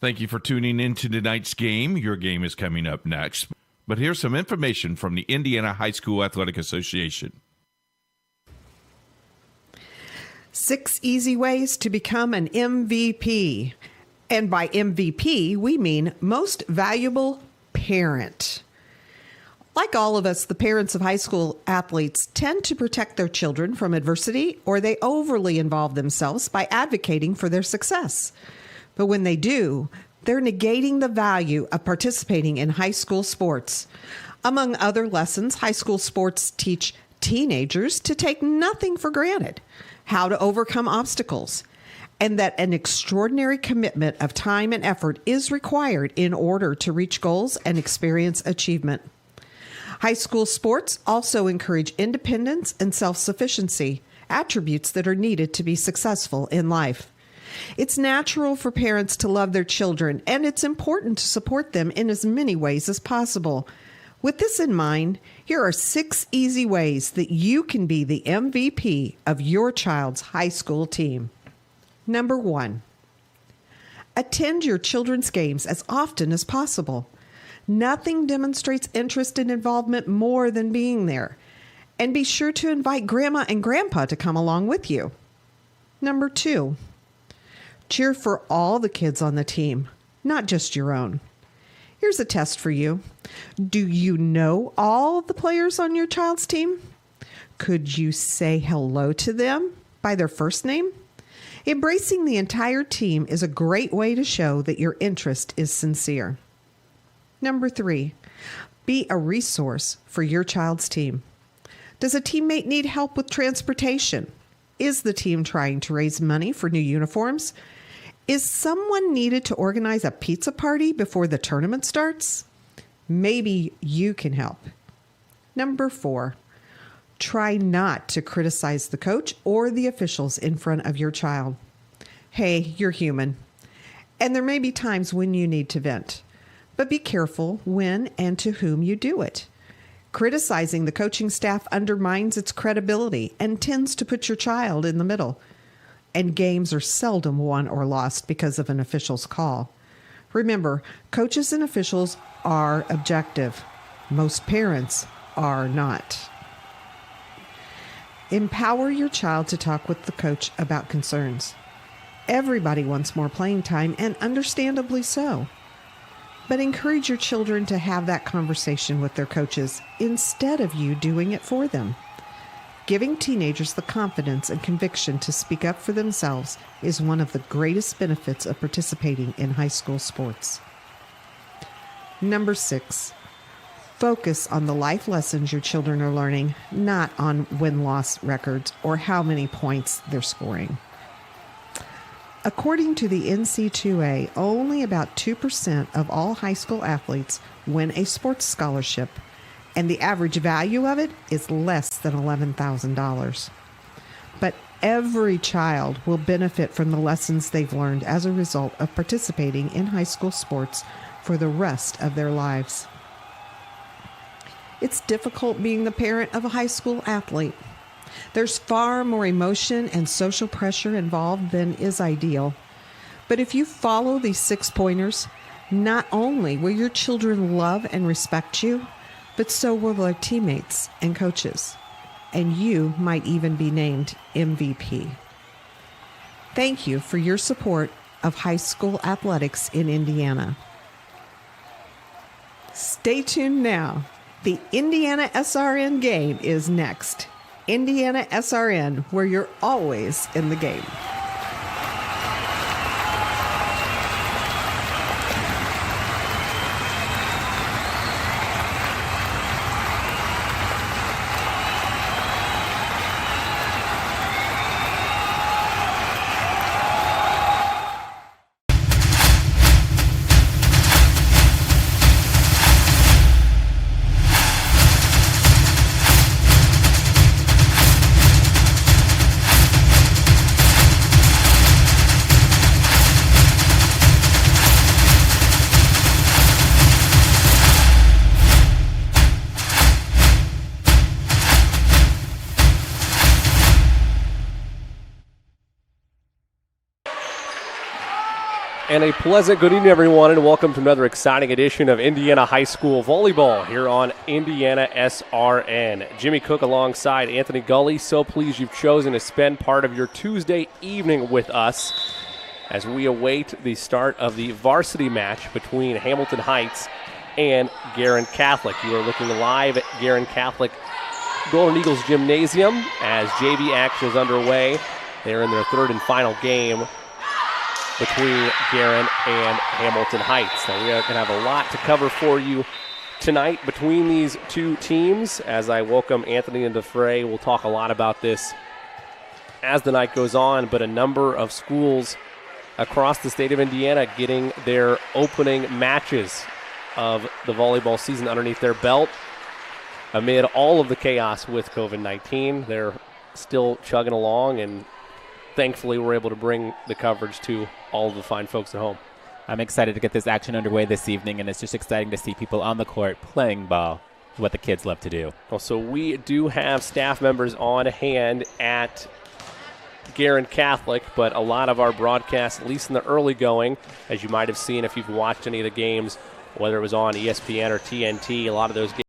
Thank you for tuning in to tonight's game. Your game is coming up next. But here's some information from the Indiana High School Athletic Association. 6 easy ways to become an MVP. And by MVP, we mean most valuable parent. Like all of us, the parents of high school athletes tend to protect their children from adversity, or they overly involve themselves by advocating for their success. But when they do, they're negating the value of participating in high school sports. Among other lessons, high school sports teach teenagers to take nothing for granted, how to overcome obstacles, and that an extraordinary commitment of time and effort is required in order to reach goals and experience achievement. High school sports also encourage independence and self-sufficiency, attributes that are needed to be successful in life. It's natural for parents to love their children, and it's important to support them in as many ways as possible. With this in mind, here are 6 easy ways that you can be the MVP of your child's high school team. Number 1, attend your children's games as often as possible. Nothing demonstrates interest and involvement more than being there. And be sure to invite Grandma and Grandpa to come along with you. Number 2, cheer for all the kids on the team, not just your own. Here's a test for you. Do you know all the players on your child's team? Could you say hello to them by their first name? Embracing the entire team is a great way to show that your interest is sincere. Number 3, be a resource for your child's team. Does a teammate need help with transportation? Is the team trying to raise money for new uniforms? Is someone needed to organize a pizza party before the tournament starts? Maybe you can help. Number 4, try not to criticize the coach or the officials in front of your child. Hey, you're human, and there may be times when you need to vent. But be careful when and to whom you do it. Criticizing the coaching staff undermines its credibility and tends to put your child in the middle. And games are seldom won or lost because of an official's call. Remember, coaches and officials are objective. Most parents are not. Empower your child to talk with the coach about concerns. Everybody wants more playing time, and understandably so. But encourage your children to have that conversation with their coaches instead of you doing it for them. Giving teenagers the confidence and conviction to speak up for themselves is one of the greatest benefits of participating in high school sports. Number 6, focus on the life lessons your children are learning, not on win-loss records or how many points they're scoring. According to the NC2A, only about 2% of all high school athletes win a sports scholarship, and the average value of it is less than $11,000. But every child will benefit from the lessons they've learned as a result of participating in high school sports for the rest of their lives. It's difficult being the parent of a high school athlete. There's far more emotion and social pressure involved than is ideal. But if you follow these 6 pointers, not only will your children love and respect you, but so will their teammates and coaches. And you might even be named MVP. Thank you for your support of high school athletics in Indiana. Stay tuned now. The Indiana SRN game is next. Indiana SRN, where you're always in the game. And a pleasant good evening, everyone, and welcome to another exciting edition of Indiana High School Volleyball here on Indiana SRN. Jimmy Cook alongside Anthony Gully. So pleased you've chosen to spend part of your Tuesday evening with us as we await the start of the varsity match between Hamilton Heights and Guerin Catholic. You are looking live at Guerin Catholic Golden Eagles Gymnasium as JV action is underway. They're in their third and final game between Guerin and Hamilton Heights. Now, we are going to have a lot to cover for you tonight between these two teams. As I welcome Anthony into the fray, we'll talk a lot about this as the night goes on, but a number of schools across the state of Indiana getting their opening matches of the volleyball season underneath their belt amid all of the chaos with COVID-19. They're still chugging along, and thankfully we're able to bring the coverage to all of the fine folks at home. I'm excited to get this action underway this evening, and it's just exciting to see people on the court playing ball, what the kids love to do. Well, so we do have staff members on hand at Guerin Catholic, but a lot of our broadcasts, at least in the early going, as you might have seen if you've watched any of the games, whether it was on ESPN or TNT, a lot of those games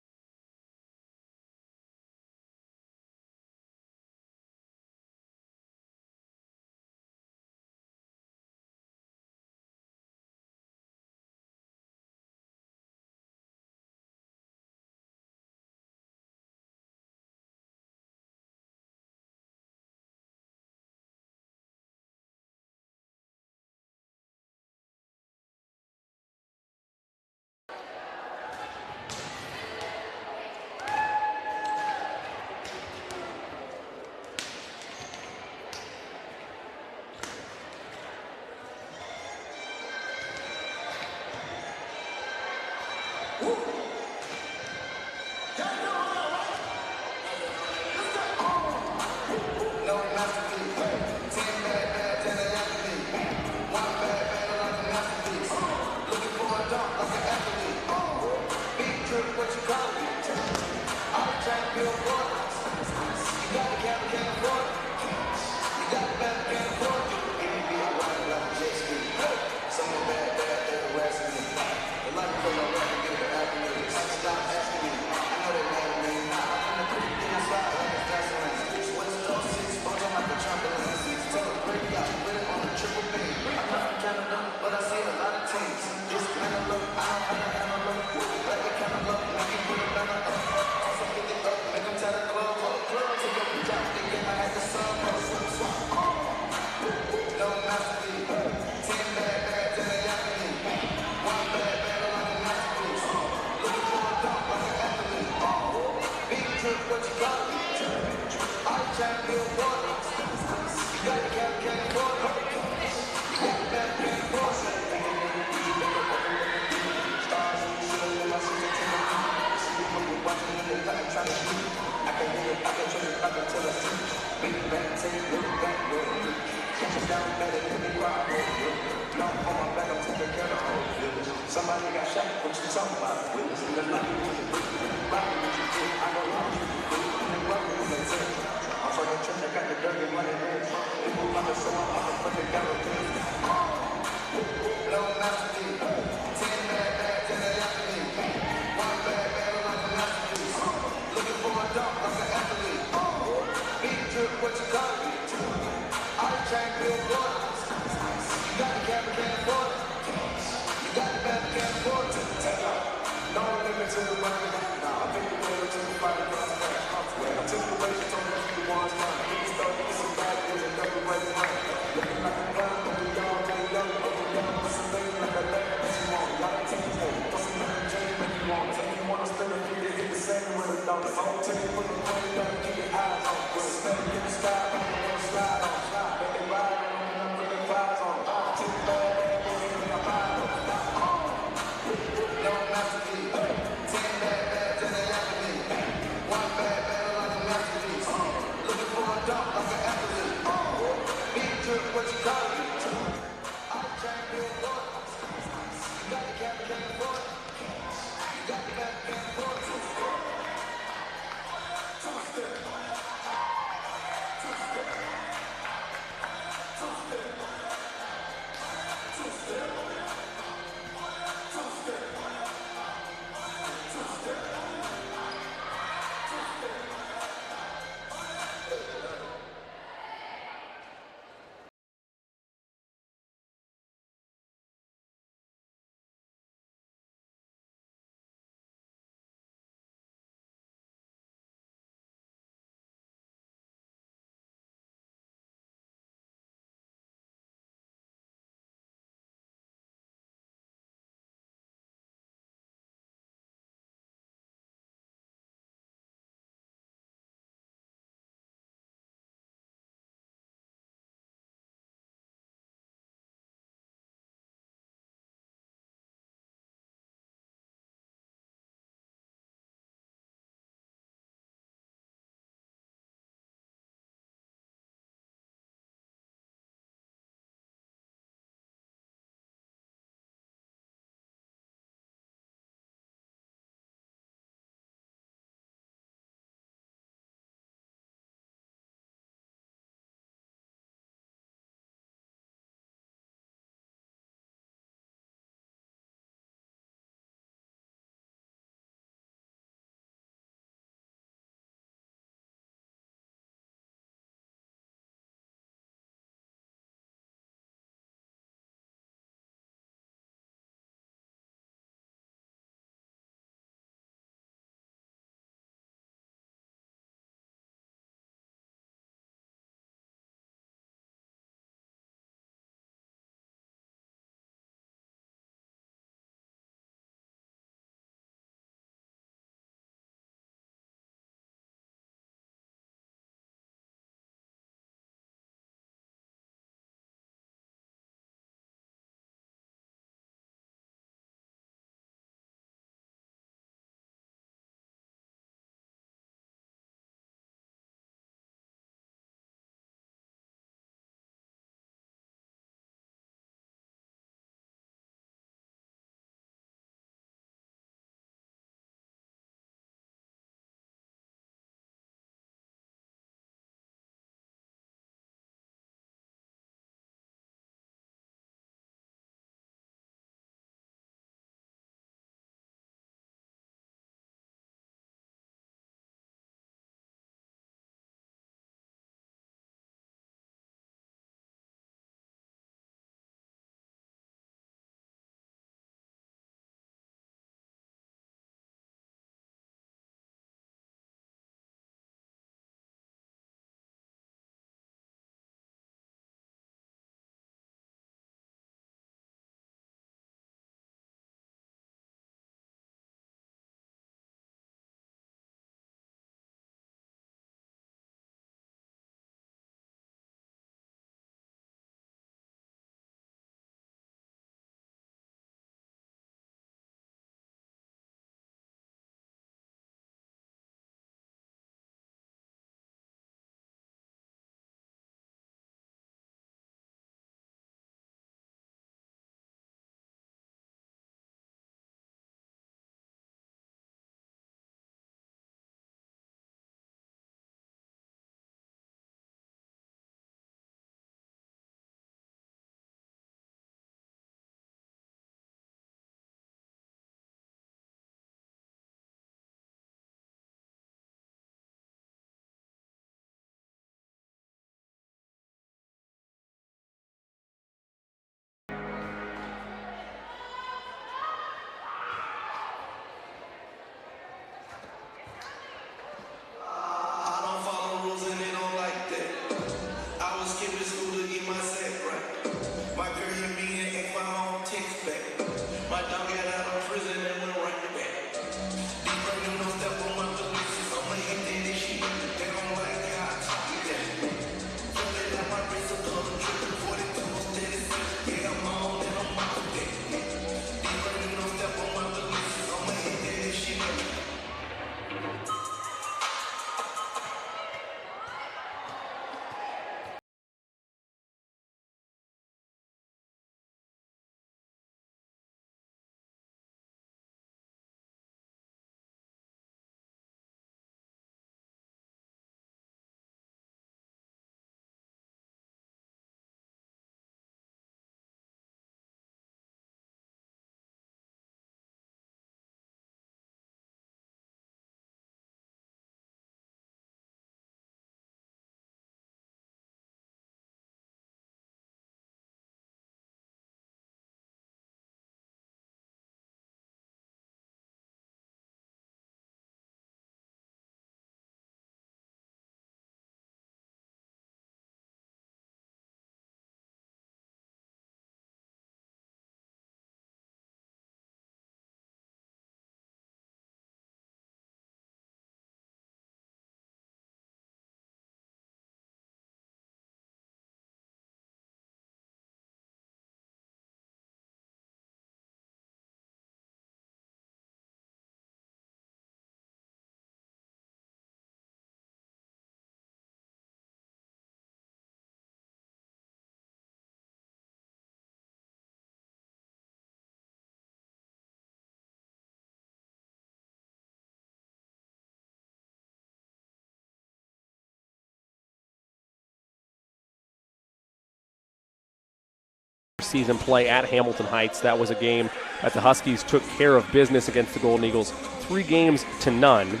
Season play at Hamilton Heights. That was a game that the Huskies took care of business against the Golden Eagles, 3-0.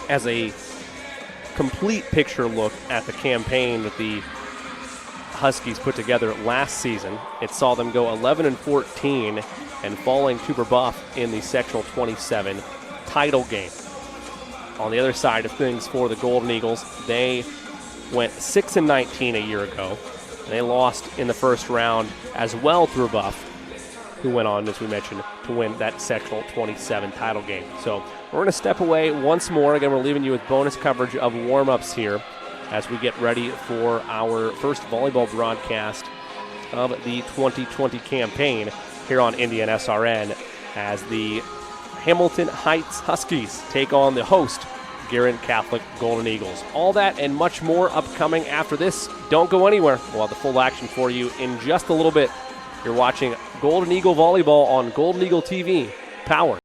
As a complete picture look at the campaign that the Huskies put together last season, it saw them go 11-14 and falling to Brebeuf in the Sectional 27 title game. On the other side of things for the Golden Eagles, they went 6-19 a year ago. They lost in the first round as well through Brebeuf, who went on, as we mentioned, to win that Sectional 27 title game. So we're going to step away once more. Again, we're leaving you with bonus coverage of warm-ups here as we get ready for our first volleyball broadcast of the 2020 campaign here on Indiana SRN as the Hamilton Heights Huskies take on the host Guerin Catholic Golden Eagles. All that and much more upcoming after this. Don't go anywhere. We'll have the full action for you in just a little bit. You're watching Golden Eagle Volleyball on Golden Eagle TV, powered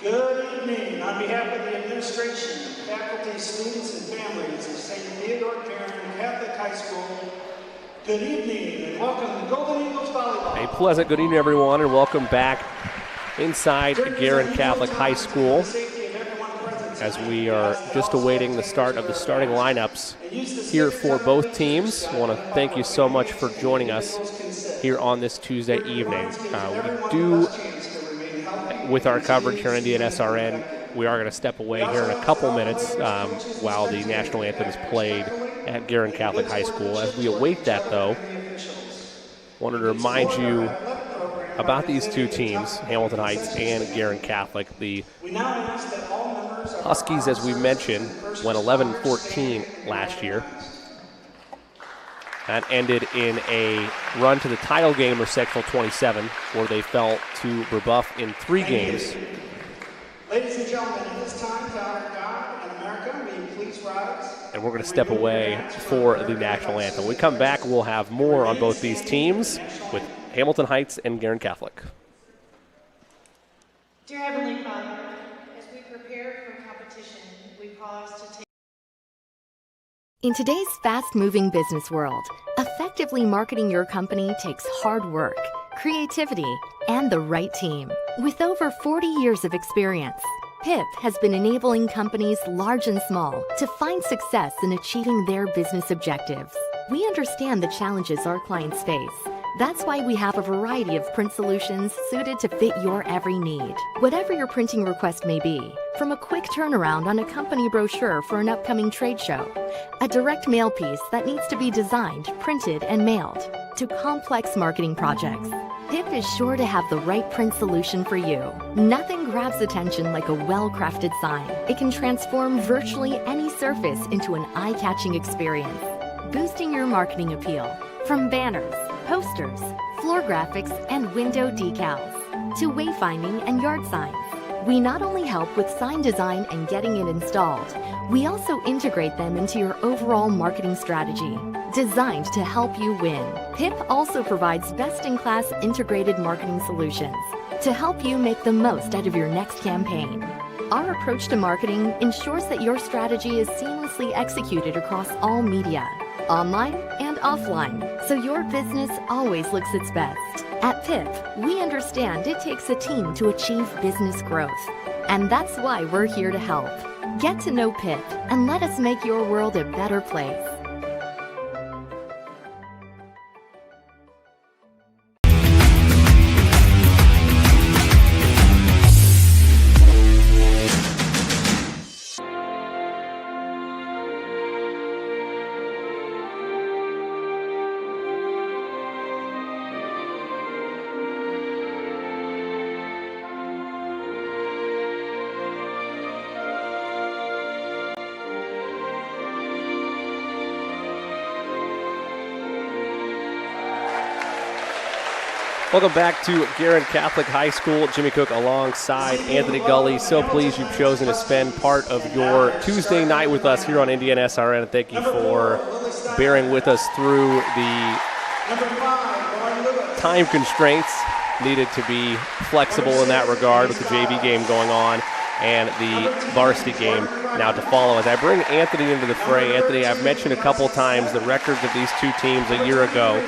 Good evening. On behalf of the administration, faculty, students, and families of St. Theodore Guerin Catholic High School, good evening and welcome to Golden Eagles Volleyball. A pleasant good evening, everyone, and welcome back inside Guerin Catholic High School as we are just awaiting the start of the starting lineups here for both teams. I want to thank you so much for joining us here on this Tuesday evening. We do, with our coverage here on Indiana SRN, we are going to step away here in a couple minutes while the national anthem is played at Guerin Catholic High School. As we await that, though, wanted to remind you about these two teams, Hamilton Heights and Guerin Catholic. The Huskies, as we mentioned, went 11-14 last year. That ended in a run to the title game of Sectional 27, where they fell to Brebeuf in 3 games. Ladies and gentlemen, at this time, to honor God and America, will you please rise? And we're going to step away for the national anthem. When we come back, we'll have more on both these teams with Hamilton Heights and Guerin Catholic. Dear Heavenly Father, as we prepare for competition, we pause to take. In today's fast-moving business world, effectively marketing your company takes hard work, creativity, and the right team. With over 40 years of experience, PIP has been enabling companies large and small to find success in achieving their business objectives. We understand the challenges our clients face. That's why we have a variety of print solutions suited to fit your every need. Whatever your printing request may be, from a quick turnaround on a company brochure for an upcoming trade show, a direct mail piece that needs to be designed, printed, and mailed, to complex marketing projects, PIP is sure to have the right print solution for you. Nothing grabs attention like a well-crafted sign. It can transform virtually any surface into an eye-catching experience, boosting your marketing appeal. From banners, posters, floor graphics, and window decals, to wayfinding and yard signs. We not only help with sign design and getting it installed, we also integrate them into your overall marketing strategy, designed to help you win. PIP also provides best-in-class integrated marketing solutions to help you make the most out of your next campaign. Our approach to marketing ensures that your strategy is seamlessly executed across all media, online and offline, so your business always looks its best. At PIP, we understand it takes a team to achieve business growth, and that's why we're here to help. Get to know PIP and let us make your world a better place. Welcome back to Guerin Catholic High School. Jimmy Cook alongside Anthony Gully. So pleased you've chosen to spend part of your Tuesday night with us here on Indiana SRN. And thank you for bearing with us through the time constraints needed to be flexible in that regard with the JV game going on and the varsity game now to follow. As I bring Anthony into the fray, Anthony, I've mentioned a couple times the records of these two teams a year ago.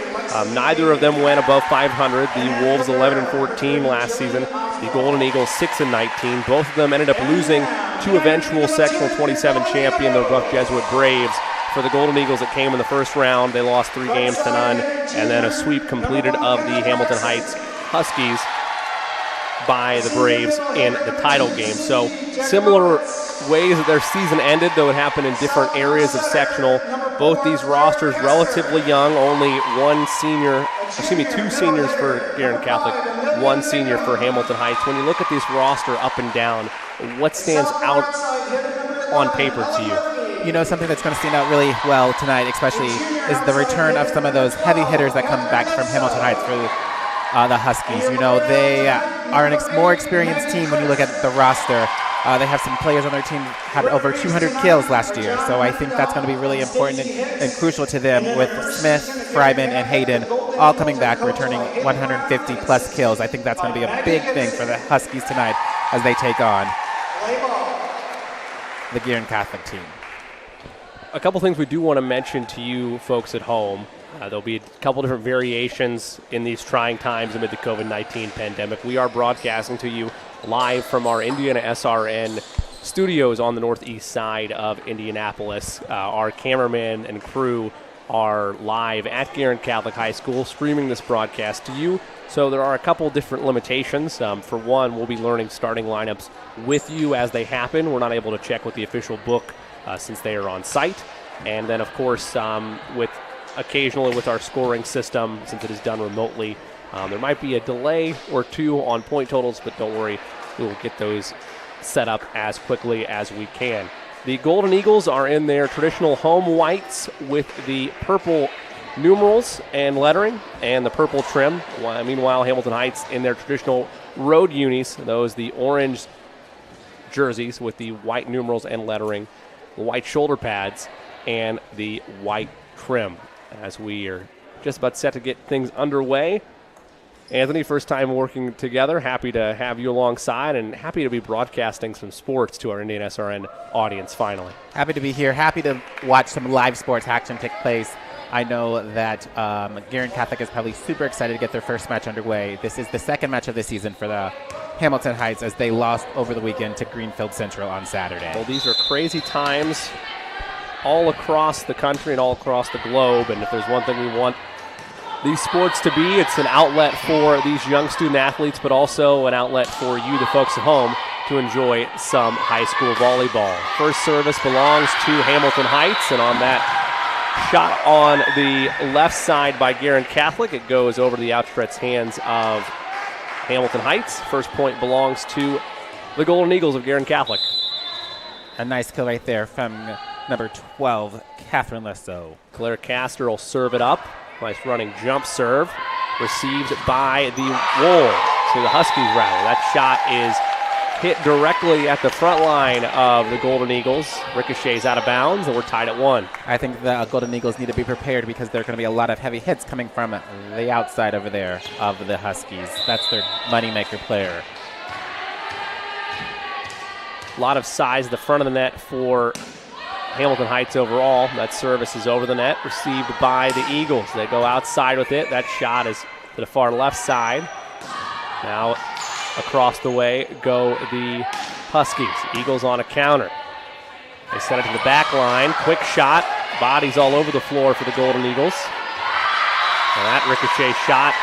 Neither of them went above 500. The Wolves 11-14 last season. The Golden Eagles 6-19. Both of them ended up losing to eventual Sectional 27 champion, the Buck Jesuit Braves. For the Golden Eagles, it came in the first round. They lost 3 games to none, and then a sweep completed of the Hamilton Heights Huskies by the Braves in the title game. So similar ways that their season ended, though it happened in different areas of sectional. Both these rosters relatively young, only two seniors for Guerin Catholic, 1 senior for Hamilton Heights. When you look at this roster up and down, what stands out on paper to you? You know, something that's going to stand out really well tonight, especially, is the return of some of those heavy hitters that come back from Hamilton Heights for the Huskies. You know, they are a more experienced team when you look at the roster. They have some players on their team had over 200 kills last year, so I think that's going to be really important and crucial to them, with Smith, Fryman, and Hayden all coming back, returning 150-plus kills. I think that's going to be a big thing for the Huskies tonight. as they take on Volleyball. the Guerin Catholic team. A couple things we do want to mention to you folks at home. There'll be a couple different variations in these trying times amid the COVID-19 pandemic. We are broadcasting to you live from our Indiana SRN studios on the northeast side of Indianapolis. Our cameraman and crew are live at Guerin Catholic High School streaming this broadcast to you. So there are a couple different limitations. For one, we'll be learning starting lineups with you as they happen. We're not able to check with the official book since they are on site. And then, of course, occasionally with our scoring system, since it is done remotely, there might be a delay or two on point totals, but don't worry, we will get those set up as quickly as we can. The Golden Eagles are in their traditional home whites with the purple numerals and lettering and the purple trim. Meanwhile, Hamilton Heights in their traditional road unis, those the orange jerseys with the white numerals and lettering, the white shoulder pads, and the white trim. As we are just about set to get things underway. Anthony, first time working together. Happy to have you alongside and happy to be broadcasting some sports to our Indiana SRN audience finally. Happy to be here. Happy to watch some live sports action take place. I know that Guerin Catholic is probably super excited to get their first match underway. This is the second match of the season for the Hamilton Heights as they lost over the weekend to Greenfield Central on Saturday. Well, these are crazy times all across the country and all across the globe, and if there's one thing we want these sports to be, it's an outlet for these young student athletes, but also an outlet for you, the folks at home, to enjoy some high school volleyball. First service belongs to Hamilton Heights, and on that shot on the left side by Guerin Catholic, it goes over the outstretched hands of Hamilton Heights. First point belongs to the Golden Eagles of Guerin Catholic. A nice kill right there from number 12, Catherine Lesso. Claire Castor will serve it up. Nice running jump serve. Received by the Wolves. So the Huskies, rather. That shot is hit directly at the front line of the Golden Eagles. Ricochets out of bounds, and we're tied at 1. I think the Golden Eagles need to be prepared because there are going to be a lot of heavy hits coming from the outside over there of the Huskies. That's their moneymaker player. A lot of size at the front of the net for Hamilton Heights overall. That service is over the net, received by the Eagles. They go outside with it. That shot is to the far left side. Now across the way go the Huskies. Eagles on a counter. They send it to the back line. Quick shot. Bodies all over the floor for the Golden Eagles. And that ricochet shot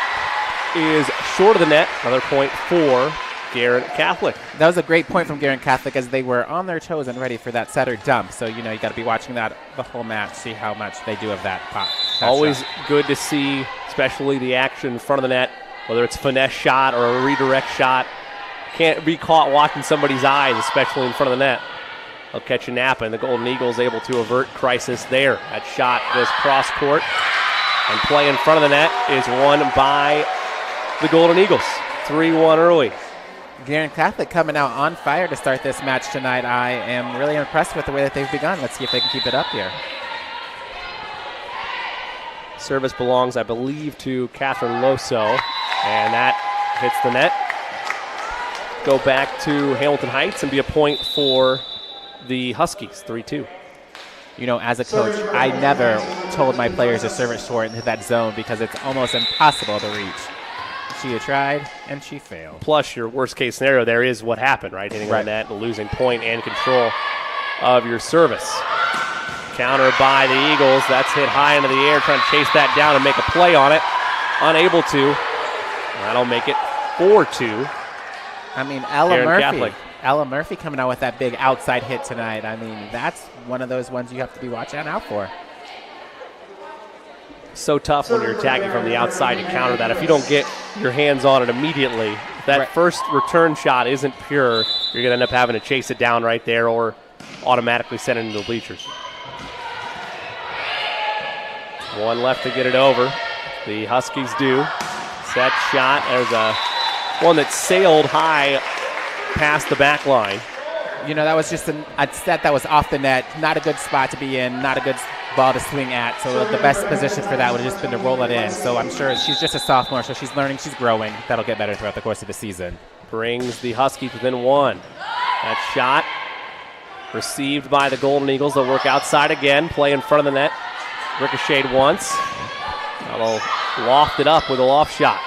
is short of the net. Another point for Guerin Catholic. That was a great point from Guerin Catholic as they were on their toes and ready for that setter dump. So, you got to be watching that the whole match, see how much they do of that pop. Always shot. Good to see, especially the action in front of the net, whether it's a finesse shot or a redirect shot. Can't be caught watching somebody's eyes, especially in front of the net. They'll catch a nap, and the Golden Eagles able to avert crisis there. That shot goes cross court, and play in front of the net is won by the Golden Eagles. 3-1 early. Guerin Catholic coming out on fire to start this match tonight. I am really impressed with the way that they've begun. Let's see if they can keep it up here. Service belongs, I believe, to Catherine Loso, and that hits the net. Go back to Hamilton Heights and be a point for the Huskies, 3-2. As a coach, I never told my players to serve it short into that zone because it's almost impossible to reach. She tried, and she failed. Plus, your worst-case scenario there is what happened, right? Hitting the net and losing point and control of your service. Counter by the Eagles. That's hit high into the air, trying to chase that down and make a play on it. Unable to. That'll make it 4-2. Ella Murphy coming out with that big outside hit tonight. That's one of those ones you have to be watching out for. So tough when you're attacking from the outside to counter that. If you don't get your hands on it immediately, if that first return shot isn't pure, you're going to end up having to chase it down right there or automatically send it into the bleachers. One left to get it over. The Huskies do. Set shot. There's a one that sailed high past the back line. That was just a set that was off the net. Not a good spot to be in. Not a good ball to swing at. So the best position for that would have just been to roll it in. So I'm sure she's just a sophomore, so she's learning, she's growing. That'll get better throughout the course of the season. brings the Huskies within 1. That shot received by the Golden Eagles. They'll work outside again, play in front of the net. Ricocheted once. Now they'll loft it up with a loft shot.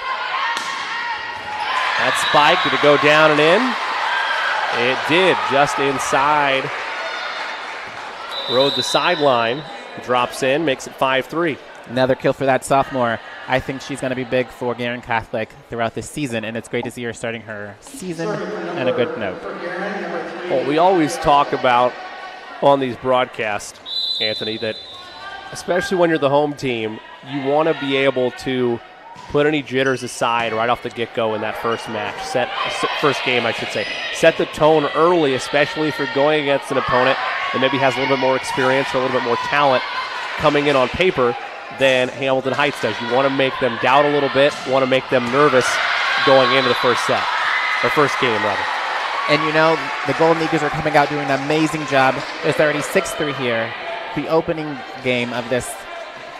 That spike, did it go down and in? It did, just inside. Rode the sideline, drops in, makes it 5-3. Another kill for that sophomore. I think she's going to be big for Guerin Catholic throughout this season, and it's great to see her starting her season on a good note. Well, we always talk about on these broadcasts, Anthony, that especially when you're the home team, you want to be able to put any jitters aside right off the get-go in that first match. First game, I should say. Set the tone early, especially if you're going against an opponent that maybe has a little bit more experience or a little bit more talent coming in on paper than Hamilton Heights does. You want to make them doubt a little bit, want to make them nervous going into the first set, or first game, rather. And you know, the Golden Eagles are coming out doing an amazing job. It's already 6-3 here. The opening game of this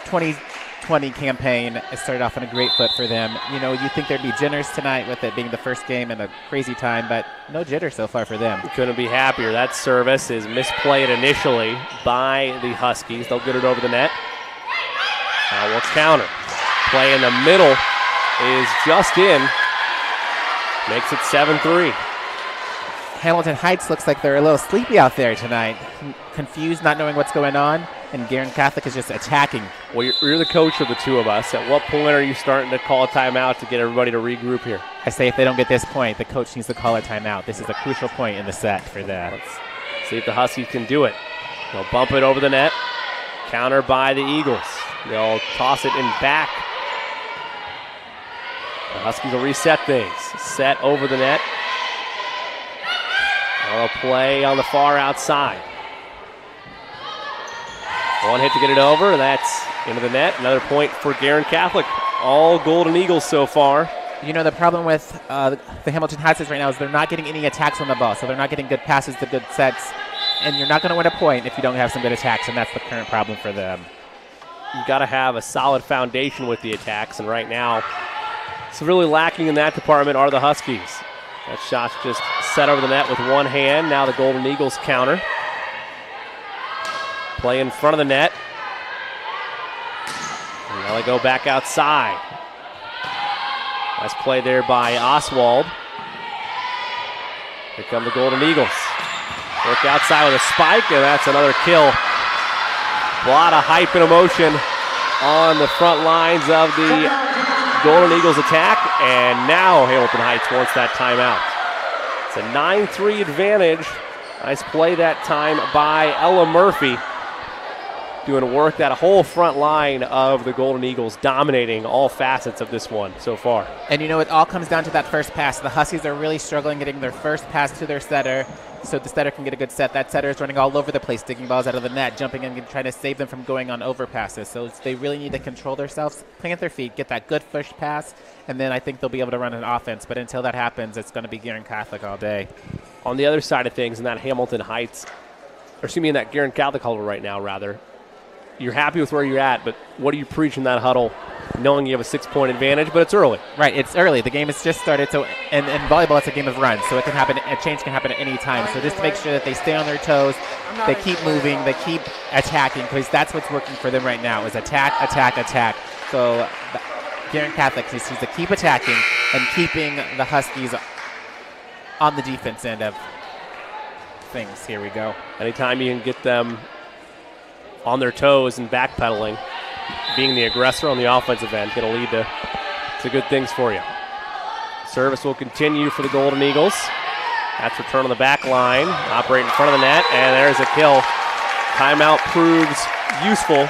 2020 campaign has started off on a great foot for them. You know, you think there'd be jitters tonight with it being the first game and a crazy time, but no jitter so far for them. Couldn't be happier. That service is misplayed initially by the Huskies. They'll get it over the net. Now we'll counter. Play in the middle is just in. Makes it 7-3. Hamilton Heights looks like they're a little sleepy out there tonight. Confused, not knowing what's going on, and Guerin Catholic is just attacking. Well, you're the coach of the two of us. At what point are you starting to call a timeout to get everybody to regroup here? I say if they don't get this point, the coach needs to call a timeout. This is a crucial point in the set for that. Let's see if the Huskies can do it. They'll bump it over the net. Counter by the Eagles. They'll toss it in back. The Huskies will reset things. Set over the net. They'll play on the far outside. One hit to get it over. That's into the net. Another point for Guerin Catholic. All Golden Eagles so far. You know, the problem with the Hamilton Heights right now is they're not getting any attacks on the ball, so they're not getting good passes to good sets, and you're not going to win a point if you don't have some good attacks, and that's the current problem for them. You've got to have a solid foundation with the attacks, and right now, it's really lacking in that department are the Huskies. That shot's just set over the net with one hand. Now the Golden Eagles counter. Play in front of the net. And now they go back outside. Nice play there by Oswald. Here come the Golden Eagles. Work outside with a spike, and that's another kill. A lot of hype and emotion on the front lines of the Golden Eagles attack, and now Hamilton Heights wants that timeout. It's a 9-3 advantage. Nice play that time by Ella Murphy. Doing work that whole front line of the Golden Eagles, dominating all facets of this one so far. And you know, it all comes down to that first pass. The Huskies are really struggling getting their first pass to their setter, so the setter can get a good set. That setter is running all over the place, digging balls out of the net, jumping in and trying to save them from going on overpasses. So they really need to control themselves, plant their feet, get that good first pass, and then I think they'll be able to run an offense. But until that happens, it's going to be Guerin Catholic all day. On the other side of things, in that Hamilton Heights, or excuse me, in that Guerin Catholic huddle right now, rather, you're happy with where you're at, but what do you preach in that huddle, knowing you have a 6-point advantage, but it's early? Right, it's early. The game has just started, so and volleyball, it's a game of runs, so it can happen. A change can happen at any time. So just make sure that they stay on their toes, they keep moving, they keep attacking, because that's what's working for them right now is attack, attack, attack. So Guerin Catholic just needs to keep attacking and keeping the Huskies on the defense end of things. Here we go. Anytime you can get them on their toes and backpedaling, being the aggressor on the offensive end, going to lead to good things for you. Service will continue for the Golden Eagles. That's return on the back line. Operate in front of the net, and there's a kill. Timeout proves useful,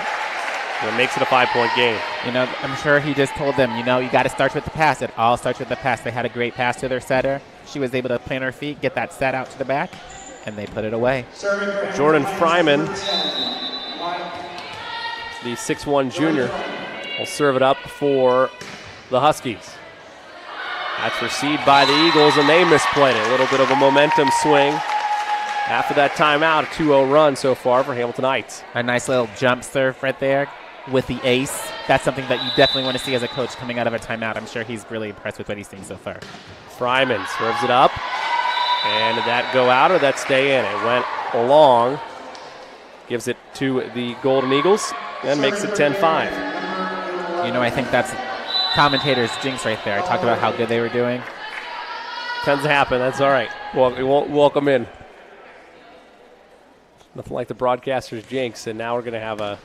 and it makes it a 5-point game. You know, I'm sure he just told them, you know, you got to start with the pass. It all starts with the pass. They had a great pass to their setter. She was able to plant her feet, get that set out to the back, and they put it away. Jordan Fryman, the 6'1 junior, will serve it up for the Huskies. That's received by the Eagles, and they misplayed it. A little bit of a momentum swing. After that timeout, a 2-0 run so far for Hamilton Heights. A nice little jump serve right there. with the ace. That's something that you definitely want to see as a coach coming out of a timeout. I'm sure he's really impressed with what he's seen so far. Fryman serves it up. And did that go out or that stay in? It went along. Gives it to the Golden Eagles and makes it 10-5. You know, I think that's commentator's jinx right there. I talked about how good they were doing. Tends to happen. That's all right. Well, we won't welcome in. Nothing like the broadcaster's jinx, and now we're going to have a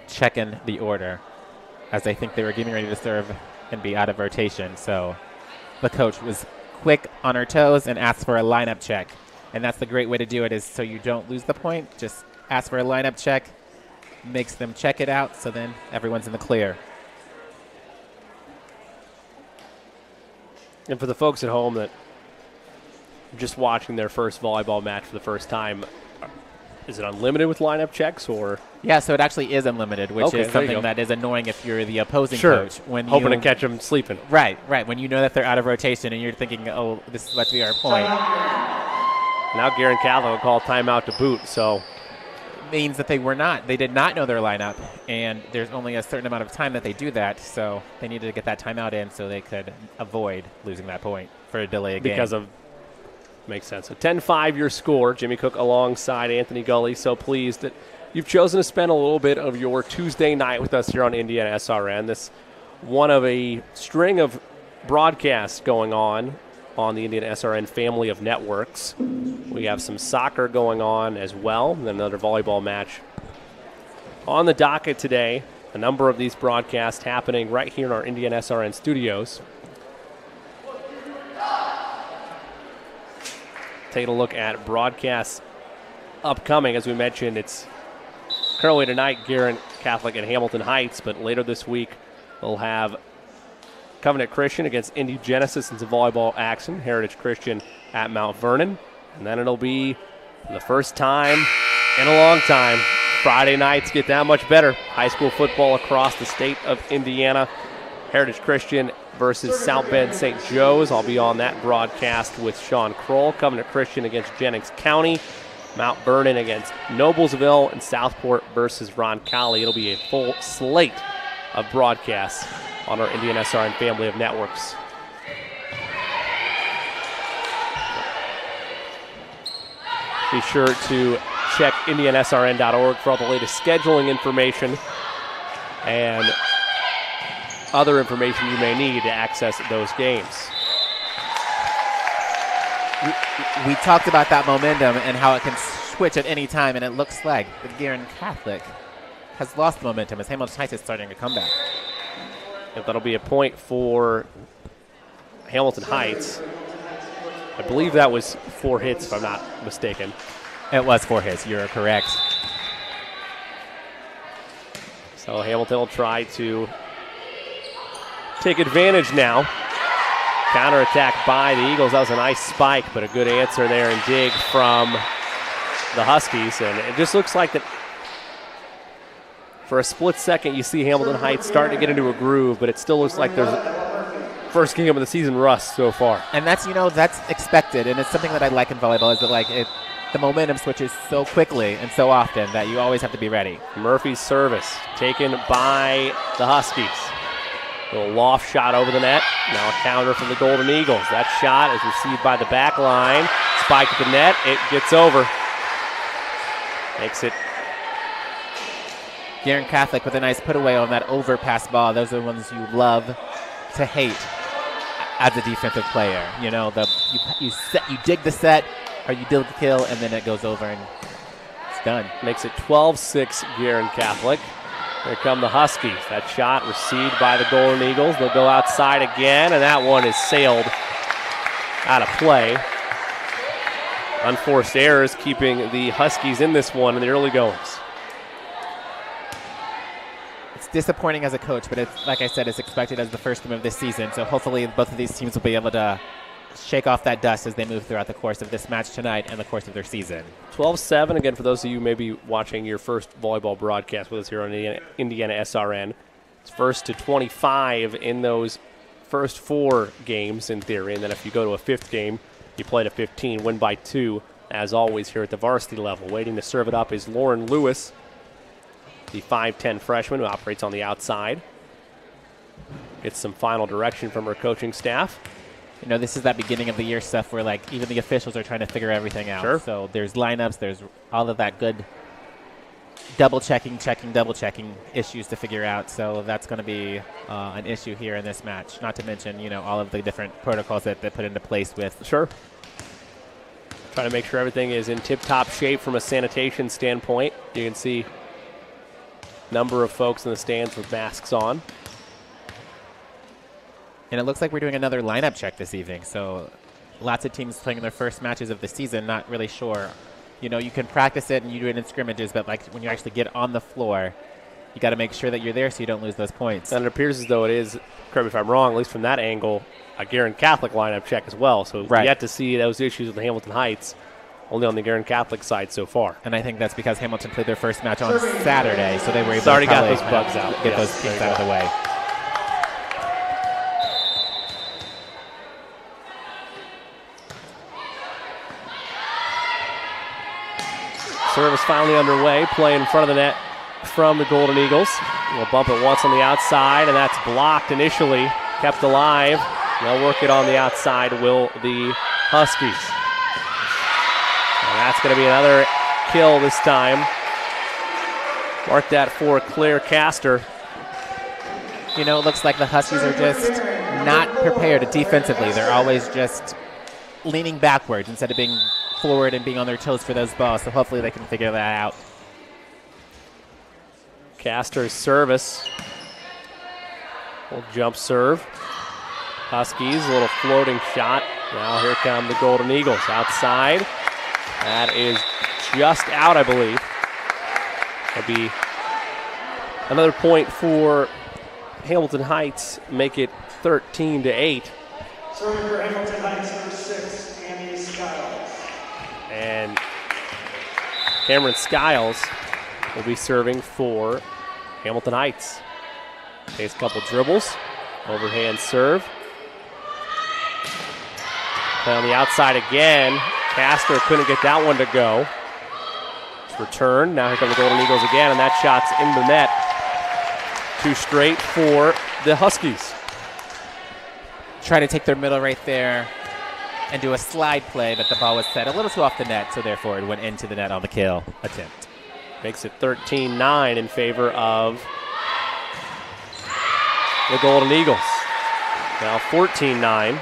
check in the order, as I think they were getting ready to serve and be out of rotation. So the coach was quick on her toes and asked for a lineup check. And that's the great way to do it, is so you don't lose the point. Just ask for a lineup check, makes them check it out, so then everyone's in the clear. And for the folks at home that are just watching their first volleyball match for the first time, is it unlimited with lineup checks or? Yeah, so it actually is unlimited, which is something that is annoying if you're the opposing coach. When hoping to catch them sleeping. Right. When you know that they're out of rotation and you're thinking, oh, this is about to be our point. Now Guerin Catholic will call timeout to boot, so. Means that they did not know their lineup, and there's only a certain amount of time that they do that, so they needed to get that timeout in so they could avoid losing that point for a delay of game. Because of, makes sense. So 10-5 your score. Jimmy Cook alongside Anthony Gully. So pleased that you've chosen to spend a little bit of your Tuesday night with us here on Indiana SRN. This one of a string of broadcasts going on the Indiana SRN family of networks. We have some soccer going on as well, and then another volleyball match on the docket today. A number of these broadcasts happening right here in our Indiana SRN studios. Take a look at broadcasts upcoming. As we mentioned, it's currently tonight Guerin Catholic and Hamilton Heights, but later this week we'll have Covenant Christian against Indy Genesis in some volleyball action. Heritage Christian at Mount Vernon. And then it'll be, for the first time in a long time, Friday nights get that much better. High school football across the state of Indiana. Heritage Christian versus South Bend St. Joe's. I'll be on that broadcast with Sean Kroll. Covenant Christian against Jennings County. Mount Vernon against Noblesville. And Southport versus Roncalli. It'll be a full slate of broadcasts on our Indiana SRN family of networks. Be sure to check indianasrn.org for all the latest scheduling information and other information you may need to access those games. We talked about that momentum and how it can switch at any time, and it looks like the Guerin Catholic has lost momentum as Hamilton Heights is starting a comeback. If that'll be a point for Hamilton Heights. I believe that was 4 hits, if I'm not mistaken. It was 4 hits. You're correct. So Hamilton will try to take advantage now. Counterattack by the Eagles. That was a nice spike, but a good answer there and dig from the Huskies. And it just looks like that for a split second you see Hamilton Heights starting to get into a groove, but it still looks like there's first game of the season rust so far. And that's expected, and it's something that I like in volleyball, is that the momentum switches so quickly and so often that you always have to be ready. Murphy's service taken by the Huskies. A little loft shot over the net. Now a counter from the Golden Eagles. That shot is received by the back line. Spike at the net. It gets over. Makes it Guerin Catholic with a nice put away on that overpass ball. Those are the ones you love to hate as a defensive player. You know, you dig the set, or you dig the kill, and then it goes over and it's done. Makes it 12-6 Guerin Catholic. Here come the Huskies. That shot received by the Golden Eagles. They'll go outside again, and that one is sailed out of play. Unforced errors keeping the Huskies in this one in the early goings. It's disappointing as a coach, but it's, like I said, it's expected as the first game of this season. So hopefully both of these teams will be able to shake off that dust as they move throughout the course of this match tonight and the course of their season. 12-7, again, for those of you maybe watching your first volleyball broadcast with us here on Indiana SRN. It's first to 25 in those first 4 games in theory, and then if you go to a 5th game, you play to 15, win by 2, as always, here at the varsity level. Waiting to serve it up is Lauren Lewis, the 5'10 freshman who operates on the outside. Gets some final direction from her coaching staff. You know, this is that beginning of the year stuff where, like, even the officials are trying to figure everything out. Sure. So there's lineups, there's all of that good double-checking, double-checking issues to figure out. So that's going to be an issue here in this match. Not to mention, you know, all of the different protocols that they put into place with. Sure. Trying to make sure everything is in tip-top shape from a sanitation standpoint. You can see a number of folks in the stands with masks on. And it looks like we're doing another lineup check this evening. So lots of teams playing their first matches of the season, not really sure. You know, you can practice it and you do it in scrimmages, but like when you actually get on the floor, you got to make sure that you're there so you don't lose those points. And it appears as though it is, correct me if I'm wrong, at least from that angle, a Guerin Catholic lineup check as well. So yet to see those issues with the Hamilton Heights, only on the Guerin Catholic side so far. And I think that's because Hamilton played their first match on Saturday, so they were able to got those bugs out. Get those kinks out of the way. Service finally underway. Play in front of the net from the Golden Eagles. We'll bump it once on the outside, and that's blocked initially. Kept alive. They'll work it on the outside, will the Huskies. And that's going to be another kill this time. Mark that for Claire Castor. You know, it looks like the Huskies are just not prepared defensively. They're always just leaning backwards instead of being forward and being on their toes for those balls, so hopefully they can figure that out. Castor's service. Little jump serve. Huskies, a little floating shot. Now here come the Golden Eagles outside. That is just out, I believe. That'll be another point for Hamilton Heights, make it 13-8. Serving for Hamilton Heights, number 6, Annie Skiles. And Cameron Skiles will be serving for Hamilton Heights. Takes a couple dribbles. Overhand serve. Play on the outside again. Castor couldn't get that one to go. It's returned. Now here come the Golden Eagles again, and that shot's in the net. 2 straight for the Huskies. Try to take their middle right there and do a slide play, but the ball was set a little too off the net, so therefore it went into the net on the kill attempt. Makes it 13-9 in favor of the Golden Eagles. Now 14-9.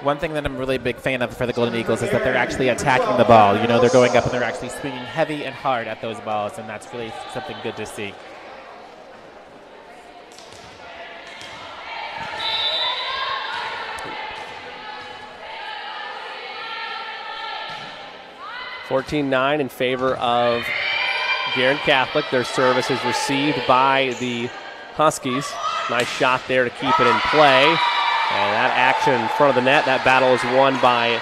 One thing that I'm really a big fan of for the Golden Eagles is that they're actually attacking the ball. You know, they're going up and they're actually swinging heavy and hard at those balls, and that's really something good to see. (14-9) in favor of Guerin Catholic. Their service is received by the Huskies. Nice shot there to keep it in play. And that action in front of the net, that battle is won by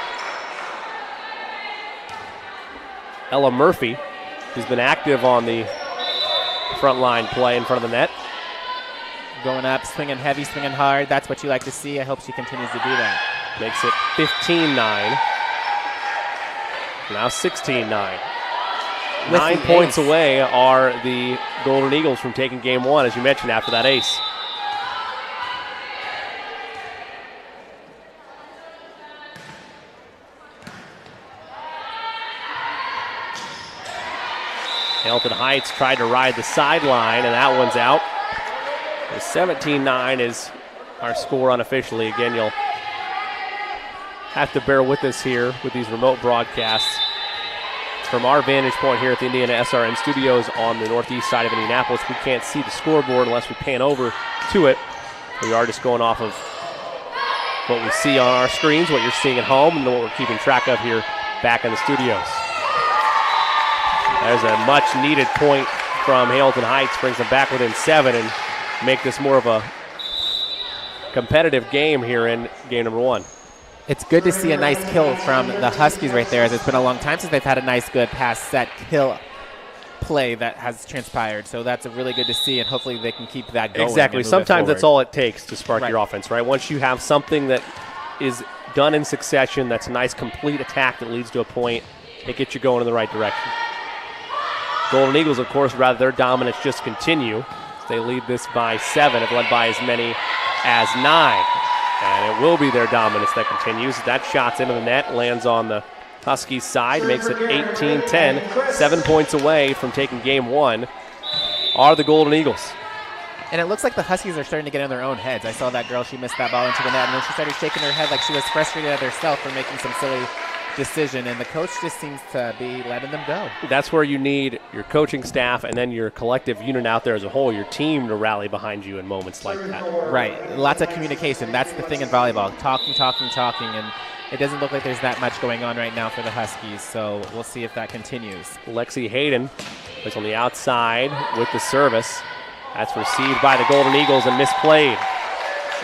Ella Murphy, who's been active on the front line play in front of the net. Going up, swinging heavy, swinging hard. That's what you like to see. I hope she continues to do that. Makes it 15-9. Now 16-9. 9 points away are the Golden Eagles from taking game 1, as you mentioned, after that ace. Hamilton Heights tried to ride the sideline, and that one's out. 17-9 is our score unofficially. Again, you'll have to bear with us here with these remote broadcasts. From our vantage point here at the Indiana SRN studios on the northeast side of Indianapolis, we can't see the scoreboard unless we pan over to it. We are just going off of what we see on our screens, what you're seeing at home, and what we're keeping track of here back in the studios. There's a much-needed point from Hamilton Heights, brings them back within 7 and make this more of a competitive game here in game number 1. It's good to see a nice kill from the Huskies right there, as it's been a long time since they've had a nice, good pass, set, kill play that has transpired. So that's really good to see, and hopefully they can keep that going. Exactly. Sometimes that's all it takes to spark your offense, right? Once you have something that is done in succession. That's a nice complete attack that leads to a point. It gets you going in the right direction. Golden Eagles, of course, rather their dominance just continue. They lead this by 7, have led by as many as 9. And it will be their dominance that continues. That shot's into the net, lands on the Huskies side, makes it 18-10. 7 points away from taking game 1 are the Golden Eagles. And it looks like the Huskies are starting to get in their own heads. I saw that girl, she missed that ball into the net, and then she started shaking her head like she was frustrated at herself for making some silly decision, and the coach just seems to be letting them go. That's where you need your coaching staff and then your collective unit out there as a whole, your team, to rally behind you in moments like that. Right. Lots of communication. That's the thing in volleyball. Talking, and it doesn't look like there's that much going on right now for the Huskies, so we'll see if that continues. Lexi Hayden is on the outside with the service. That's received by the Golden Eagles and misplayed.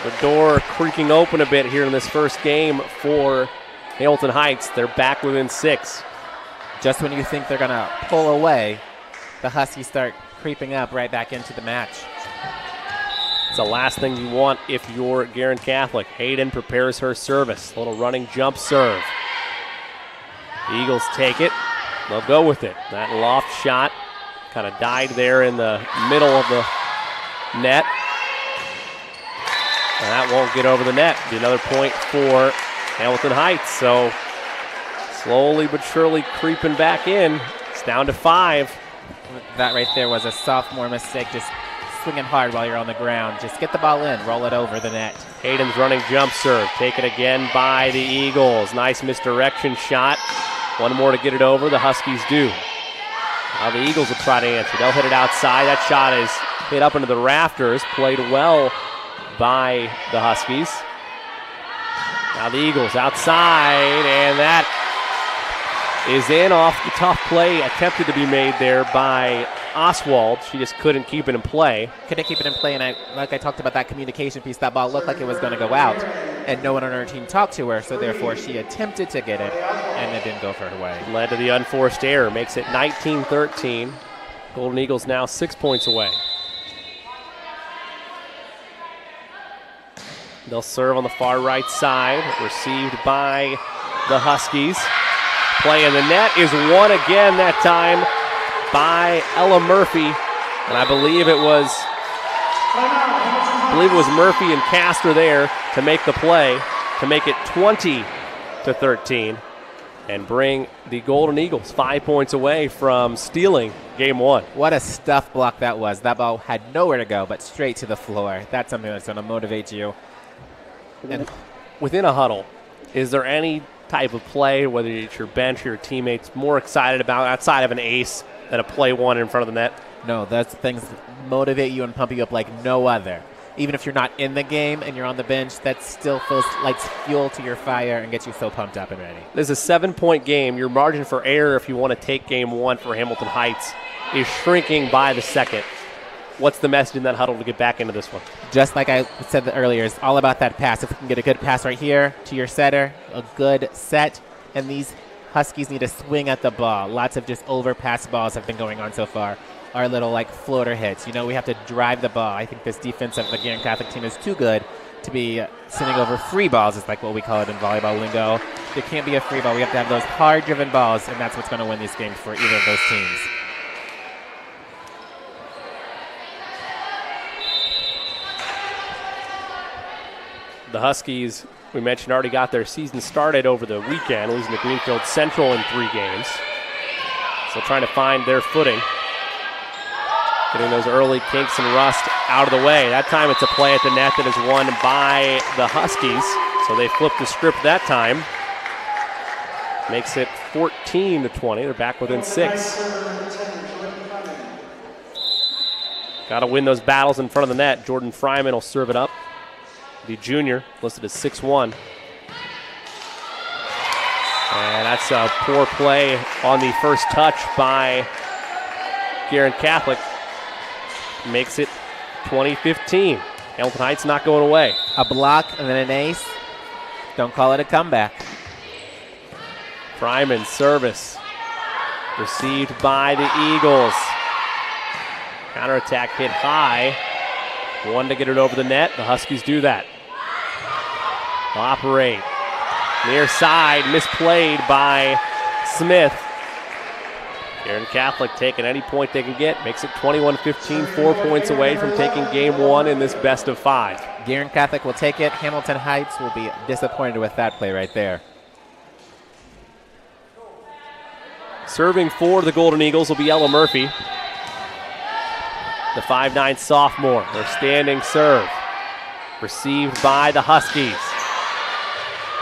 The door creaking open a bit here in this first game for Hamilton Heights. They're back within 6. Just when you think they're going to pull away, the Huskies start creeping up right back into the match. It's the last thing you want if you're Guerin Catholic. Hayden prepares her service. A little running jump serve. The Eagles take it. They'll go with it. That loft shot kind of died there in the middle of the net. And that won't get over the net. Be another point for Hamilton Heights. So slowly but surely creeping back in. It's down to 5. That right there was a sophomore mistake, just swinging hard while you're on the ground. Just get the ball in, roll it over the net. Hayden's running jump serve. Taken again by the Eagles. Nice misdirection shot. One more to get it over. The Huskies do. Now the Eagles will try to answer. They'll hit it outside. That shot is hit up into the rafters. Played well by the Huskies. Now the Eagles outside, and that is in off the tough play attempted to be made there by Oswald. She just couldn't keep it in play. Couldn't keep it in play, and like I talked about that communication piece, that ball looked like it was going to go out, and no one on her team talked to her, so therefore she attempted to get it, and it didn't go for her way. Led to the unforced error, makes it 19-13. Golden Eagles now 6 points away. They'll serve on the far right side, received by the Huskies. Play in the net is won again, that time by Ella Murphy, and I believe it was Murphy and Castor there to make the play to make it 20-13 and bring the Golden Eagles 5 points away from stealing game 1. What a stuff block that was. That ball had nowhere to go but straight to the floor. That's something that's going to motivate you. And within a huddle, is there any type of play, whether it's your bench or your teammates, more excited about outside of an ace than a play one in front of the net? No, those things motivate you and pump you up like no other. Even if you're not in the game and you're on the bench, that still feels like fuel to your fire and gets you so pumped up and ready. This is a 7-point game. Your margin for error, if you want to take game 1 for Hamilton Heights, is shrinking by the second. What's the message in that huddle to get back into this one? Just like I said earlier, it's all about that pass. If we can get a good pass right here to your setter, a good set, and these Huskies need to swing at the ball. Lots of just overpass balls have been going on so far. Our little like floater hits. You know, we have to drive the ball. I think this defense of the Guerin Catholic team is too good to be sending over free balls, is like what we call it in volleyball lingo. There can't be a free ball. We have to have those hard-driven balls, and that's what's going to win these games for either of those teams. The Huskies, we mentioned, already got their season started over the weekend, losing to Greenfield Central in 3 games. So trying to find their footing. Getting those early kinks and rust out of the way. That time it's a play at the net that is won by the Huskies. So they flipped the script that time. Makes it 14-20. They're back within 6. Got to win those battles in front of the net. Jordan Fryman will serve it up. The junior, listed as 6'1". And that's a poor play on the first touch by Guerin Catholic. Makes it 20-15. Hamilton Heights not going away. A block and then an ace. Don't call it a comeback. Fryman service. Received by the Eagles. Counterattack hit high. One to get it over the net. The Huskies do that. Operate. Near side, misplayed by Smith. Guerin Catholic taking any point they can get. Makes it 21-15, 4 points away from taking game one in this best of 5. Guerin Catholic will take it. Hamilton Heights will be disappointed with that play right there. Serving for the Golden Eagles will be Ella Murphy, the 5'9" sophomore. Their standing serve. Received by the Huskies.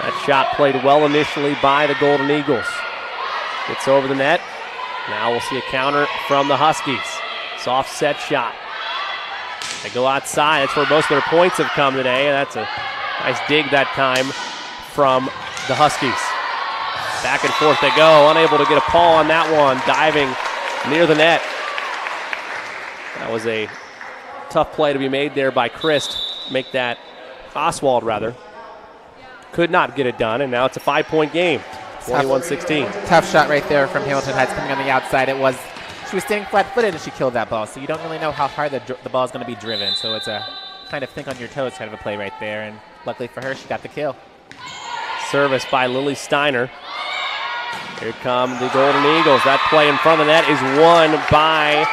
That shot played well initially by the Golden Eagles. Gets over the net. Now we'll see a counter from the Huskies. Soft set shot. They go outside. That's where most of their points have come today. And that's a nice dig that time from the Huskies. Back and forth they go. Unable to get a call on that one. Diving near the net. That was a tough play to be made there by Christ. Make that Oswald, rather. Could not get it done, and now it's a 5-point game. 21-16. Tough shot right there from Hamilton Heights coming on the outside. She was standing flat-footed and she killed that ball, so you don't really know how hard the ball is going to be driven. So it's a kind of think on your toes kind of a play right there, and luckily for her, she got the kill. Service by Lily Steiner. Here come the Golden Eagles. That play in front of the net is won by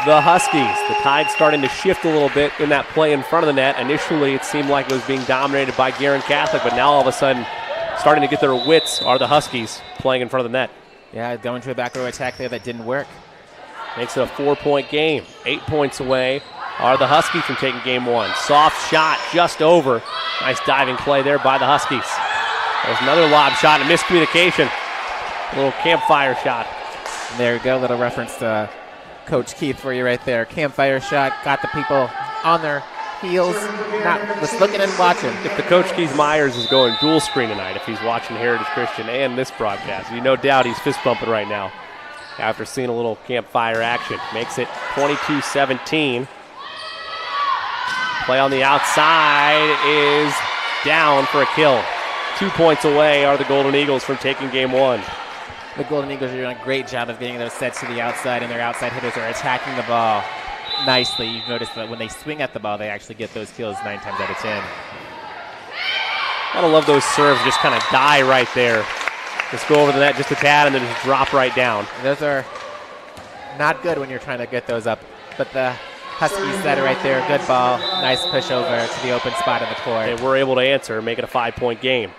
the Huskies. The tide starting to shift a little bit in that play in front of the net. Initially, it seemed like it was being dominated by Guerin Catholic, but now all of a sudden, starting to get their wits are the Huskies playing in front of the net. Yeah, going to a back row attack there that didn't work. Makes it a 4-point game. 8 points away are the Huskies from taking game one. Soft shot just over. Nice diving play there by the Huskies. There's another lob shot and a miscommunication. A little campfire shot. And there you go, little reference to Coach Keith for you right there. Campfire shot, got the people on their heels, not just looking and watching. If the Coach Keith Myers is going dual screen tonight, if he's watching Heritage Christian and this broadcast, you no doubt he's fist bumping right now after seeing a little campfire action. Makes it 22-17. Play on the outside is down for a kill. 2 points away are the Golden Eagles from taking game one. The Golden Eagles are doing a great job of getting those sets to the outside, and their outside hitters are attacking the ball nicely. You've noticed that when they swing at the ball, they actually get those kills 9 times out of 10. Gotta love those serves just kind of die right there. Just go over the net just a tad and then just drop right down. Those are not good when you're trying to get those up, but the Huskies set it right there. Good ball. Nice push over to the open spot in the court. They were able to answer, make it a 5-point game.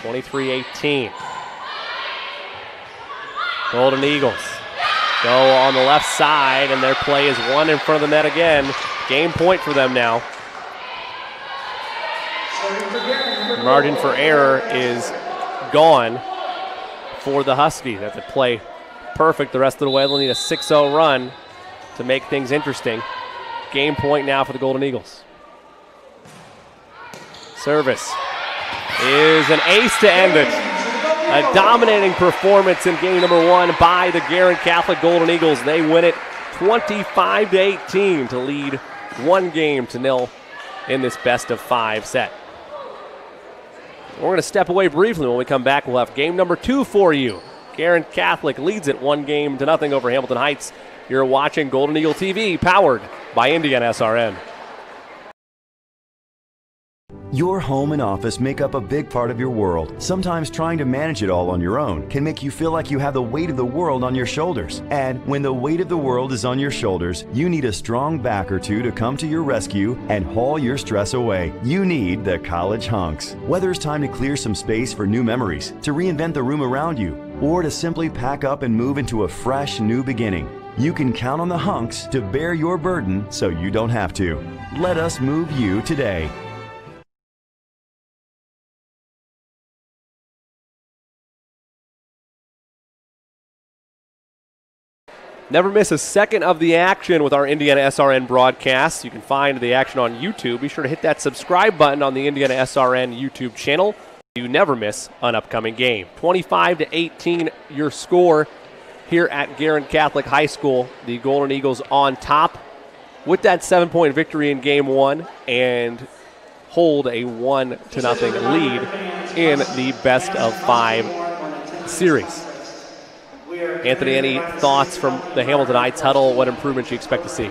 23-18. Golden Eagles go on the left side, and their play is one in front of the net again. Game point for them now. Margin for error is gone for the Huskies. They have to play perfect the rest of the way. They'll need a 6-0 run to make things interesting. Game point now for the Golden Eagles. Service is an ace to end it. A dominating performance in game number one by the Guerin Catholic Golden Eagles. They win it 25-18 to lead 1-0 in this best of 5 set. We're going to step away briefly. When we come back, we'll have game number 2 for you. Guerin Catholic leads it 1-0 over Hamilton Heights. You're watching Golden Eagle TV, powered by Indiana SRN. Your home and office make up a big part of your world. Sometimes trying to manage it all on your own can make you feel like you have the weight of the world on your shoulders. And when the weight of the world is on your shoulders, you need a strong back or two to come to your rescue and haul your stress away. You need the College Hunks. Whether it's time to clear some space for new memories, to reinvent the room around you, or to simply pack up and move into a fresh new beginning, you can count on the Hunks to bear your burden so you don't have to. Let us move you today. Never miss a second of the action with our Indiana SRN broadcasts. You can find the action on YouTube. Be sure to hit that subscribe button on the Indiana SRN YouTube channel. You never miss an upcoming game. 25-18 your score here at Guerin Catholic High School. The Golden Eagles on top with that 7-point victory in game one and hold a 1-0 lead in the best of 5 series. Anthony, any thoughts from the Hamilton Heights huddle? What improvements you expect to see?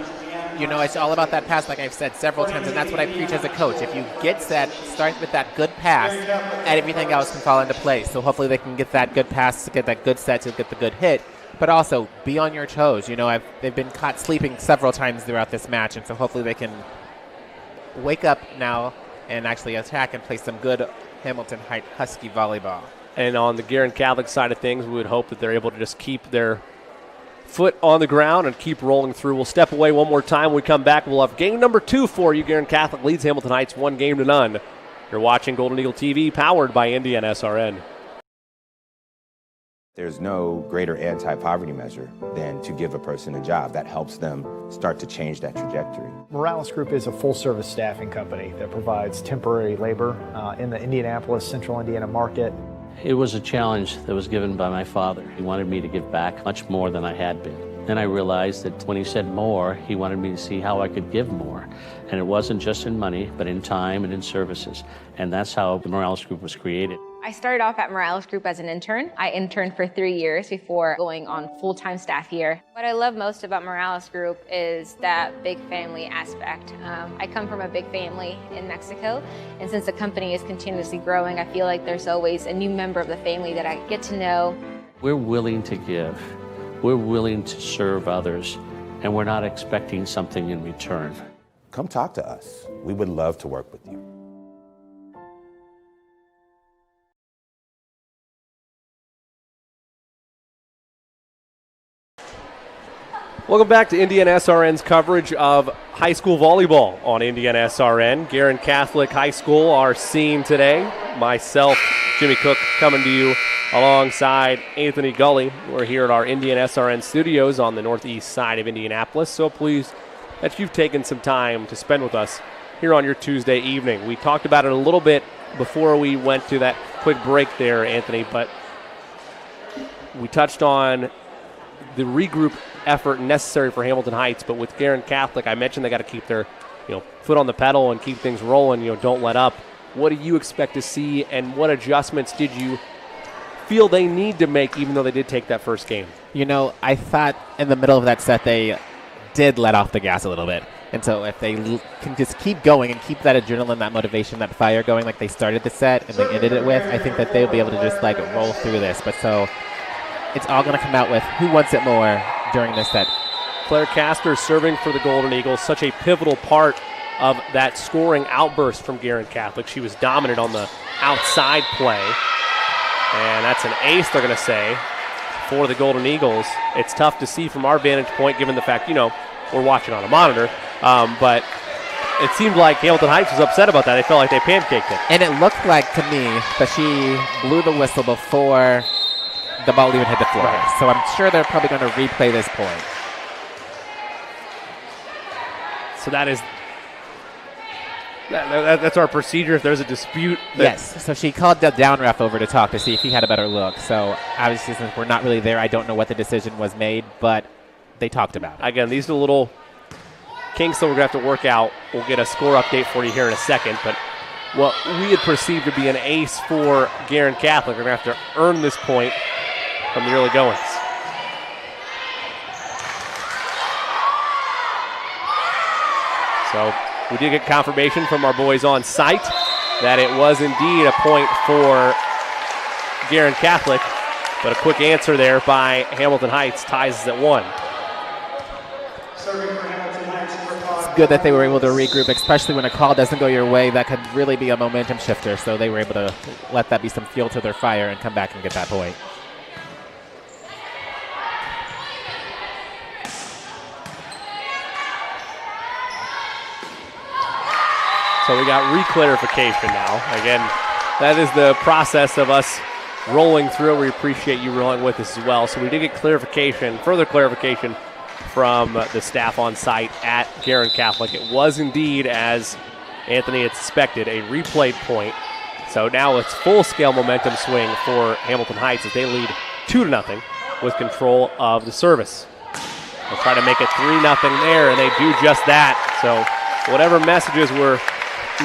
It's all about that pass, like I've said several times, and that's what I preach as a coach. If you get set, start with that good pass, and everything else can fall into place. So hopefully they can get that good pass to get that good set to get the good hit, but also be on your toes. They've been caught sleeping several times throughout this match, and so hopefully they can wake up now and actually attack and play some good Hamilton Heights Husky volleyball. And on the Guerin Catholic side of things, we would hope that they're able to just keep their foot on the ground and keep rolling through. We'll step away one more time. When we come back, we'll have game number 2 for you. Guerin Catholic leads Hamilton Heights 1-0. You're watching Golden Eagle TV, powered by Indiana SRN. There's no greater anti-poverty measure than to give a person a job. That helps them start to change that trajectory. Morales Group is a full-service staffing company that provides temporary labor in the Indianapolis, Central Indiana market. It was a challenge that was given by my father. He wanted me to give back much more than I had been. Then I realized that when he said more, he wanted me to see how I could give more. And it wasn't just in money, but in time and in services. And that's how the Morales Group was created. I started off at Morales Group as an intern. I interned for 3 years before going on full-time staff here. What I love most about Morales Group is that big family aspect. I come from a big family in Mexico, and since the company is continuously growing, I feel like there's always a new member of the family that I get to know. We're willing to give. We're willing to serve others, and we're not expecting something in return. Come talk to us. We would love to work with you. Welcome back to Indiana SRN's coverage of high school volleyball on Indiana SRN. Guerin Catholic High School, our scene today. Myself, Jimmy Cook, coming to you alongside Anthony Gully. We're here at our Indiana SRN studios on the northeast side of Indianapolis. So pleased that you've taken some time to spend with us here on your Tuesday evening. We talked about it a little bit before we went to that quick break there, Anthony, but we touched on the regroup effort necessary for Hamilton Heights, but with Guerin Catholic, I mentioned they got to keep their foot on the pedal and keep things rolling, don't let up. What do you expect to see, and what adjustments did you feel they need to make, even though they did take that first game? I thought in the middle of that set they did let off the gas a little bit. And so if they can just keep going and keep that adrenaline, that motivation, that fire going like they started the set and they ended it with, I think that they'll be able to just roll through this. But so it's all going to come out with who wants it more during this set. Claire Castor serving for the Golden Eagles, such a pivotal part of that scoring outburst from Guerin Catholic. She was dominant on the outside play. And that's an ace, they're going to say, for the Golden Eagles. It's tough to see from our vantage point, given the fact, we're watching on a monitor. But it seemed like Hamilton Heights was upset about that. They felt like they pancaked it. And it looked like, to me, that she blew the whistle before the ball even hit the floor. Right. So I'm sure they're probably going to replay this point. So that's our procedure if there's a dispute. Yes, so she called the down ref over to talk to see if he had a better look. So obviously, since we're not really there, I don't know what the decision was made, but they talked about it. Again, these are the little kinks that we're going to have to work out. We'll get a score update for you here in a second, but what we had perceived to be an ace for Guerin Catholic, we're going to have to earn this point from the early goings. So we did get confirmation from our boys on site that it was indeed a point for Guerin Catholic, but a quick answer there by Hamilton Heights ties us at 1. It's good that they were able to regroup, especially when a call doesn't go your way. That could really be a momentum shifter, so they were able to let that be some fuel to their fire and come back and get that point. So we got re-clarification now. Again, that is the process of us rolling through. We appreciate you rolling with us as well. So we did get further clarification from the staff on site at Guerin Catholic. It was indeed, as Anthony had suspected, a replayed point. So now it's full-scale momentum swing for Hamilton Heights as they lead 2-0 with control of the service. They'll try to make it 3-0 there, and they do just that. So whatever messages were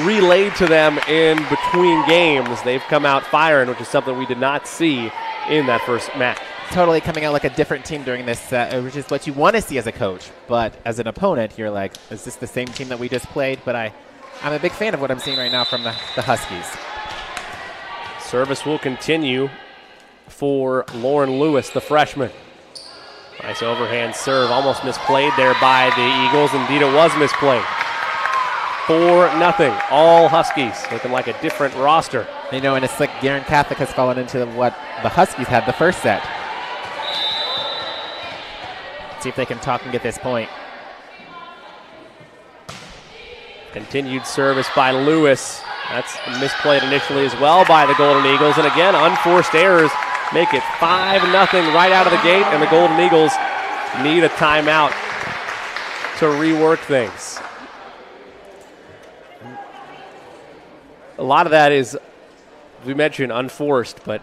relayed to them in between games, they've come out firing, which is something we did not see in that first match. totally coming out like a different team during this set, which is what you want to see as a coach. But as an opponent, you're like, is this the same team that we just played? But I'm a big fan of what I'm seeing right now from the Huskies. Service will continue for Lauren Lewis, the freshman. Nice overhand serve, almost misplayed there by the Eagles. Indeed, it was misplayed. 4-0, all Huskies, looking like a different roster. You know, and it's like Guerin Catholic has fallen into what the Huskies had the first set. See if they can talk and get this point. Continued service by Lewis. That's misplayed initially as well by the Golden Eagles. And again, unforced errors make it 5-0 right out of the gate, and the Golden Eagles need a timeout to rework things. A lot of that is, we mentioned unforced, but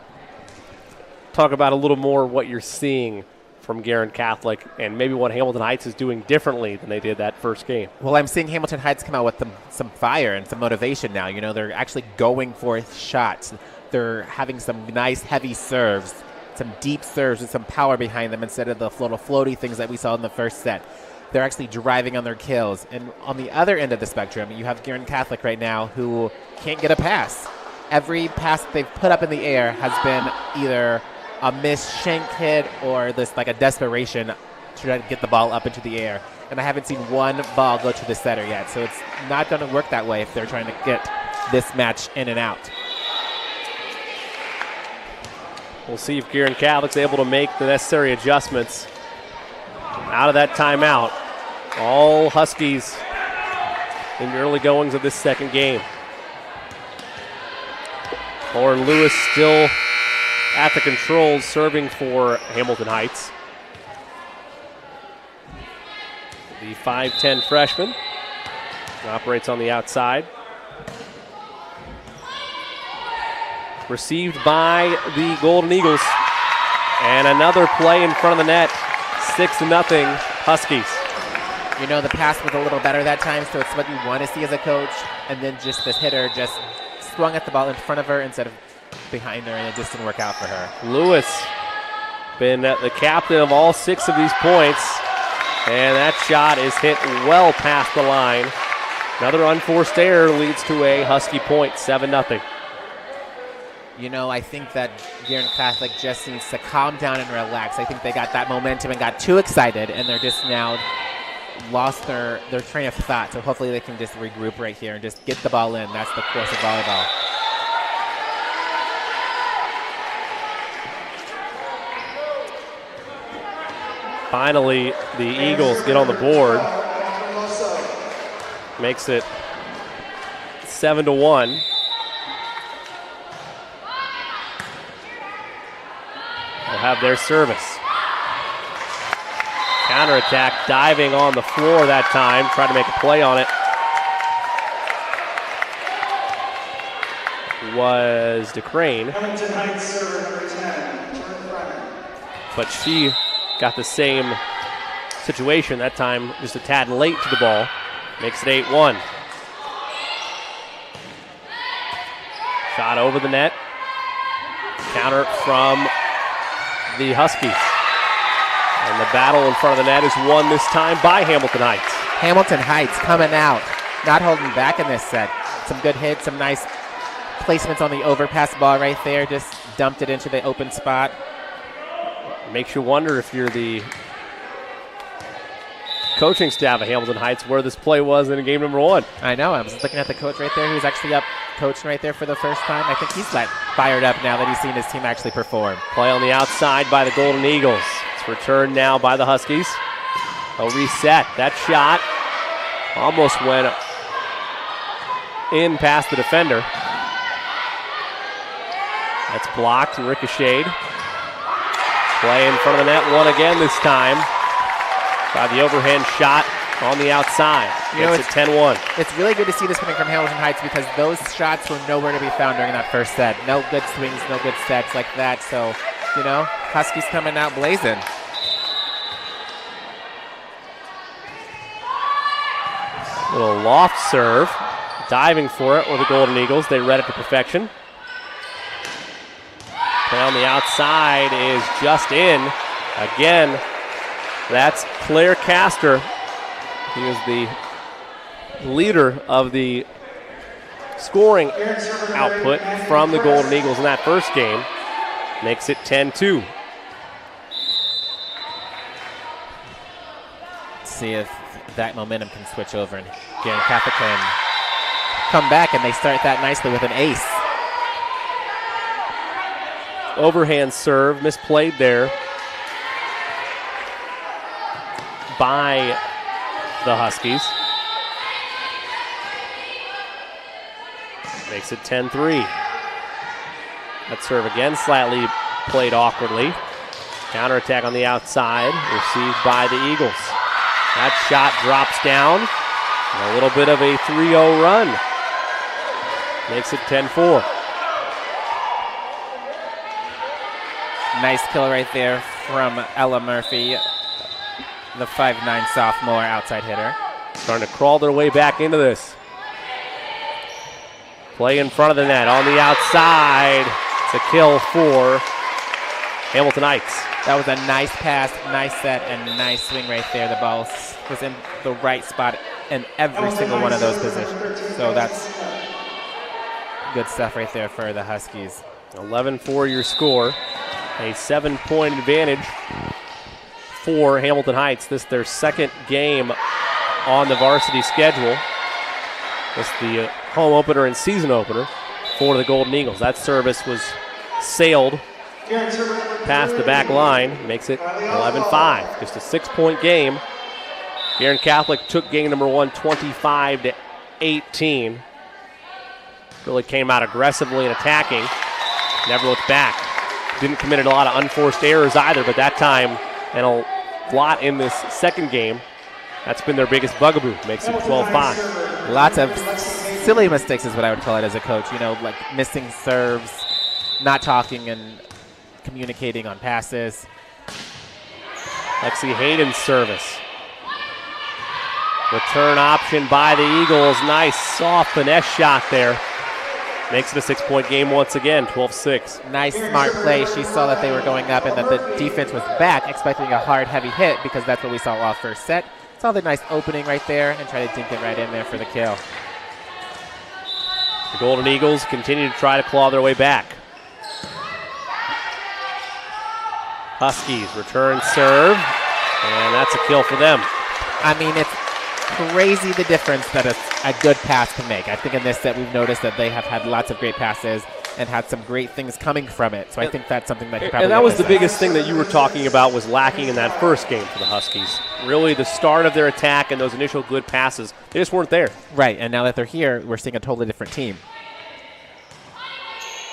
talk about a little more what you're seeing from Guerin Catholic and maybe what Hamilton Heights is doing differently than they did that first game. Well, I'm seeing Hamilton Heights come out with some fire and some motivation now. You know, they're actually going for shots. They're having some nice heavy serves, some deep serves with some power behind them instead of the little floaty things that we saw in the first set. They're actually driving on their kills. And on the other end of the spectrum, you have Guerin Catholic right now who can't get a pass. Every pass that they've put up in the air has been either a missed shank hit or this like a desperation to try to get the ball up into the air. And I haven't seen one ball go to the setter yet. So it's not going to work that way if they're trying to get this match in and out. We'll see if Guerin Catholic's able to make the necessary adjustments out of that timeout. All Huskies in the early goings of this second game. Lauren Lewis still at the controls, serving for Hamilton Heights. The 5'10 freshman operates on the outside. Received by the Golden Eagles. And another play in front of the net. 6-0 Huskies. You know, the pass was a little better that time, so it's what you want to see as a coach. And then just this hitter just swung at the ball in front of her instead of behind her, and it just didn't work out for her. Lewis been the captain of all 6 of these points, and that shot is hit well past the line. Another unforced error leads to a Husky point, 7-0. You know, I think that Guerin Catholic just needs to calm down and relax. I think they got that momentum and got too excited, and they're just now lost their train of thought. So hopefully they can just regroup right here and just get the ball in. That's the course of volleyball. Finally, the Eagles get on the board. Makes it 7-1. They'll have their service. Counterattack, diving on the floor that time. Tried to make a play on it. Was DeCrane. Hamilton Heights server number 10, Jordan Brennan. But she got the same situation that time, just a tad late to the ball. Makes it 8-1. Shot over the net. Counter from the Huskies. And the battle in front of the net is won this time by Hamilton Heights. Hamilton Heights coming out, not holding back in this set. Some good hits, some nice placements on the overpass ball right there. Just dumped it into the open spot. Makes you wonder if you're the coaching staff at Hamilton Heights where this play was in game number 1. I know. I was looking at the coach right there who's actually up coaching right there for the first time. I think he's like fired up now that he's seen his team actually perform. Play on the outside by the Golden Eagles. It's returned now by the Huskies. A reset. That shot almost went in past the defender. That's blocked and ricocheted. Play in front of the net, one again this time by the overhand shot on the outside. It's at 10-1. It's really good to see this coming from Hamilton Heights because those shots were nowhere to be found during that first set. No good swings, no good sets like that. So, you know, Huskies coming out blazing. Little loft serve. Diving for it with the Golden Eagles. They read it to perfection. Play on the outside is just in. Again, that's Claire Castor. He is the leader of the scoring output from the Golden Eagles in that first game. Makes it 10-2. See if that momentum can switch over and Guerin Catholic can come back, and they start that nicely with an ace. Overhand serve, misplayed there by the Huskies. Makes it 10-3. That serve again slightly played awkwardly. Counterattack on the outside, received by the Eagles. That shot drops down. And a little bit of a 3-0 run. Makes it 10-4. Nice kill right there from Ella Murphy, the 5'9" sophomore outside hitter. Starting to crawl their way back into this. Play in front of the net on the outside. It's a kill for Hamilton Heights. That was a nice pass, nice set, and nice swing right there. The ball was in the right spot in every single one of those positions. So that's good stuff right there for the Huskies. 11-4 your score. A 7-point advantage for Hamilton Heights. This is their second game on the varsity schedule. This is the home opener and season opener for the Golden Eagles. That service was sailed past the back line. Makes it 11-5. Just a 6-point game. Guerin Catholic took game number 1 25-18. Really came out aggressively and attacking. Never looked back. Didn't commit a lot of unforced errors either, but that time and a lot in this second game, that's been their biggest bugaboo. Makes it 12-5. Lots of silly mistakes is what I would call it as a coach. You know, like missing serves, not talking and communicating on passes. Lexi Hayden's service. Return option by the Eagles. Nice soft finesse shot there. Makes it a 6-point game once again, 12-6. Nice, smart play. She saw that they were going up and that the defense was back, expecting a hard, heavy hit because that's what we saw off first set. Saw the nice opening right there and try to dink it right in there for the kill. The Golden Eagles continue to try to claw their way back. Huskies return serve, and that's a kill for them. I mean, it's crazy the difference that a good pass can make. I think in this set we've noticed that they have had lots of great passes and had some great things coming from it. So I think that's something that you probably. And that was the biggest thing that you were talking about was lacking in that first game for the Huskies. Really the start of their attack and those initial good passes, they just weren't there. Right, and now that they're here, we're seeing a totally different team.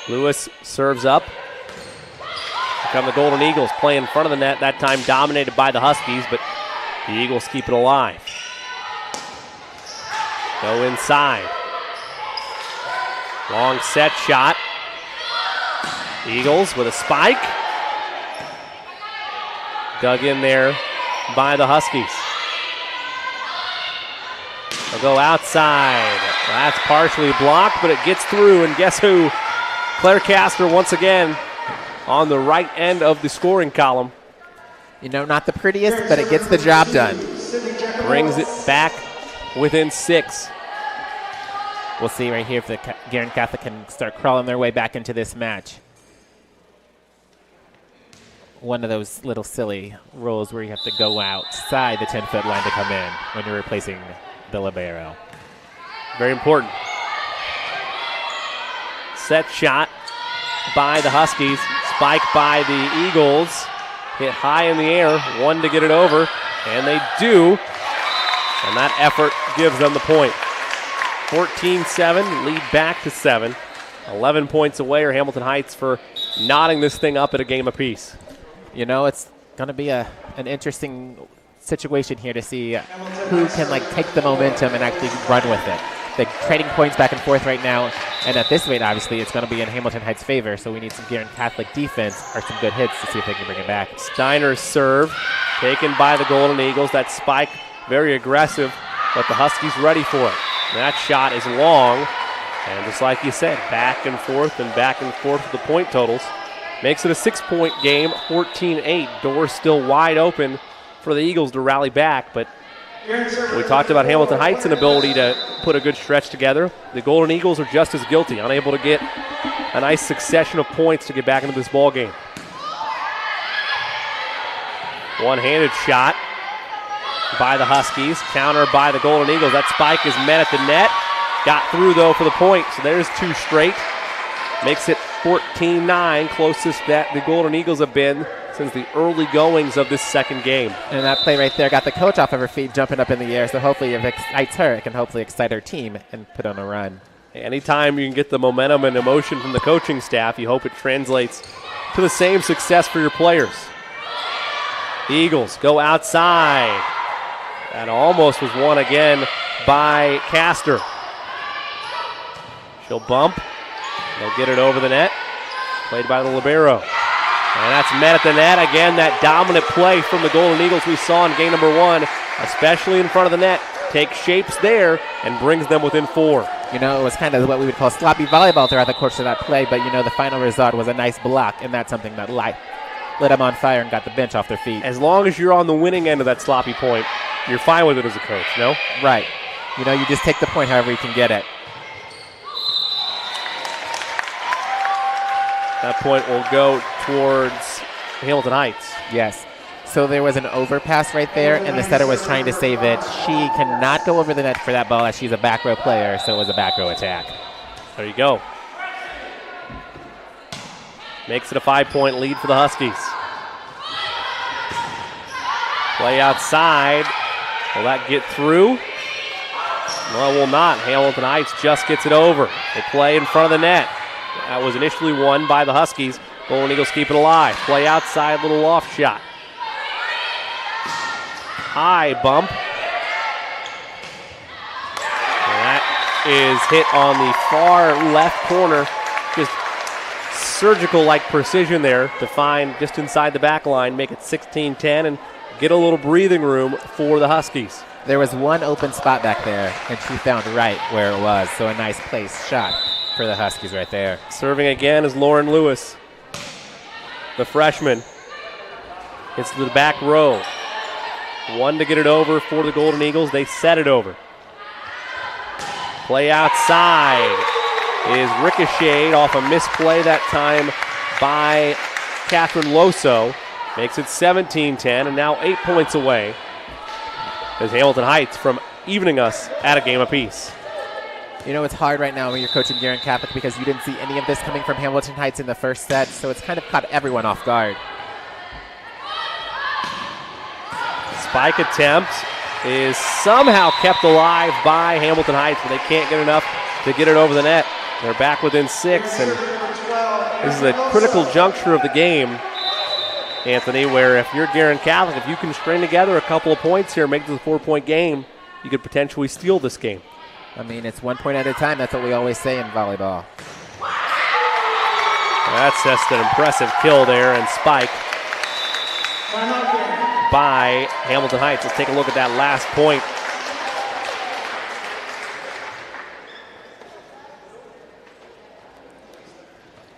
Lewis serves up. Here come the Golden Eagles, play in front of the net, that time dominated by the Huskies, but the Eagles keep it alive. Go inside. Long set shot. Eagles with a spike. Dug in there by the Huskies. They'll go outside. That's partially blocked, but it gets through, and guess who? Claire Castor once again on the right end of the scoring column. You know, not the prettiest, but it gets the job done. Brings it back within 6. We'll see right here if the Guerin Catholic can start crawling their way back into this match. One of those little silly rules where you have to go outside the 10-foot line to come in when you're replacing the libero. Very important. Set shot by the Huskies. Spike by the Eagles. Hit high in the air. One to get it over, and they do. And that effort gives them the point. 14-7, lead back to 7. 11 points away are Hamilton Heights for knotting this thing up at a game apiece. You know, it's going to be an interesting situation here to see who can take the momentum and actually run with it. They're trading points back and forth right now, and at this rate, obviously, it's going to be in Hamilton Heights' favor, so we need some Guerin Catholic defense or some good hits to see if they can bring it back. Steiner's serve taken by the Golden Eagles. That spike, very aggressive, but the Huskies ready for it. That shot is long, and just like you said, back and forth with the point totals. Makes it a 6-point game, 14-8. Doors still wide open for the Eagles to rally back, but we talked about Hamilton Heights' inability to put a good stretch together. The Golden Eagles are just as guilty, unable to get a nice succession of points to get back into this ball game. One-handed shot by the Huskies, counter by the Golden Eagles. That spike is met at the net. Got through, though, for the point, so there's 2 straight. Makes it 14-9, closest that the Golden Eagles have been since the early goings of this second game. And that play right there got the coach off of her feet, jumping up in the air, so hopefully if it excites her, it can hopefully excite her team and put on a run. Anytime you can get the momentum and emotion from the coaching staff, you hope it translates to the same success for your players. The Eagles go outside. That almost was won again by Castor. She'll bump. They'll get it over the net. Played by the libero. And that's met at the net. Again, that dominant play from the Golden Eagles we saw in game number 1, especially in front of the net, takes shapes there and brings them within 4. You know, it was kind of what we would call sloppy volleyball throughout the course of that play, but, you know, the final result was a nice block, and that's something that lit them on fire and got the bench off their feet. As long as you're on the winning end of that sloppy point, you're fine with it as a coach, no? Right. You know, you just take the point however you can get it. That point will go towards Hamilton Heights. Yes. So there was an overpass right there, and the setter was trying to say that she cannot go over the net for that ball as she's a back row player, so it was a back row attack. There you go. Makes it a 5-point lead for the Huskies. Play outside. Will that get through? No, it will not. Hamilton Heights just gets it over. They play in front of the net. That was initially won by the Huskies. Golden Eagles keep it alive. Play outside, little off shot. High bump. And that is hit on the far left corner. Just surgical-like precision there to find just inside the back line, make it 16-10, and get a little breathing room for the Huskies. There was one open spot back there, and she found right where it was, so a nice place shot for the Huskies right there. Serving again is Lauren Lewis, the freshman. It's the back row. One to get it over for the Golden Eagles. They set it over. Play outside is ricocheted off a misplay that time by Catherine Loso. Makes it 17-10, and now 8 points away as Hamilton Heights from evening us at a game apiece. You know, it's hard right now when you're coaching Guerin Catholic because you didn't see any of this coming from Hamilton Heights in the first set, so it's kind of caught everyone off guard. Spike attempt is somehow kept alive by Hamilton Heights, but they can't get enough to get it over the net. They're back within 6, and this is a critical juncture of the game, Anthony, where if you're Guerin Catholic, if you can string together a couple of points here, make this a 4-point game, you could potentially steal this game. I mean, it's 1 point at a time. That's what we always say in volleyball. That's just an impressive kill there, and spike by Hamilton Heights. Let's take a look at that last point.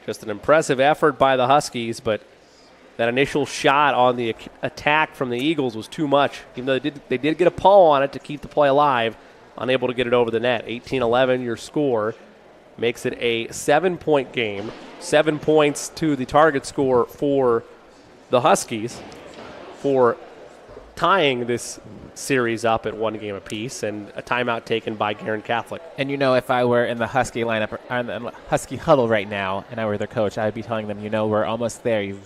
Just an impressive effort by the Huskies, but that initial shot on the attack from the Eagles was too much. Even though they did get a paw on it to keep the play alive, unable to get it over the net. 18-11 your score. Makes it a 7-point game. 7 points to the target score for the Huskies for tying this series up at 1 game apiece, and a timeout taken by Guerin Catholic. And you know, if I were in the Husky lineup, or in the Husky huddle right now, and I were their coach, I'd be telling them, you know, we're almost there. You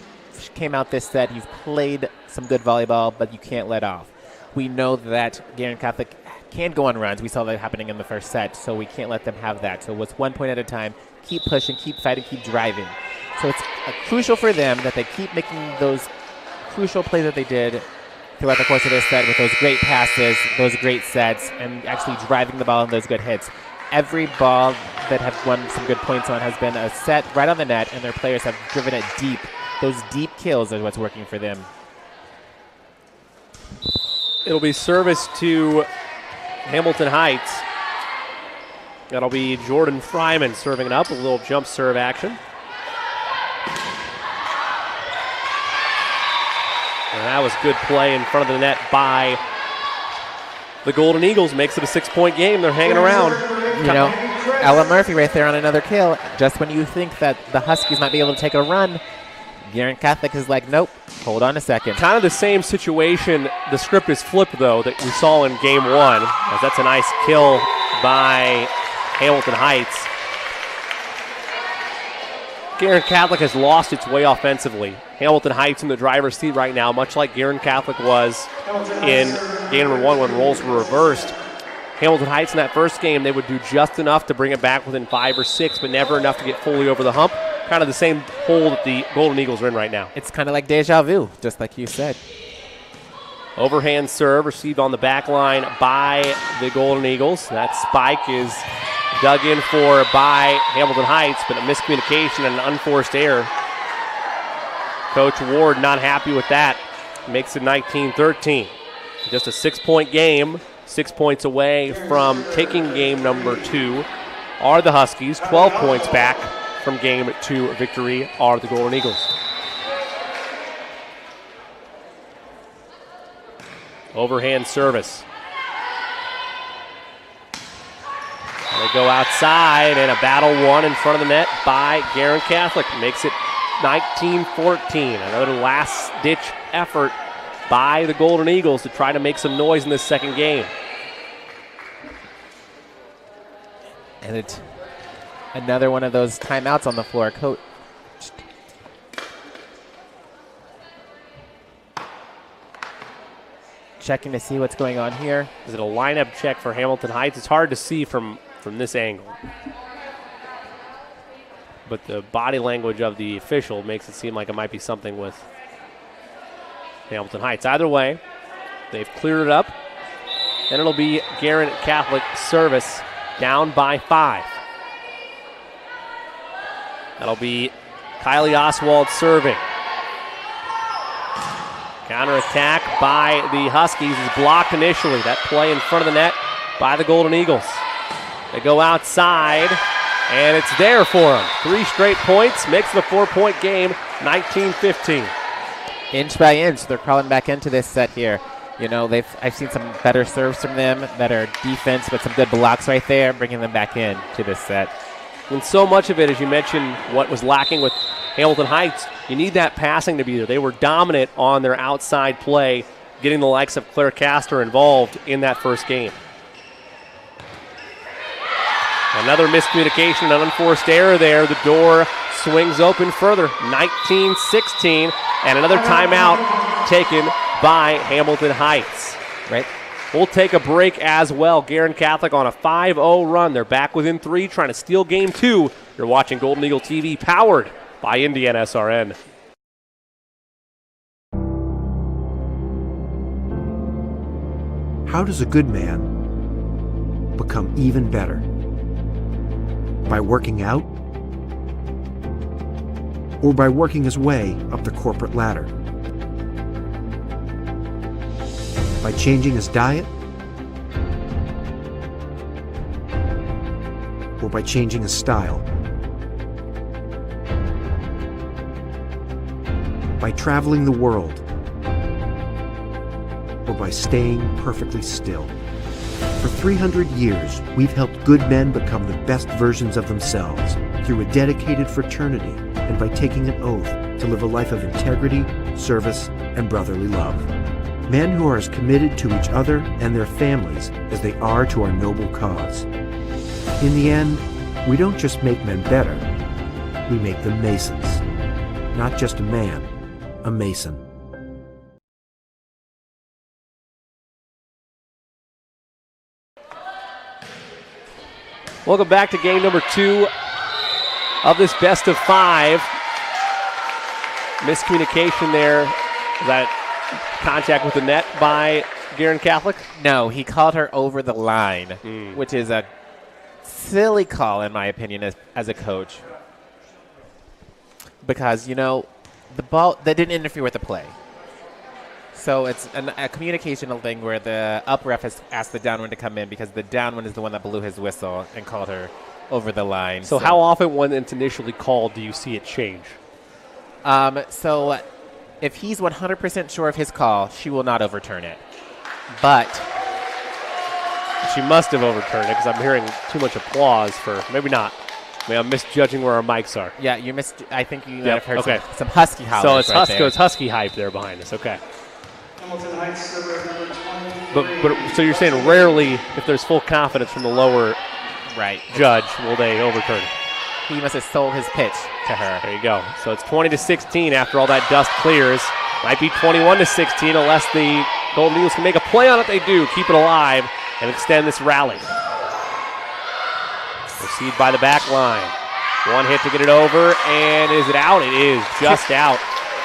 came out this set, you've played some good volleyball, but you can't let off. We know that Guerin Catholic can go on runs. We saw that happening in the first set, so we can't let them have that. So it's 1 point at a time. Keep pushing, keep fighting, keep driving. So it's crucial for them that they keep making those crucial plays that they did throughout the course of this set with those great passes, those great sets, and actually driving the ball in those good hits. Every ball that have won some good points on has been a set right on the net, and their players have driven it deep. Those deep kills are what's working for them. It'll be service to Hamilton Heights. That'll be Jordan Fryman serving it up, a little jump serve action. And that was good play in front of the net by the Golden Eagles. Makes it a 6-point game. They're hanging around. You know, Ella Murphy right there on another kill. Just when you think that the Huskies might be able to take a run, Guerin Catholic is like, nope, hold on a second. Kind of the same situation. The script is flipped, though, that we saw in game one. As that's a nice kill by Hamilton Heights. Guerin Catholic has lost its way offensively. Hamilton Heights in the driver's seat right now, much like Guerin Catholic was in game number one when roles were reversed. Hamilton Heights in that first game, they would do just enough to bring it back within 5 or 6, but never enough to get fully over the hump. Kind of the same hole that the Golden Eagles are in right now. It's kind of like deja vu, just like you said. Overhand serve received on the back line by the Golden Eagles. That spike is dug in for by Hamilton Heights, but a miscommunication and an unforced error. Coach Ward not happy with that. Makes it 19-13. Just a 6-point game. 6 points away from taking game number 2 are the Huskies. 12 points back from game 2 victory are the Golden Eagles. Overhand service. They go outside, and a battle won in front of the net by Guerin Catholic. Makes it 19-14. Another last-ditch effort by the Golden Eagles to try to make some noise in this second game. And it's another one of those timeouts on the floor. Coach checking to see what's going on here. Is it a lineup check for Hamilton Heights? It's hard to see from this angle. But the body language of the official makes it seem like it might be something with Hamilton Heights. Either way, they've cleared it up, and it'll be Guerin Catholic service down by 5. That'll be Kylie Oswald serving. Counterattack by the Huskies is blocked initially. That play in front of the net by the Golden Eagles. They go outside, and it's there for them. 3 straight points, makes it a 4-point game, 19-15. Inch by inch, they're crawling back into this set here. You know, I've seen some better serves from them, better defense, but some good blocks right there, bringing them back in to this set. And so much of it, as you mentioned, what was lacking with Hamilton Heights, you need that passing to be there. They were dominant on their outside play, getting the likes of Claire Castor involved in that first game. Another miscommunication, an unforced error there. The door swings open further, 19-16, and another timeout taken by Hamilton Heights. Right. We'll take a break as well. Guerin Catholic on a 5-0 run. They're back within 3, trying to steal game 2. You're watching Golden Eagle TV, powered by Indiana SRN. How does a good man become even better? By working out? Or by working his way up the corporate ladder? By changing his diet? Or by changing his style? By traveling the world? Or by staying perfectly still? For 300 years, we've helped good men become the best versions of themselves through a dedicated fraternity and by taking an oath to live a life of integrity, service, and brotherly love. Men who are as committed to each other and their families as they are to our noble cause. In the end, we don't just make men better, we make them Masons. Not just a man, a Mason. Welcome back to game number 2 of this best of 5. Miscommunication there. That contact with the net by Guerin Catholic? No, he called her over the line, which is a silly call in my opinion as a coach. Because, you know, the ball, that didn't interfere with the play. So it's a communicational thing where the up ref has asked the down one to come in because the down one is the one that blew his whistle and called her over the line. So how often when it's initially called do you see it change? So if he's 100% sure of his call, she will not overturn it. But she must have overturned it because I'm hearing too much applause for maybe not. Maybe I'm misjudging where our mics are. Yeah, you missed. I think you might have heard okay. some husky hollers. So it's right there. It's husky hype there behind us. Okay. Hamilton Heights server number 23. But so you're saying rarely, if there's full confidence from the lower judge, will they overturn it? He must have sold his pitch to her. There you go. So it's 20-16 after all that dust clears. Might be 21-16 unless the Golden Eagles can make a play on it. They do. Keep it alive and extend this rally. Proceed by the back line. One hit to get it over, and is it out? It is just out.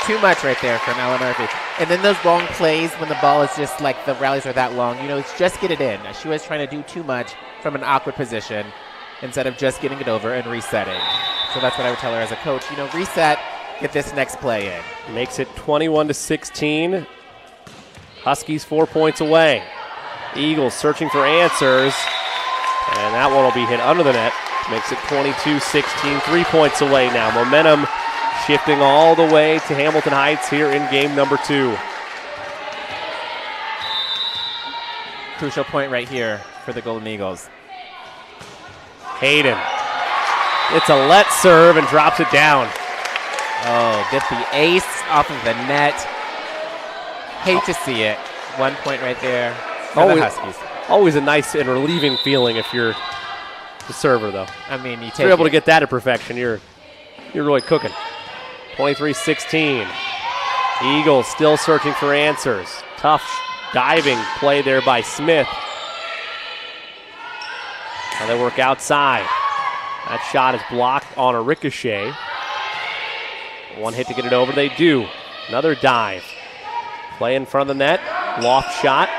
Too much right there from Ella Murphy. And then those long plays when the ball is just like the rallies are that long, it's just get it in. She was trying to do too much from an awkward position instead of just getting it over and resetting. So that's what I would tell her as a coach. Reset, get this next play in. Makes it 21-16. Huskies 4 points away. Eagles searching for answers. And that one will be hit under the net. Makes it 22-16, 3 points away now. Momentum shifting all the way to Hamilton Heights here in game number 2. Crucial point right here for the Golden Eagles. Hayden. It's a let serve and drops it down. Oh, get the ace off of the net. Hate to see it. 1 point right there for the Huskies. Always a nice and relieving feeling if you're the server, though. I mean, if you're able to get that to perfection, you're really cooking. 23-16. Eagles still searching for answers. Tough diving play there by Smith. Now they work outside. That shot is blocked on a ricochet. One hit to get it over. They do. Another dive. Play in front of the net. Loft shot.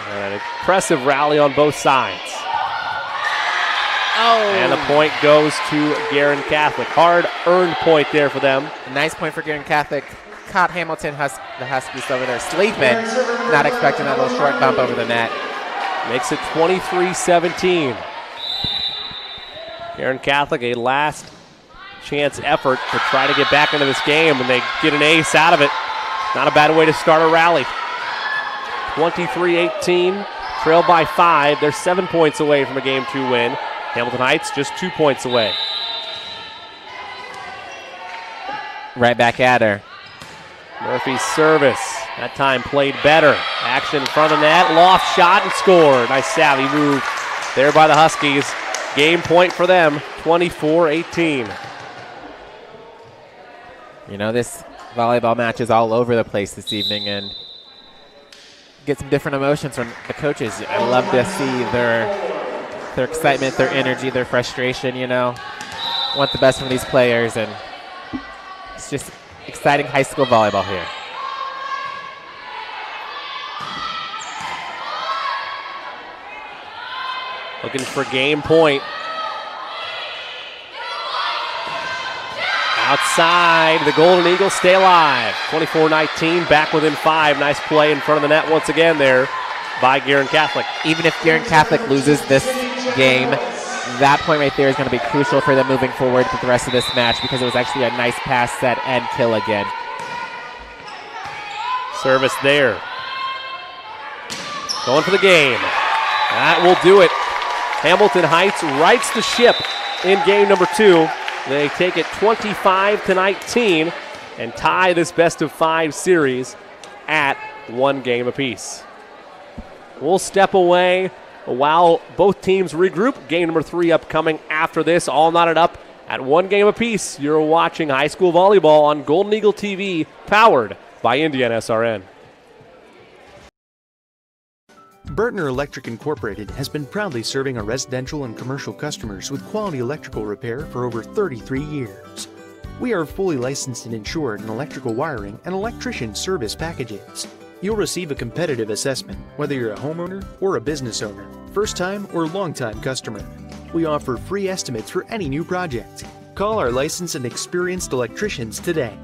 And an impressive rally on both sides. Oh. And the point goes to Guerin Catholic. Hard-earned point there for them. A nice point for Guerin Catholic. Caught Hamilton, the Huskies over there sleeping. Not expecting that little short bump over the net. Makes it 23-17. Guerin Catholic, a last chance effort to try to get back into this game, and they get an ace out of it. Not a bad way to start a rally. 23-18, trailed by 5. They're 7 points away from a Game 2 win. Hamilton Heights just 2 points away. Right back at her. Murphy's service. That time played better. Action in front of the net. Loft shot and score. Nice savvy move there by the Huskies. Game point for them, 24-18. This volleyball match is all over the place this evening, and get some different emotions from the coaches. I love to see their excitement, their energy, their frustration, Want the best from these players, and it's just exciting high school volleyball here. Looking for game point. Outside, the Golden Eagles stay alive. 24-19, back within 5. Nice play in front of the net once again there by Guerin Catholic. Even if Guerin Catholic loses this game, that point right there is going to be crucial for them moving forward with the rest of this match, because it was actually a nice pass, set, and kill again. Service there. Going for the game. That will do it. Hamilton Heights rights the ship in game number 2. They take it 25-19 and tie this best-of-5 series at 1 game apiece. We'll step away while both teams regroup. Game number 3 upcoming after this, all knotted up at 1 game apiece. You're watching high school volleyball on Golden Eagle TV, powered by Indiana SRN. Burtner Electric Incorporated has been proudly serving our residential and commercial customers with quality electrical repair for over 33 years. We are fully licensed and insured in electrical wiring and electrician service packages. You'll receive a competitive assessment whether you're a homeowner or a business owner, first-time or long-time customer. We offer free estimates for any new project. Call our licensed and experienced electricians today.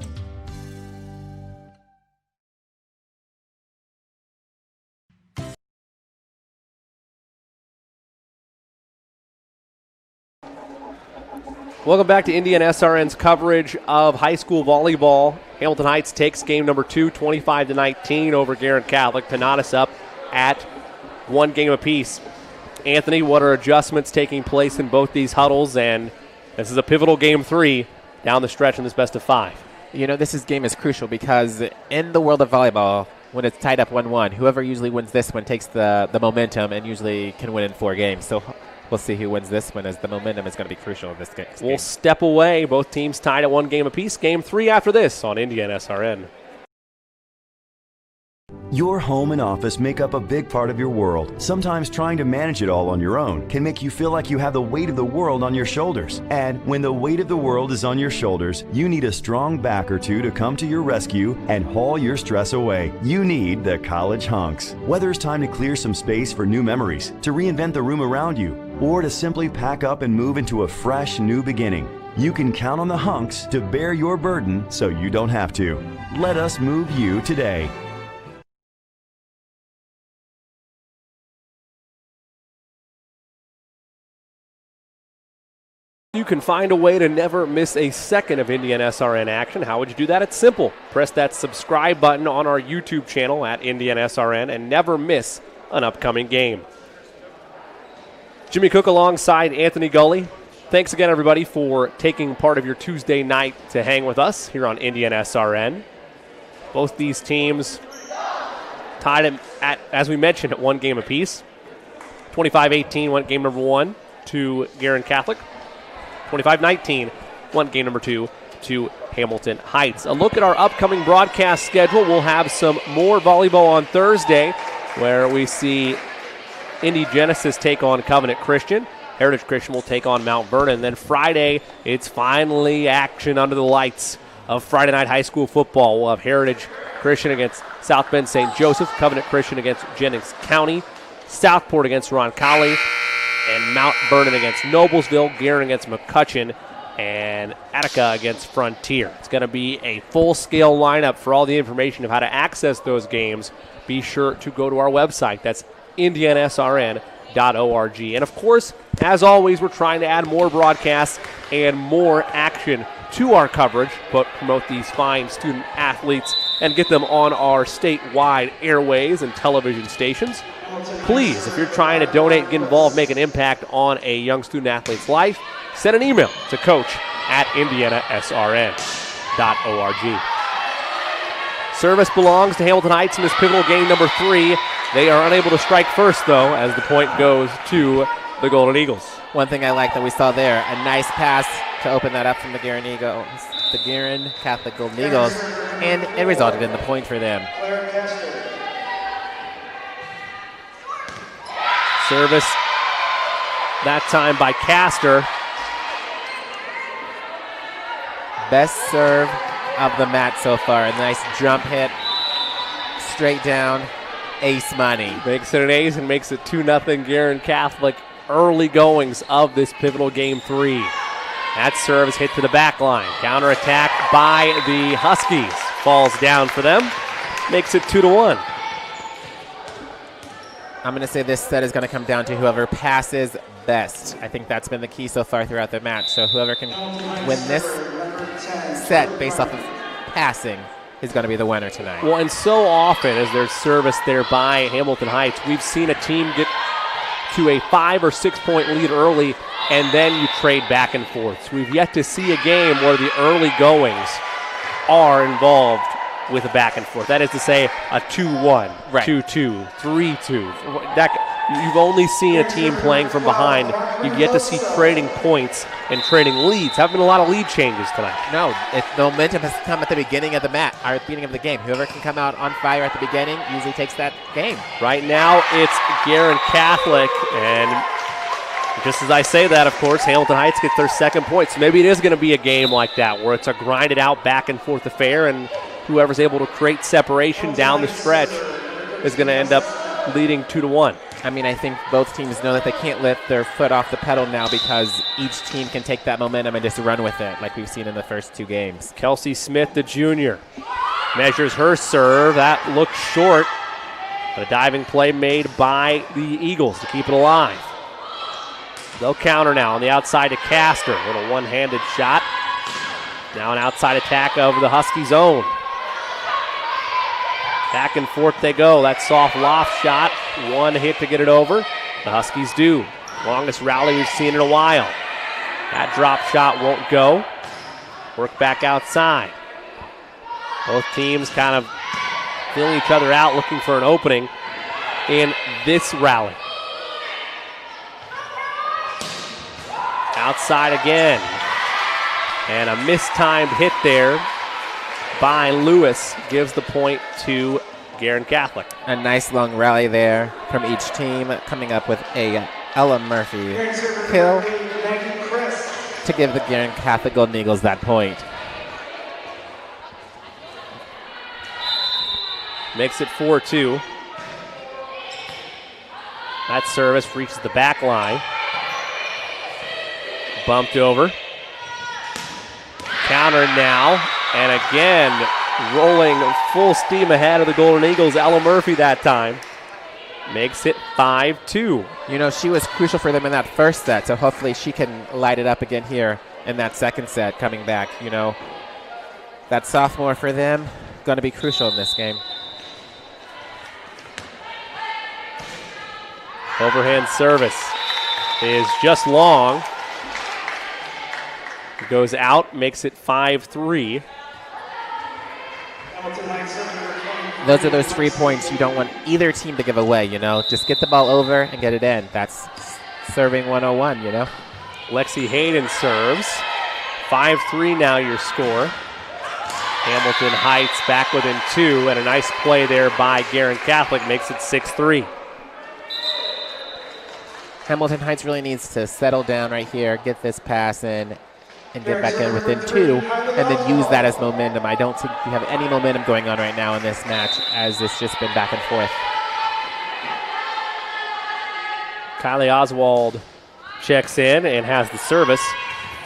Welcome back to Indiana SRN's coverage of high school volleyball. Hamilton Heights takes game number 2, 25-19 over Guerin Catholic to knot us up at 1 game apiece. Anthony, what are adjustments taking place in both these huddles? And this is a pivotal game 3 down the stretch in this best of 5. You know, this game is crucial because in the world of volleyball, when it's tied up 1-1, whoever usually wins this one takes the momentum and usually can win in 4 games. So we'll see who wins this one, as the momentum is going to be crucial in this game. We'll step away. Both teams tied at 1 game apiece. Game 3 after this on Indiana SRN. Your home and office make up a big part of your world. Sometimes trying to manage it all on your own can make you feel like you have the weight of the world on your shoulders. And when the weight of the world is on your shoulders, you need a strong back or two to come to your rescue and haul your stress away. You need the College Hunks. Whether it's time to clear some space for new memories, to reinvent the room around you, or to simply pack up and move into a fresh new beginning, you can count on the Hunks to bear your burden so you don't have to. Let us move you today. You can find a way to never miss a second of Indiana SRN action. How would you do that? It's simple. Press that subscribe button on our YouTube channel at Indiana SRN and never miss an upcoming game. Jimmy Cook alongside Anthony Gully. Thanks again, everybody, for taking part of your Tuesday night to hang with us here on Indiana SRN. Both these teams tied at, as we mentioned, at 1 game apiece. 25-18 went game number 1 to Guerin Catholic. 25-19 won game number 2 to Hamilton Heights. A look at our upcoming broadcast schedule. We'll have some more volleyball on Thursday, where we see Indy Genesis take on Covenant Christian. Heritage Christian will take on Mount Vernon. Then Friday, it's finally action under the lights of Friday night high school football. We'll have Heritage Christian against South Bend St. Joseph, Covenant Christian against Jennings County, Southport against Roncalli, and Mount Vernon against Noblesville, Guerin against McCutcheon, and Attica against Frontier. It's going to be a full-scale lineup. For all the information of how to access those games, be sure to go to our website. That's indianasrn.org. And, of course, as always, we're trying to add more broadcasts and more action to our coverage, but promote these fine student athletes and get them on our statewide airways and television stations. Please, if you're trying to donate, get involved, make an impact on a young student athlete's life, send an email to coach@indianasrn.org. Service belongs to Hamilton Heights in this pivotal game number 3. They are unable to strike first, though, as the point goes to the Golden Eagles. One thing I like that we saw there, a nice pass to open that up from the Guerin Eagles, the Guerin Catholic Golden Eagles, and it resulted in the point for them. Service that time by Castor. Best serve of the match so far. A nice jump hit, straight down, ace money. Makes it an ace and makes it 2-0 Guerin Catholic. Early goings of this pivotal game 3. That serve is hit to the back line. Counterattack by the Huskies. Falls down for them. Makes it 2-1. I'm going to say this set is going to come down to whoever passes best. I think that's been the key so far throughout the match. So whoever can win this set based off of passing is going to be the winner tonight. Well, and so often as there's service there by Hamilton Heights, we've seen a team get to a 5 or 6 point lead early, and then you trade back and forth. So we've yet to see a game where the early goings are involved with a back and forth. That is to say, a 2-1, right. 2-2, 3-2. You've only seen a team playing from behind. You've yet to see trading points and trading leads. Haven't been a lot of lead changes tonight. No, the momentum has come at the beginning of the match, or at the beginning of the game. Whoever can come out on fire at the beginning usually takes that game. Right now, it's Guerin Catholic, and just as I say that, of course, Hamilton Heights gets their second point. So maybe it is going to be a game like that, where it's a grinded out back and forth affair, and whoever's able to create separation down the stretch is going to end up leading 2-1. I mean, I think both teams know that they can't lift their foot off the pedal now, because each team can take that momentum and just run with it, like we've seen in the first 2 games. Kelsey Smith, the junior, measures her serve. That looks short, but a diving play made by the Eagles to keep it alive. They'll counter now on the outside to Castor. A little one-handed shot. Now an outside attack of the Huskies' own. Back and forth they go. That soft loft shot. One hit to get it over. The Huskies do. Longest rally we've seen in a while. That drop shot won't go. Work back outside. Both teams kind of feeling each other out, looking for an opening in this rally. Outside again. And a mistimed hit there by Lewis gives the point to Guerin Catholic. A nice long rally there from each team, coming up with a Ella Murphy kill to give the Guerin Catholic Golden Eagles that point. Makes it 4-2. That service reaches the back line. Bumped over. Counter now, and again, rolling full steam ahead of the Golden Eagles. Ella Murphy that time makes it 5-2. You know, she was crucial for them in that first set, so hopefully she can light it up again here in that second set coming back. You know, that sophomore for them, going to be crucial in this game. Overhand service is just long. Goes out, makes it 5-3. Those are those 3 points you don't want either team to give away, you know. Just get the ball over and get it in. That's serving 101, you know. Lexi Hayden serves. 5-3 now your score. Hamilton Heights back within 2, and a nice play there by Guerin Catholic makes it 6-3. Hamilton Heights really needs to settle down right here, get this pass in, and get back in within 2, and then use that as momentum. I don't think we have any momentum going on right now in this match, as it's just been back and forth. Kylie Oswald checks in and has the service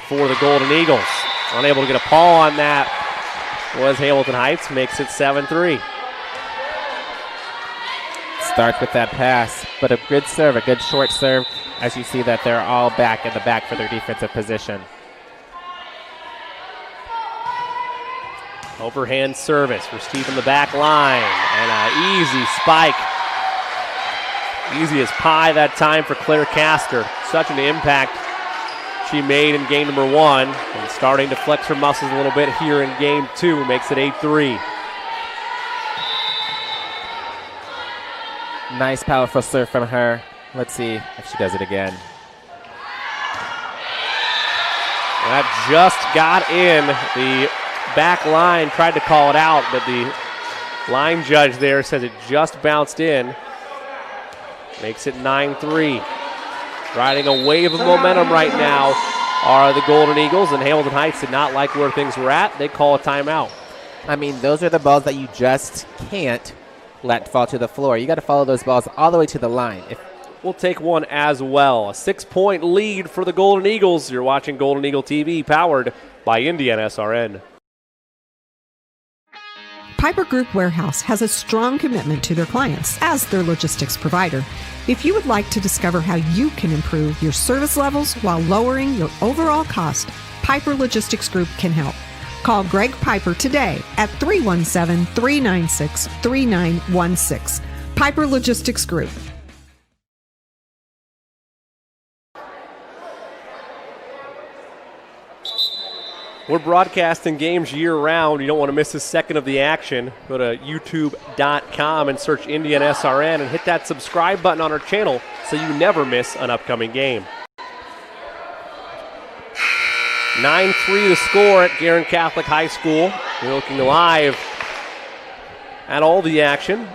for the Golden Eagles. Unable to get a paw on that was Hamilton Heights, makes it 7-3. Starts with that pass, but a good serve, a good short serve, as you see that they're all back in the back for their defensive position. Overhand service for Steve on the back line, and an easy spike. Easy as pie that time for Claire Castor. Such an impact she made in game number 1, and starting to flex her muscles a little bit here in game 2, makes it 8-3. Nice powerful serve from her. Let's see if she does it again. That just got in. The back line tried to call it out, but the line judge there says it just bounced in. Makes it 9-3. Riding a wave of momentum right now are the Golden Eagles, and Hamilton Heights did not like where things were at. They call a timeout. I mean, those are the balls that you just can't let fall to the floor. You got to follow those balls all the way to the line. We'll take one as well. A 6-point lead for the Golden Eagles. You're watching Golden Eagle TV, powered by Indiana SRN. Piper Group Warehouse has a strong commitment to their clients as their logistics provider. If you would like to discover how you can improve your service levels while lowering your overall cost, Piper Logistics Group can help. Call Greg Piper today at 317-396-3916. Piper Logistics Group. We're broadcasting games year-round. You don't want to miss a second of the action. Go to youtube.com and search Indiana SRN and hit that subscribe button on our channel so you never miss an upcoming game. 9-3 the score at Guerin Catholic High School. We're looking live at all the action.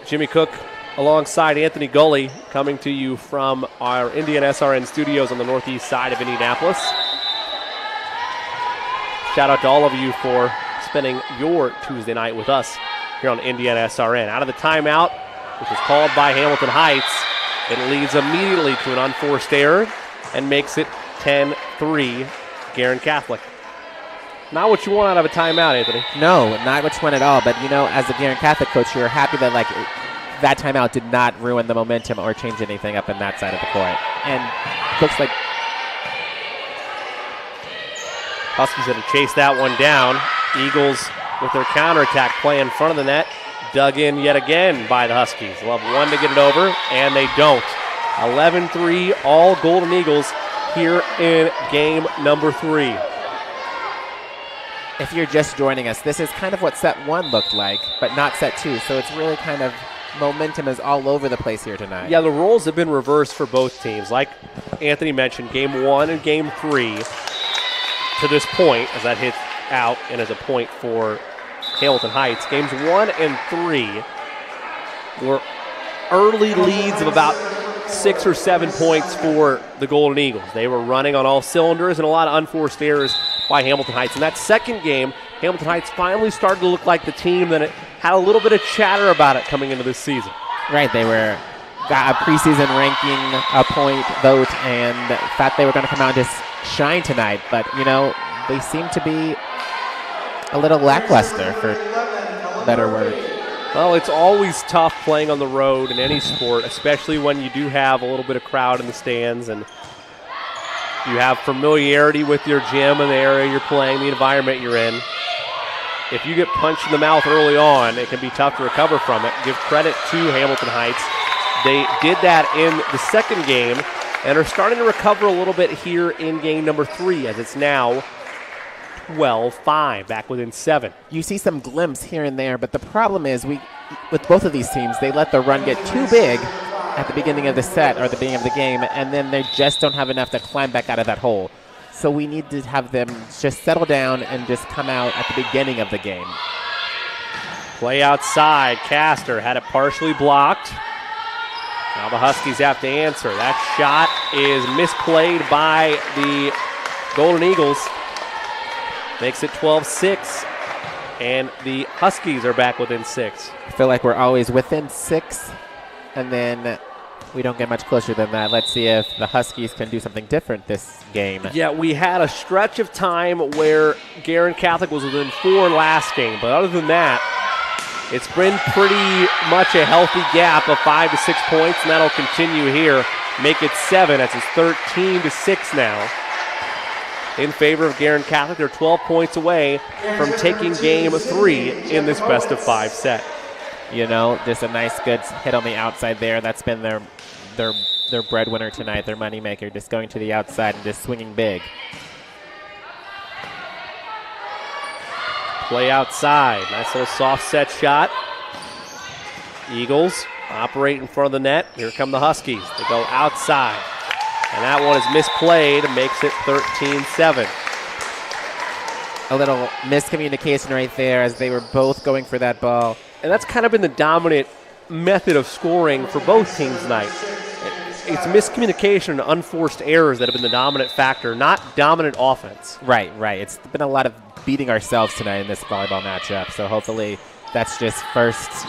Jimmy Cook alongside Anthony Gully coming to you from our Indiana SRN studios on the northeast side of Indianapolis. Shout out to all of you for spending your Tuesday night with us here on Indiana SRN. Out of the timeout, which was called by Hamilton Heights, it leads immediately to an unforced error and makes it 10-3 Guerin Catholic. Not what you want out of a timeout, Anthony. No, not what you want at all. But, you know, as a Guerin Catholic coach, you're happy that, like, that timeout did not ruin the momentum or change anything up in that side of the court. And looks like Huskies had to chase that one down. Eagles with their counterattack play in front of the net. Dug in yet again by the Huskies. They'll have one to get it over, and they don't. 11-3, all Golden Eagles here in game number 3. if you're just joining us, this is kind of what set 1 looked like, but not set 2. So it's really kind of momentum is all over the place here tonight. Yeah, the roles have been reversed for both teams. Like Anthony mentioned, game 1 and game 3 to this point, as that hits out and as a point for Hamilton Heights. Games 1 and 3 were early leads of about 6 or 7 points for the Golden Eagles. They were running on all cylinders and a lot of unforced errors by Hamilton Heights. In that second game, Hamilton Heights finally started to look like the team that had a little bit of chatter about it coming into this season. Right, they got a preseason ranking, a point vote, and thought they were going to come out and just shine tonight. But, you know, they seem to be a little lackluster, for better word. Well, it's always tough playing on the road in any sport, especially when you do have a little bit of crowd in the stands and you have familiarity with your gym and the area you're playing, the environment you're in. If you get punched in the mouth early on, it can be tough to recover from it. Give credit to Hamilton Heights. They did that in the second game and are starting to recover a little bit here in game number 3, as it's now 12-5, back within 7. You see some glimpse here and there, but the problem is with both of these teams, they let the run get too big at the beginning of the set or the beginning of the game, and then they just don't have enough to climb back out of that hole. So we need to have them just settle down and just come out at the beginning of the game. Play outside. Castor had it partially blocked. Now the Huskies have to answer. That shot is misplayed by the Golden Eagles. Makes it 12-6, and the Huskies are back within 6. I feel like we're always within 6, and then we don't get much closer than that. Let's see if the Huskies can do something different this game. Yeah, we had a stretch of time where Guerin Catholic was within 4 last game, but other than that, it's been pretty much a healthy gap of 5 to 6 points, and that'll continue here. Make it 7, as it's 13-6 now in favor of Guerin Catholic. They're 12 points away from taking game 3 in this best-of-5 set. You know, just a nice good hit on the outside there. That's been their breadwinner tonight, their moneymaker, just going to the outside and just swinging big. Play outside. Nice little soft set shot. Eagles operate in front of the net. Here come the Huskies. They go outside. And that one is misplayed, makes it 13-7. A little miscommunication right there as they were both going for that ball. And that's kind of been the dominant method of scoring for both teams tonight. It's miscommunication and unforced errors that have been the dominant factor, not dominant offense. Right. It's been a lot of beating ourselves tonight in this volleyball matchup. So hopefully that's just first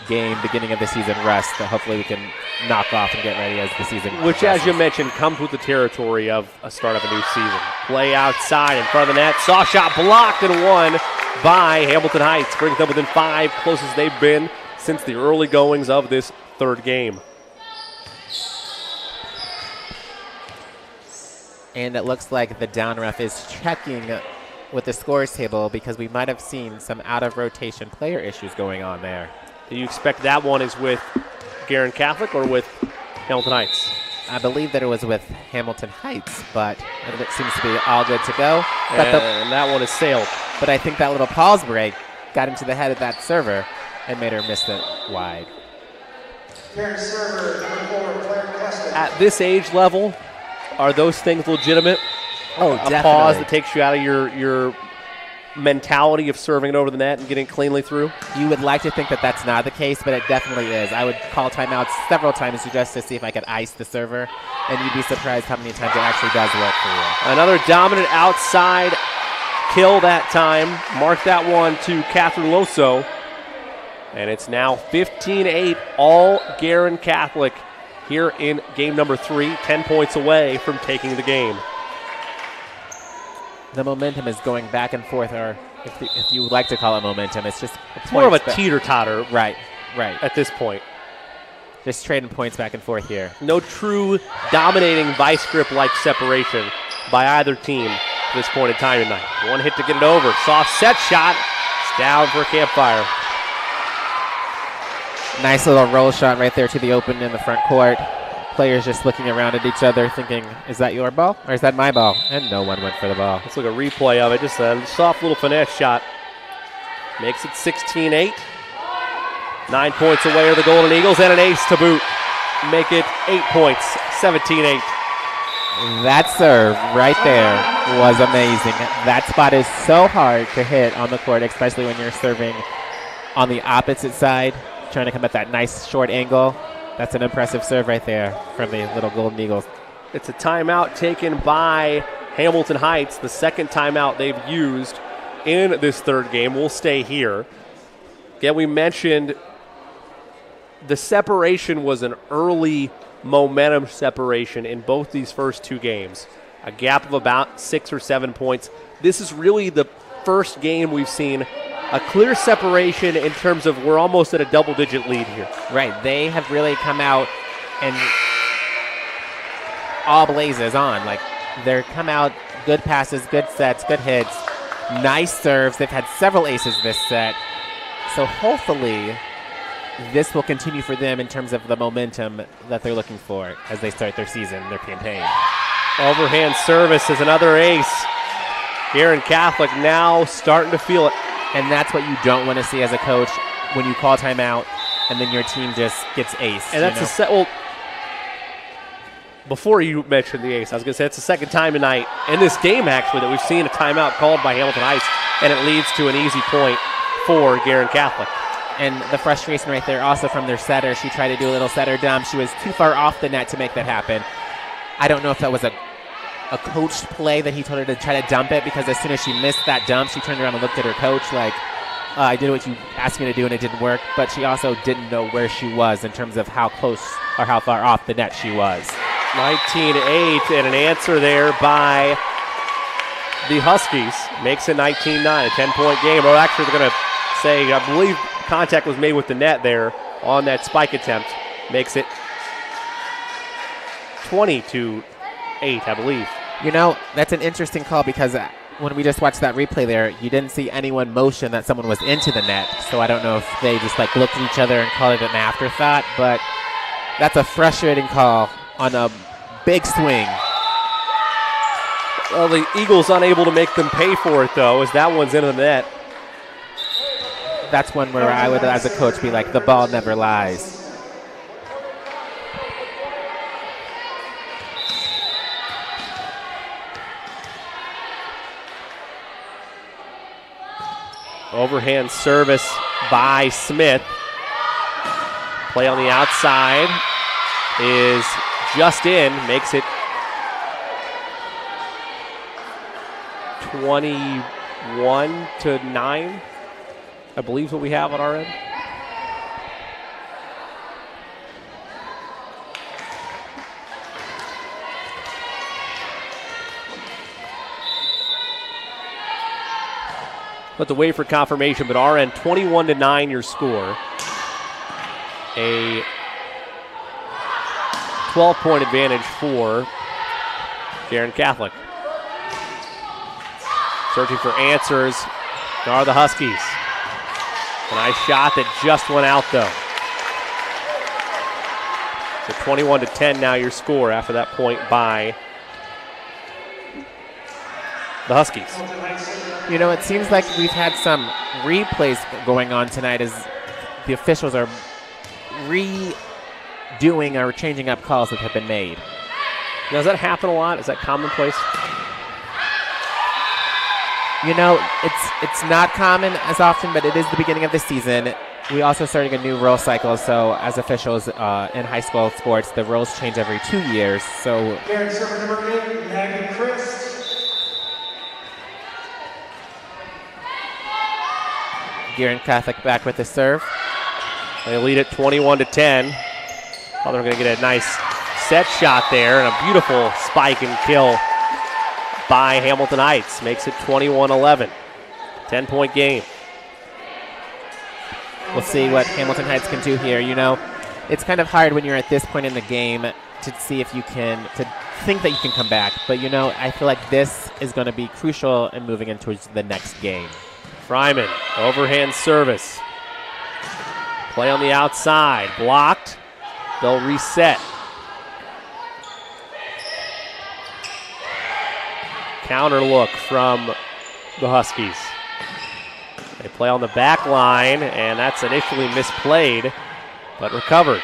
game, beginning of the season rust that hopefully we can knock off and get ready as the season Which, progresses. as you mentioned, comes with the territory of a start of a new season. Play outside in front of the net. Soft shot blocked and won by Hamilton Heights. Brings them within 5, closest they've been since the early goings of this third game. And it looks like the down ref is checking with the scores table because we might have seen some out-of-rotation player issues going on there. Do you expect that one is with Guerin Catholic or with Hamilton Heights? I believe that it was with Hamilton Heights, but it seems to be all good to go. And that one is sailed. But I think that little pause break got into the head of that server and made her miss it wide. At this age level, are those things legitimate? Oh, a definitely. Pause that takes you out of your mentality of serving it over the net and getting cleanly through? You would like to think that that's not the case, but it definitely is. I would call timeouts several times just to see if I could ice the server, and you'd be surprised how many times it actually does work for you. Another dominant outside kill that time. Mark that one to Catherine Loso. And it's now 15-8, all Guerin Catholic here in game number 3, 10 points away from taking the game. The momentum is going back and forth, or if you would like to call it momentum, it's just It's more of a teeter-totter right at this point. just trading points back and forth here. No true dominating vice grip-like separation by either team at this point in time tonight. One hit to get it over. Soft set shot. It's down for Campfire. Nice little roll shot right there to the open in the front court. Players just looking around at each other thinking, is that your ball or is that my ball? And no one went for the ball. Let's look at a replay of it. Just a soft little finesse shot. Makes it 16-8. 9 points away are the Golden Eagles and an ace to boot. Make it 8 points, 17-8. That serve right there was amazing. That spot is so hard to hit on the court, especially when you're serving on the opposite side, trying to come at that nice short angle. That's an impressive serve right there from the little Golden Eagles. It's a timeout taken by Hamilton Heights, the second timeout they've used in this third game. We'll stay here. Again, we mentioned the separation was an early momentum separation in both these first two games. A gap of about 6 or 7 points. This is really the first game we've seen a clear separation in terms of we're almost at a double-digit lead here. Right. They have really come out and all blazes on. Like, they're come out, good passes, good sets, good hits, nice serves. They've had several aces this set. So hopefully this will continue for them in terms of the momentum that they're looking for as they start their season, their campaign. Overhand service is another ace. Guerin Catholic now starting to feel it. And that's what you don't want to see as a coach when you call timeout and then your team just gets ace. And that's well, before you mentioned the ace, I was going to say it's the second time tonight in this game, actually, that we've seen a timeout called by Hamilton Heights, and it leads to an easy point for Guerin Catholic. And the frustration right there also from their setter. She tried to do a little setter dump. She was too far off the net to make that happen. I don't know if that was a coached play that he told her to try to dump it, because as soon as she missed that dump, she turned around and looked at her coach like, I did what you asked me to do and it didn't work. But she also didn't know where she was in terms of how close or how far off the net she was. 19-8, and an answer there by the Huskies. Makes it 19-9, a 10-point game. Or actually, they're going to say, I believe contact was made with the net there on that spike attempt. Makes it 20-8, I believe. You know, that's an interesting call, because when we just watched that replay there, you didn't see anyone motion that someone was into the net. So I don't know if they just like looked at each other and called it an afterthought, but that's a frustrating call on a big swing. Well, the Eagles unable to make them pay for it, though, as that one's into the net. That's one where I would, as a coach, be like, the ball never lies. Overhand service by Smith. Play on the outside is just in, makes it 21-9, I believe is what we have on our end. But to wait for confirmation, but our end 21-9 your score. A 12-point advantage for Guerin Catholic. Searching for answers are the Huskies. A nice shot that just went out, though. So 21-10 now your score after that point by the Huskies. You know, it seems like we've had some replays going on tonight as the officials are redoing or changing up calls that have been made. Now, does that happen a lot? Is that commonplace? You know, it's not common as often, but it is the beginning of the season. We also starting a new rule cycle, so as officials in high school sports, the rules change every 2 years. So Guerin server number 8, Maggie Christ. Guerin Catholic back with the serve. They lead it 21-10. Oh, they're going to get a nice set shot there and a beautiful spike and kill by Hamilton Heights. Makes it 21-11. 10-point game. We'll see what Hamilton Heights can do here. You know, it's kind of hard when you're at this point in the game to see if you can, to think that you can come back. But, I feel like this is going to be crucial in moving into the next game. Fryman, overhand service. Play on the outside, blocked. They'll reset. Counter look from the Huskies. They play on the back line, and that's initially misplayed, but recovered.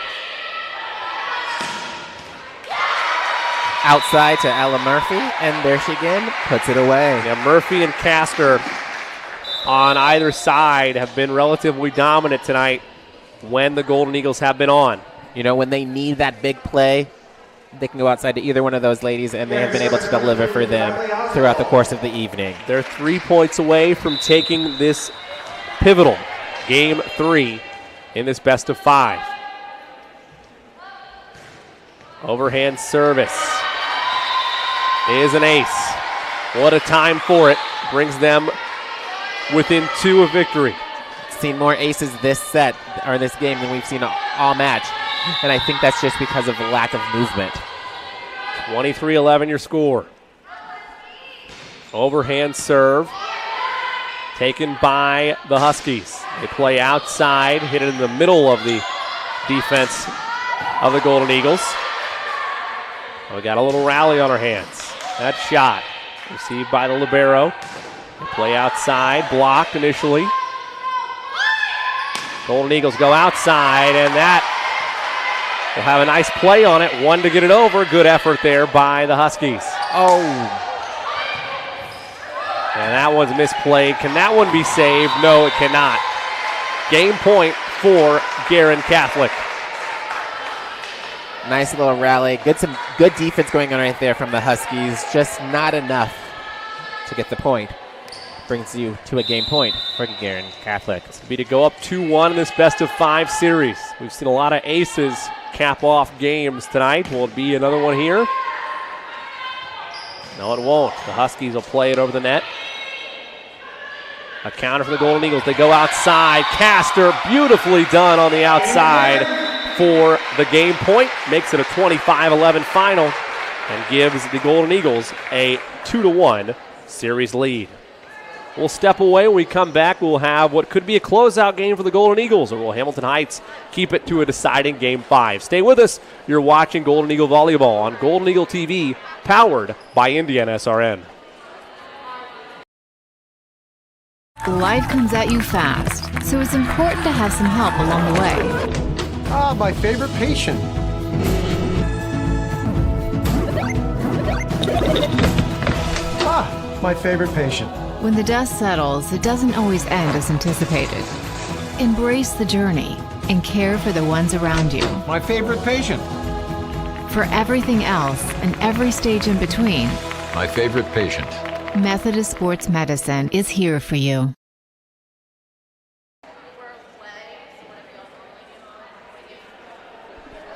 Outside to Ella Murphy, and there she again puts it away. Yeah, Murphy and Castor on either side have been relatively dominant tonight when the Golden Eagles have been on. When they need that big play, they can go outside to either one of those ladies, and they have been able to deliver for them throughout the course of the evening. They're 3 points away from taking this pivotal Game 3 in this best of 5. Overhand service is an ace. What a time for it. Brings them within 2 of victory. Seen more aces this set, or this game, than we've seen all match. And I think that's just because of the lack of movement. 23-11 your score. Overhand serve taken by the Huskies. They play outside, hit it in the middle of the defense of the Golden Eagles. We got a little rally on our hands. That shot received by the libero. They play outside, blocked initially. Golden Eagles go outside, and that will have a nice play on it. One to get it over. Good effort there by the Huskies. Oh. And that one's misplayed. Can that one be saved? No, it cannot. Game point for Guerin Catholic. Nice little rally. Some good defense going on right there from the Huskies. Just not enough to get the point. Brings you to a game point for Guerin Catholic. This will be to go up 2-1 in this best of 5 series. We've seen a lot of aces cap off games tonight. Will it be another one here? No, it won't. The Huskies will play it over the net. A counter for the Golden Eagles. They go outside. Castor, beautifully done on the outside for the game point. Makes it a 25-11 final and gives the Golden Eagles a 2-1 series lead. We'll step away. When we come back, we'll have what could be a closeout game for the Golden Eagles, or will Hamilton Heights keep it to a deciding Game 5? Stay with us. You're watching Golden Eagle Volleyball on Golden Eagle TV, powered by Indiana SRN. Life comes at you fast, so it's important to have some help along the way. Ah, my favorite patient. Ah, my favorite patient. When the dust settles, it doesn't always end as anticipated. Embrace the journey and care for the ones around you. My favorite patient. For everything else and every stage in between, my favorite patient. Methodist Sports Medicine is here for you.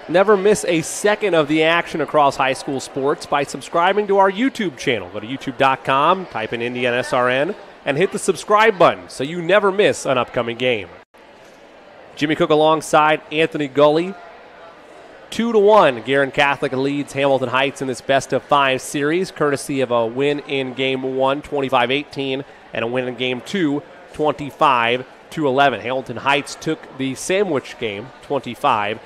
Never miss a second of the action across high school sports by subscribing to our YouTube channel. Go to youtube.com, type in Indiana SRN, and hit the subscribe button so you never miss an upcoming game. Jimmy Cook alongside Anthony Gully. 2-1, Guerin Catholic leads Hamilton Heights in this best of 5 series, courtesy of a win in Game 1, 25-18, and a win in Game 2, 25-11. Hamilton Heights took the sandwich game, 25-19.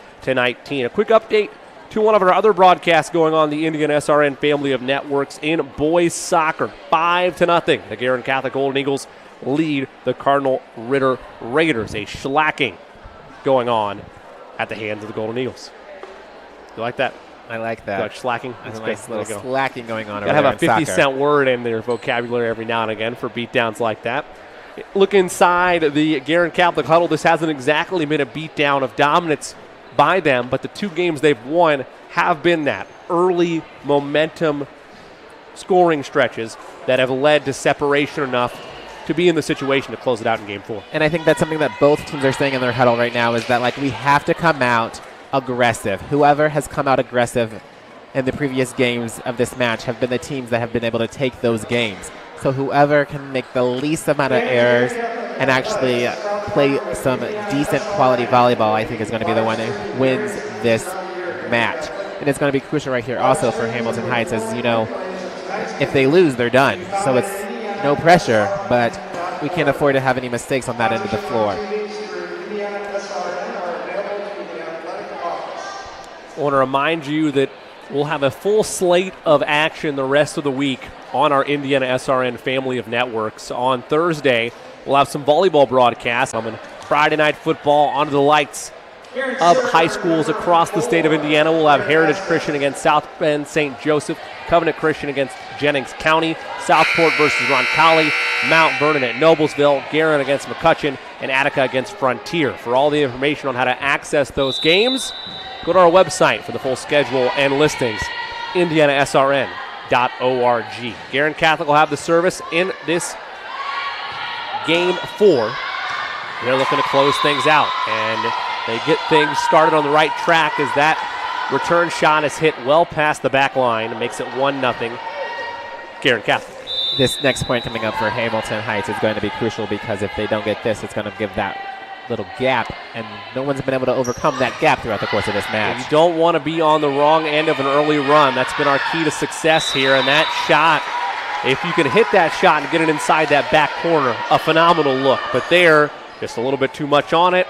A quick update to one of our other broadcasts going on the Indiana SRN family of networks in boys soccer. 5-0. The Guerin Catholic Golden Eagles lead the Cardinal Ritter Raiders. A shellacking going on at the hands of the Golden Eagles. You like that? I like that. You like slacking? There's a nice little slacking going on over there. Gotta have a 50-cent word in their vocabulary every now and again for beatdowns like that. Look inside the Guerin Catholic huddle. This hasn't exactly been a beatdown of dominance by them, but the 2 games they've won have been that early momentum scoring stretches that have led to separation enough to be in the situation to close it out in Game 4. And I think that's something that both teams are saying in their huddle right now is that, we have to come out aggressive. Whoever has come out aggressive in the previous games of this match have been the teams that have been able to take those games. So whoever can make the least amount of errors and actually play some decent quality volleyball, I think is going to be the one that wins this match. And it's going to be crucial right here also for Hamilton Heights, as you know, if they lose, they're done. So it's no pressure, but we can't afford to have any mistakes on that end of the floor. I want to remind you that we'll have a full slate of action the rest of the week on our Indiana SRN family of networks. On Thursday, we'll have some volleyball broadcasts. On Friday night football, under the lights of high schools across the state of Indiana. We'll have Heritage Christian against South Bend St. Joseph, Covenant Christian against Jennings County, Southport versus Roncalli, Mount Vernon at Noblesville, Guerin against McCutcheon, and Attica against Frontier. For all the information on how to access those games, go to our website for the full schedule and listings, indianasrn.org. Guerin Catholic will have the service in this Game 4. They're looking to close things out, and they get things started on the right track as that return shot is hit well past the back line. It makes it 1-0 Guerin Catholic. This next point coming up for Hamilton Heights is going to be crucial, because if they don't get this, it's going to give that little gap, and no one's been able to overcome that gap throughout the course of this match. You don't want to be on the wrong end of an early run. That's been our key to success here, and that shot, if you can hit that shot and get it inside that back corner, a phenomenal look. But there, just a little bit too much on it,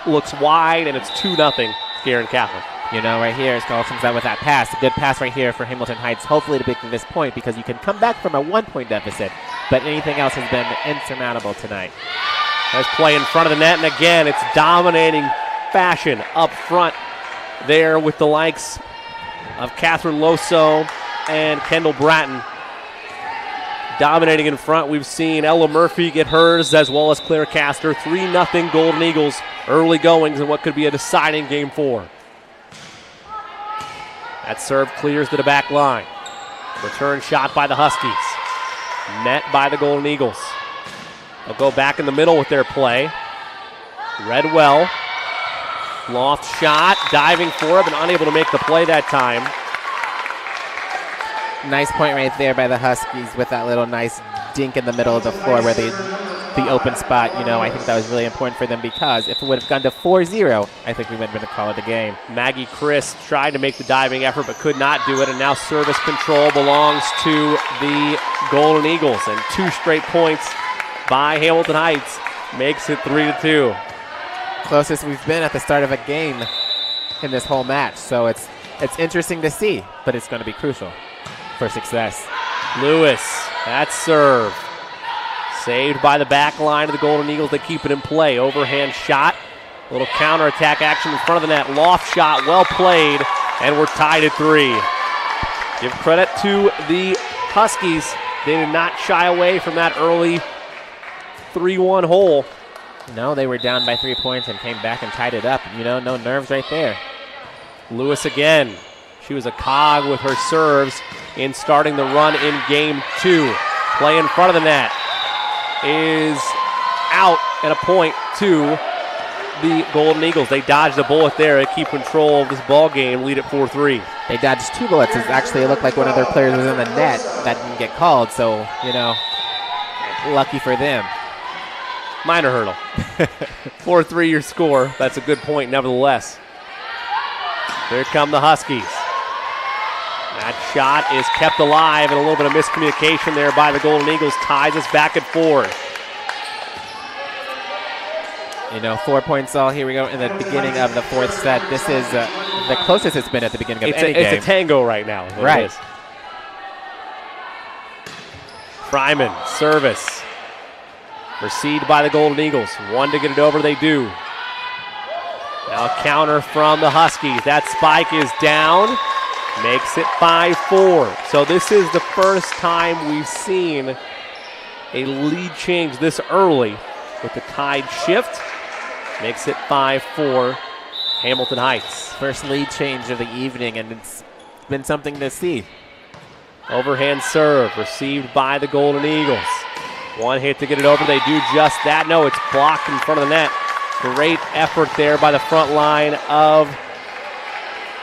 looks wide, and it's 2-0 Guerin Catholic. You know, right here, Skull comes out with that pass. A good pass right here for Hamilton Heights, hopefully to pick this point, because you can come back from a 1-point deficit, but anything else has been insurmountable tonight. Nice play in front of the net, and again, it's dominating fashion up front there with the likes of Catherine Loso and Kendall Bratton. Dominating in front, we've seen Ella Murphy get hers, as well as Claire Castor. 3-0 Golden Eagles, early goings in what could be a deciding Game 4. That serve clears to the back line. Return shot by the Huskies. Met by the Golden Eagles. They'll go back in the middle with their play. Redwell. Loft shot, diving for it, but unable to make the play that time. Nice point right there by the Huskies with that little nice dink in the middle of the floor where the open spot. You know, I think that was really important for them, because if it would have gone to 4-0, I think we would have been to call it a game. Maggie Chris tried to make the diving effort but could not do it, and now service control belongs to the Golden Eagles, and 2 straight points by Hamilton Heights makes it 3-2. Closest we've been at the start of a game in this whole match, so it's interesting to see, but it's going to be crucial for success. Lewis, that serve. Saved by the back line of the Golden Eagles. They keep it in play. Overhand shot. A little counterattack action in front of the net. Loft shot, well played, and we're tied at 3. Give credit to the Huskies. They did not shy away from that early 3-1 hole. No, they were down by 3 points and came back and tied it up. You know, no nerves right there. Lewis again. She was a cog with her serves in starting the run in Game 2. Play in front of the net is out, and a point to the Golden Eagles. They dodged a bullet there to keep control of this ball game, lead at 4-3. They dodged 2 bullets. Actually, it looked like one of their players was in the net that didn't get called, so, you know, lucky for them. Minor hurdle. 4-3 your score. That's a good point nevertheless. Here come the Huskies. That shot is kept alive, and a little bit of miscommunication there by the Golden Eagles ties us back at 4. You know, 4 points all. Here we go in the beginning of the 4th set. This is the closest it's been at the beginning of any game. It's a tango right now. Right. It is. Fryman, service. Received by the Golden Eagles. 1 to get it over, they do. Now a counter from the Huskies. That spike is down. Makes it 5-4. So this is the first time we've seen a lead change this early with the tide shift. Makes it 5-4 Hamilton Heights. First lead change of the evening, and it's been something to see. Overhand serve received by the Golden Eagles. 1 hit to get it over. They do just that. No, it's blocked in front of the net. Great effort there by the front line of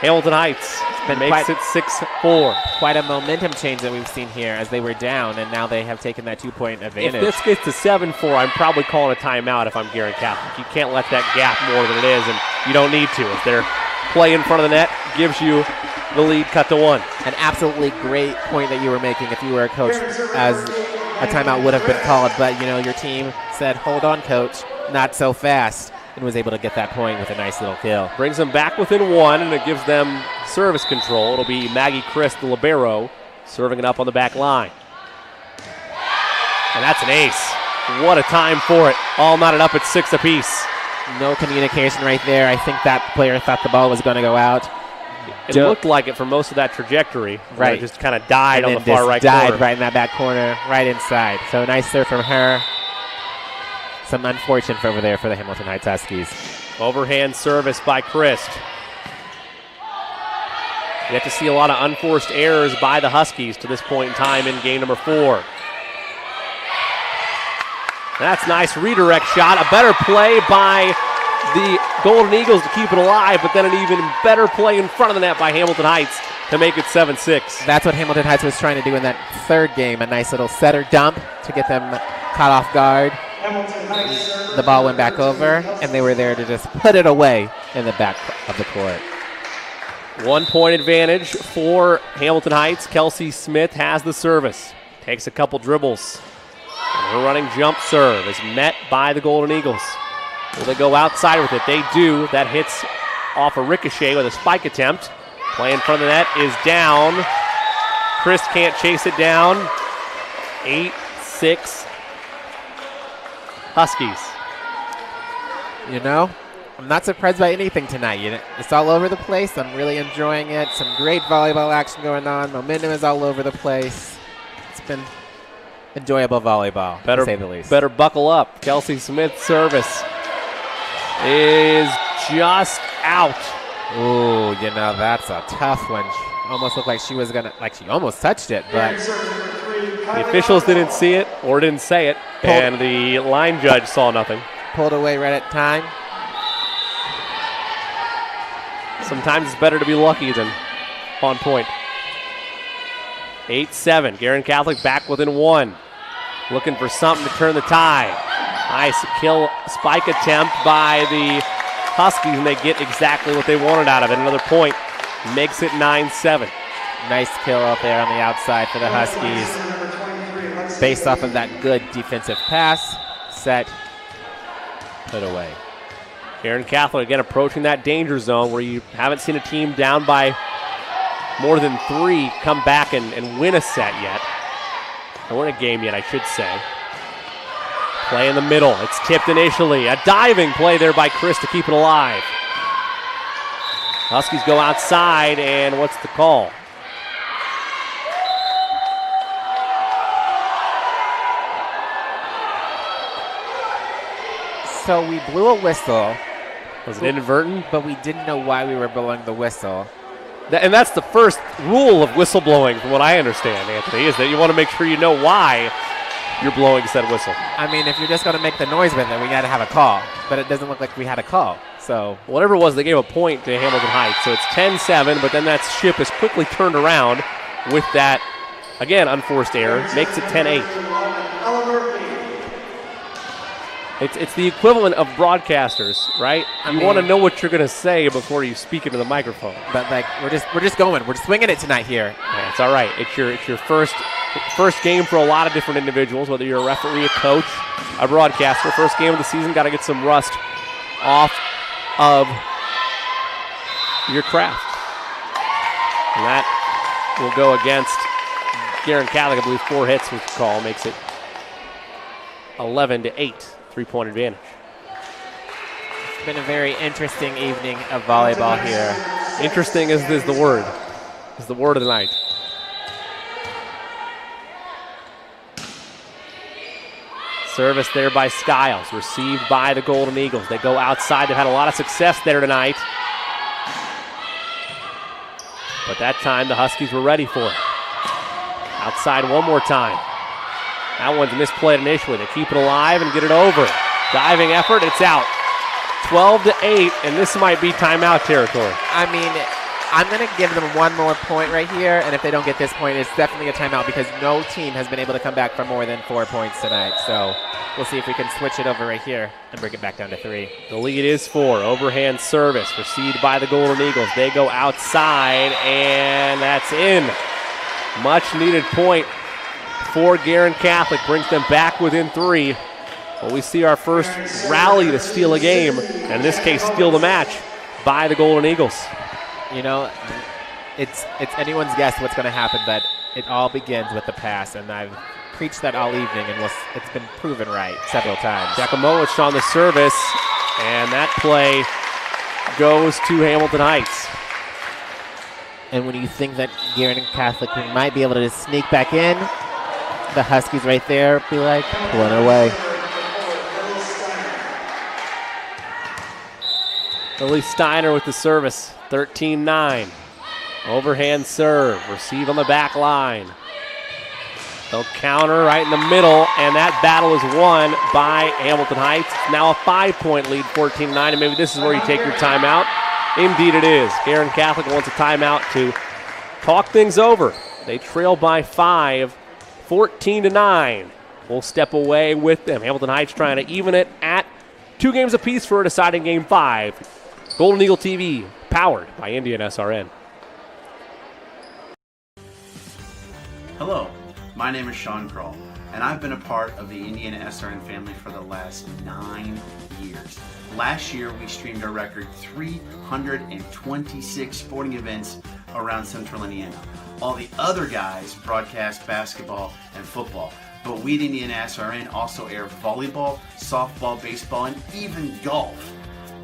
Hamilton Heights makes it 6-4. Quite a momentum change that we've seen here as they were down, and now they have taken that 2-point advantage. If this gets to 7-4, I'm probably calling a timeout if I'm Guerin Catholic. You can't let that gap more than it is, and you don't need to. If their play in front of the net gives you the lead, cut to 1. An absolutely great point that you were making if you were a coach, as a timeout would have been called, but your team said, hold on, coach, not so fast, and was able to get that point with a nice little kill. Brings them back within 1, and it gives them service control. It'll be Maggie Christ, the libero, serving it up on the back line. And that's an ace. What a time for it. All knotted up at 6 apiece. No communication right there. I think that player thought the ball was going to go out. It looked like it for most of that trajectory. Right. It just kind of died on the far right died corner. Right in that back corner, right inside. So nice serve from her. Some unfortunate over there for the Hamilton Heights Huskies. Overhand service by Christ. You have to see a lot of unforced errors by the Huskies to this point in time in game number 4. That's nice redirect shot. A better play by the Golden Eagles to keep it alive, but then an even better play in front of the net by Hamilton Heights to make it 7-6. That's what Hamilton Heights was trying to do in that third game. A nice little setter dump to get them caught off guard. The ball went back over, and they were there to just put it away in the back of the court. 1 point advantage for Hamilton Heights. Kelsey Smith has the service. Takes a couple dribbles. And her running jump serve is met by the Golden Eagles. Will they go outside with it? They do. That hits off a ricochet with a spike attempt. Play in front of the net is down. Chris can't chase it down. 8-6 Huskies. I'm not surprised by anything tonight. It's all over the place. I'm really enjoying it. Some great volleyball action going on. Momentum is all over the place. It's been enjoyable volleyball, to say the least. Better buckle up. Kelsey Smith's service is just out. Ooh, that's a tough one. Almost looked like she was she almost touched it, but the officials didn't see it or didn't say it, and the line judge saw nothing. Pulled away right at time. Sometimes it's better to be lucky than on point. 8-7. Guerin Catholic back within 1. Looking for something to turn the tide. Nice kill spike attempt by the Huskies, and they get exactly what they wanted out of it. Another point makes it 9-7. Nice kill out there on the outside for the Huskies. Based off of that good defensive pass, set, put away. Guerin Catholic again approaching that danger zone where you haven't seen a team down by more than 3 come back and win a set yet. Or win a game yet, I should say. Play in the middle. It's tipped initially. A diving play there by Chris to keep it alive. Huskies go outside, and what's the call? So we blew a whistle. Was it inadvertent? But we didn't know why we were blowing the whistle. And that's the first rule of whistleblowing, from what I understand, Anthony, is that you want to make sure you know why you're blowing said whistle. I mean, if you're just going to make the noise with it, we got to have a call. But it doesn't look like we had a call. So whatever it was, they gave a point to Hamilton Heights. So it's 10-7, but then that ship is quickly turned around with that, again, unforced error. Makes it 10-8. It's the equivalent of broadcasters, right? You want to know what you're going to say before you speak into the microphone. But we're just going. We're just swinging it tonight here. Yeah, it's all right. It's your first game for a lot of different individuals, whether you're a referee, a coach, a broadcaster. First game of the season, got to get some rust off of your craft. And that will go against Guerin Catholic. I believe 4 hits was the call. Makes it 11-8. 3-point advantage. It's been a very interesting evening of volleyball here. Interesting is the word. Is the word of the night. Service there by Skiles. Received by the Golden Eagles. They go outside. They've had a lot of success there tonight. But that time the Huskies were ready for it. Outside one more time. That one's misplayed initially. They keep it alive and get it over. Diving effort, it's out. 12-8, and this might be timeout territory. I mean, I'm going to give them one more point right here, and if they don't get this point, it's definitely a timeout because no team has been able to come back for more than 4 points tonight. So we'll see if we can switch it over right here and bring it back down to 3. The lead is 4. Overhand service received by the Golden Eagles. They go outside, and that's in. Much needed point for Guerin Catholic. Brings them back within 3. Well, we see our first rally to steal a game, and in this case, steal the match by the Golden Eagles. You know, it's anyone's guess what's going to happen, but it all begins with the pass, and I've preached that all evening, and it's been proven right several times. Jakimowicz on the service, and that play goes to Hamilton Heights. And when you think that Guerin Catholic might be able to just sneak back in, the Huskies right there be like, pulling it away. Lily Steiner with the service, 13-9. Overhand serve, receive on the back line. They'll counter right in the middle, and that battle is won by Hamilton Heights. It's now a 5-point lead, 14-9, and maybe this is where you take your timeout. Indeed it is. Guerin Catholic wants a timeout to talk things over. They trail by 5, 14-9. We'll step away with them. Hamilton Heights trying to even it at 2 games apiece for a deciding Game 5. Golden Eagle TV, powered by Indiana SRN. Hello, my name is Sean Kroll, and I've been a part of the Indiana SRN family for the last 9 years. Last year, we streamed a record 326 sporting events around Central Indiana. All the other guys broadcast basketball and football, but we at Indiana SRN also air volleyball, softball, baseball, and even golf.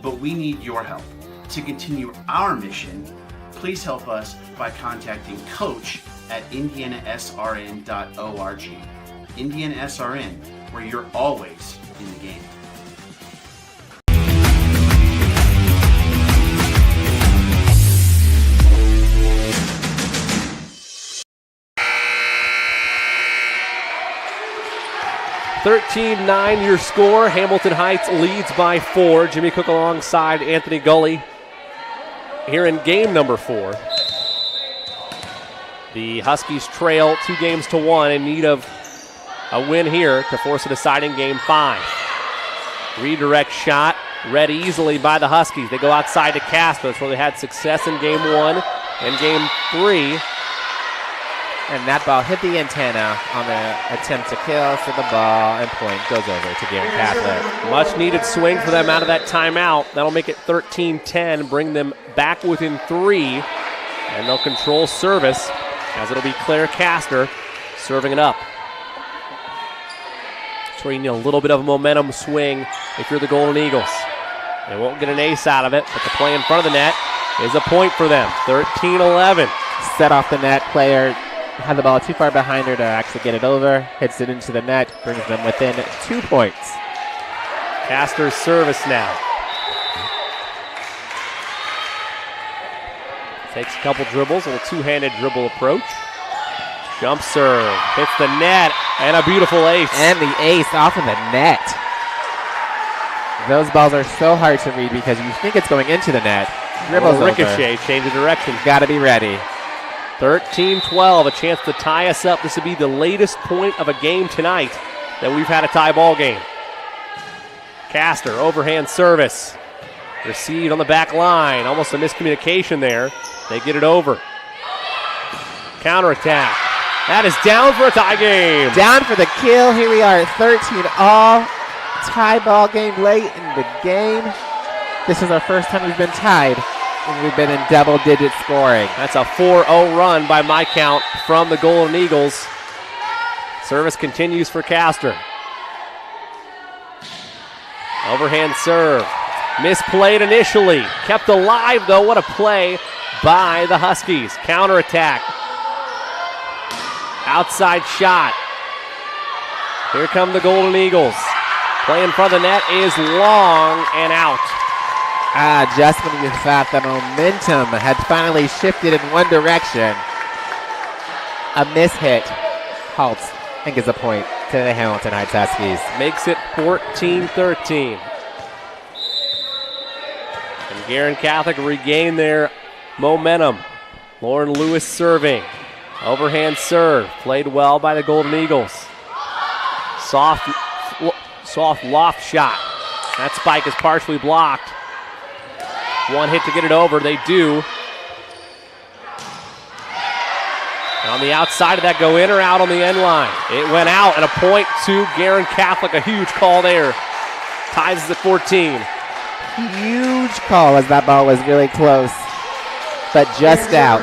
But we need your help. To continue our mission, please help us by contacting Coach at indianasrn.org. Indiana SRN, where you're always in the game. (13-9) your score. Hamilton Heights leads by 4. Jimmy Cook alongside Anthony Gully here in game number 4. The Huskies trail 2-1 in need of a win here to force a deciding Game 5. Redirect shot read easily by the Huskies. They go outside to Castro. That's where they had success in Game 1 and Game 3. And that ball hit the antenna on the attempt to kill, so the ball and point goes over to Guerin Catholic. Much needed swing for them out of that timeout. That'll make it 13-10, bring them back within 3, and they'll control service as it'll be Claire Castor serving it up. That's where you need a little bit of a momentum swing if you're the Golden Eagles. They won't get an ace out of it, but the play in front of the net is a point for them. 13-11. Set off the net, player had the ball too far behind her to actually get it over, hits it into the net, brings them within 2 points. Castor's service now. Takes a couple dribbles, a little two-handed dribble approach. Jump serve, hits the net, and a beautiful ace. And the ace off of the net. Those balls are so hard to read because you think it's going into the net. Dribbles ricochet, change of direction. Got to be ready. 13-12, a chance to tie us up. This would be the latest point of a game tonight that we've had a tie ball game. Castor, overhand service. Received on the back line. Almost a miscommunication there. They get it over. Counterattack. That is down for a tie game. Down for the kill. Here we are at 13-all. Tie ball game late in the game. This is our first time we've been tied. And we've been in double-digit scoring. That's a 4-0 run by my count from the Golden Eagles. Service continues for Castor. Overhand serve. Misplayed initially. Kept alive, though. What a play by the Huskies. Counterattack. Outside shot. Here come the Golden Eagles. Play in front of the net is long and out. Just when you thought the momentum had finally shifted in one direction, a mishit halts and gives a point to the Hamilton Heights Huskies. Makes it 14-13. And Guerin Catholic regain their momentum. Lauren Lewis serving. Overhand serve. Played well by the Golden Eagles. Soft loft shot. That spike is partially blocked. One hit to get it over. They do. And on the outside of that, go in or out on the end line. It went out, and a point to Guerin Catholic. A huge call there. Ties us at 14. Huge call as that ball was really close, but just out.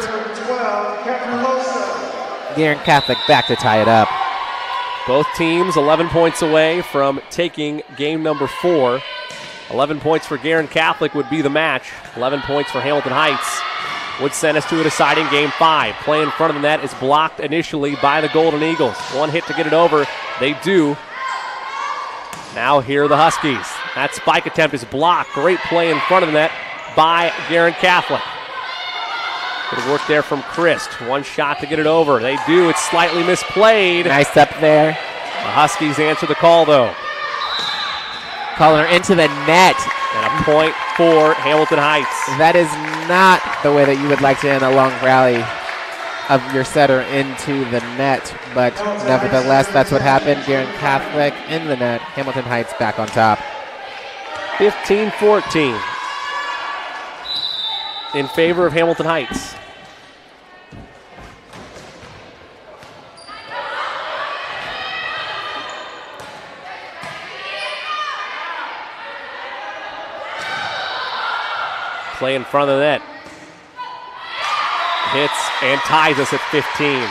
Guerin Catholic back to tie it up. Both teams 11 points away from taking game number 4. 11 points for Guerin Catholic would be the match. 11 points for Hamilton Heights would send us to a deciding game 5. Play in front of the net is blocked initially by the Golden Eagles. One hit to get it over. They do. Now here are the Huskies. That spike attempt is blocked. Great play in front of the net by Guerin Catholic. Good work there from Christ. One shot to get it over. They do. It's slightly misplayed. Nice up there. The Huskies answer the call, though. Calling her into the net. And a point for Hamilton Heights. That is not the way that you would like to end a long rally of your setter into the net, but nevertheless, that's what happened. Guerin Catholic in the net. Hamilton Heights back on top. 15-14 in favor of Hamilton Heights. Play in front of the net. Hits and ties us at 15.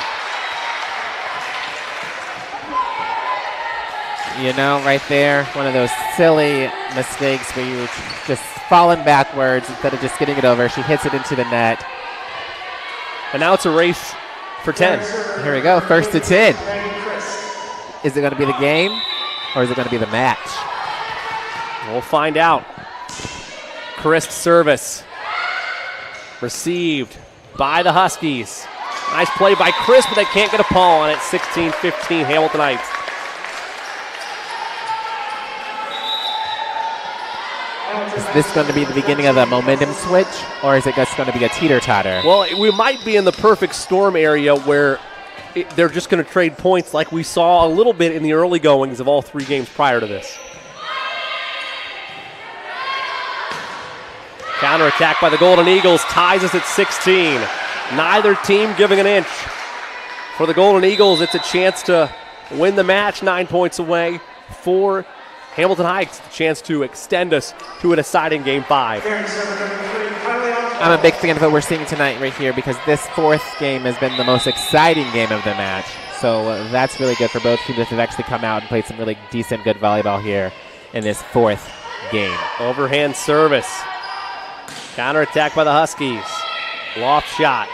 You know, right there, one of those silly mistakes where you just falling backwards instead of just getting it over. She hits it into the net. And now it's a race for 10. Here we go, first to 10. Is it going to be the game or is it going to be the match? We'll find out. Christ service. Received by the Huskies. Nice play by Chris, but they can't get a paw on it. 16-15, Hamilton Heights. Is this going to be the beginning of the momentum switch, or is it just going to be a teeter-totter? Well, we might be in the perfect storm area where they're just going to trade points like we saw a little bit in the early goings of all 3 games prior to this. Counterattack by the Golden Eagles ties us at 16. Neither team giving an inch. For the Golden Eagles, it's a chance to win the match, 9 points away. For Hamilton Heights, a chance to extend us to a deciding game 5. I'm a big fan of what we're seeing tonight right here because this 4th game has been the most exciting game of the match. So that's really good for both teams that have actually come out and played some really decent, good volleyball here in this 4th game. Overhand service. Counterattack by the Huskies. Loft shot.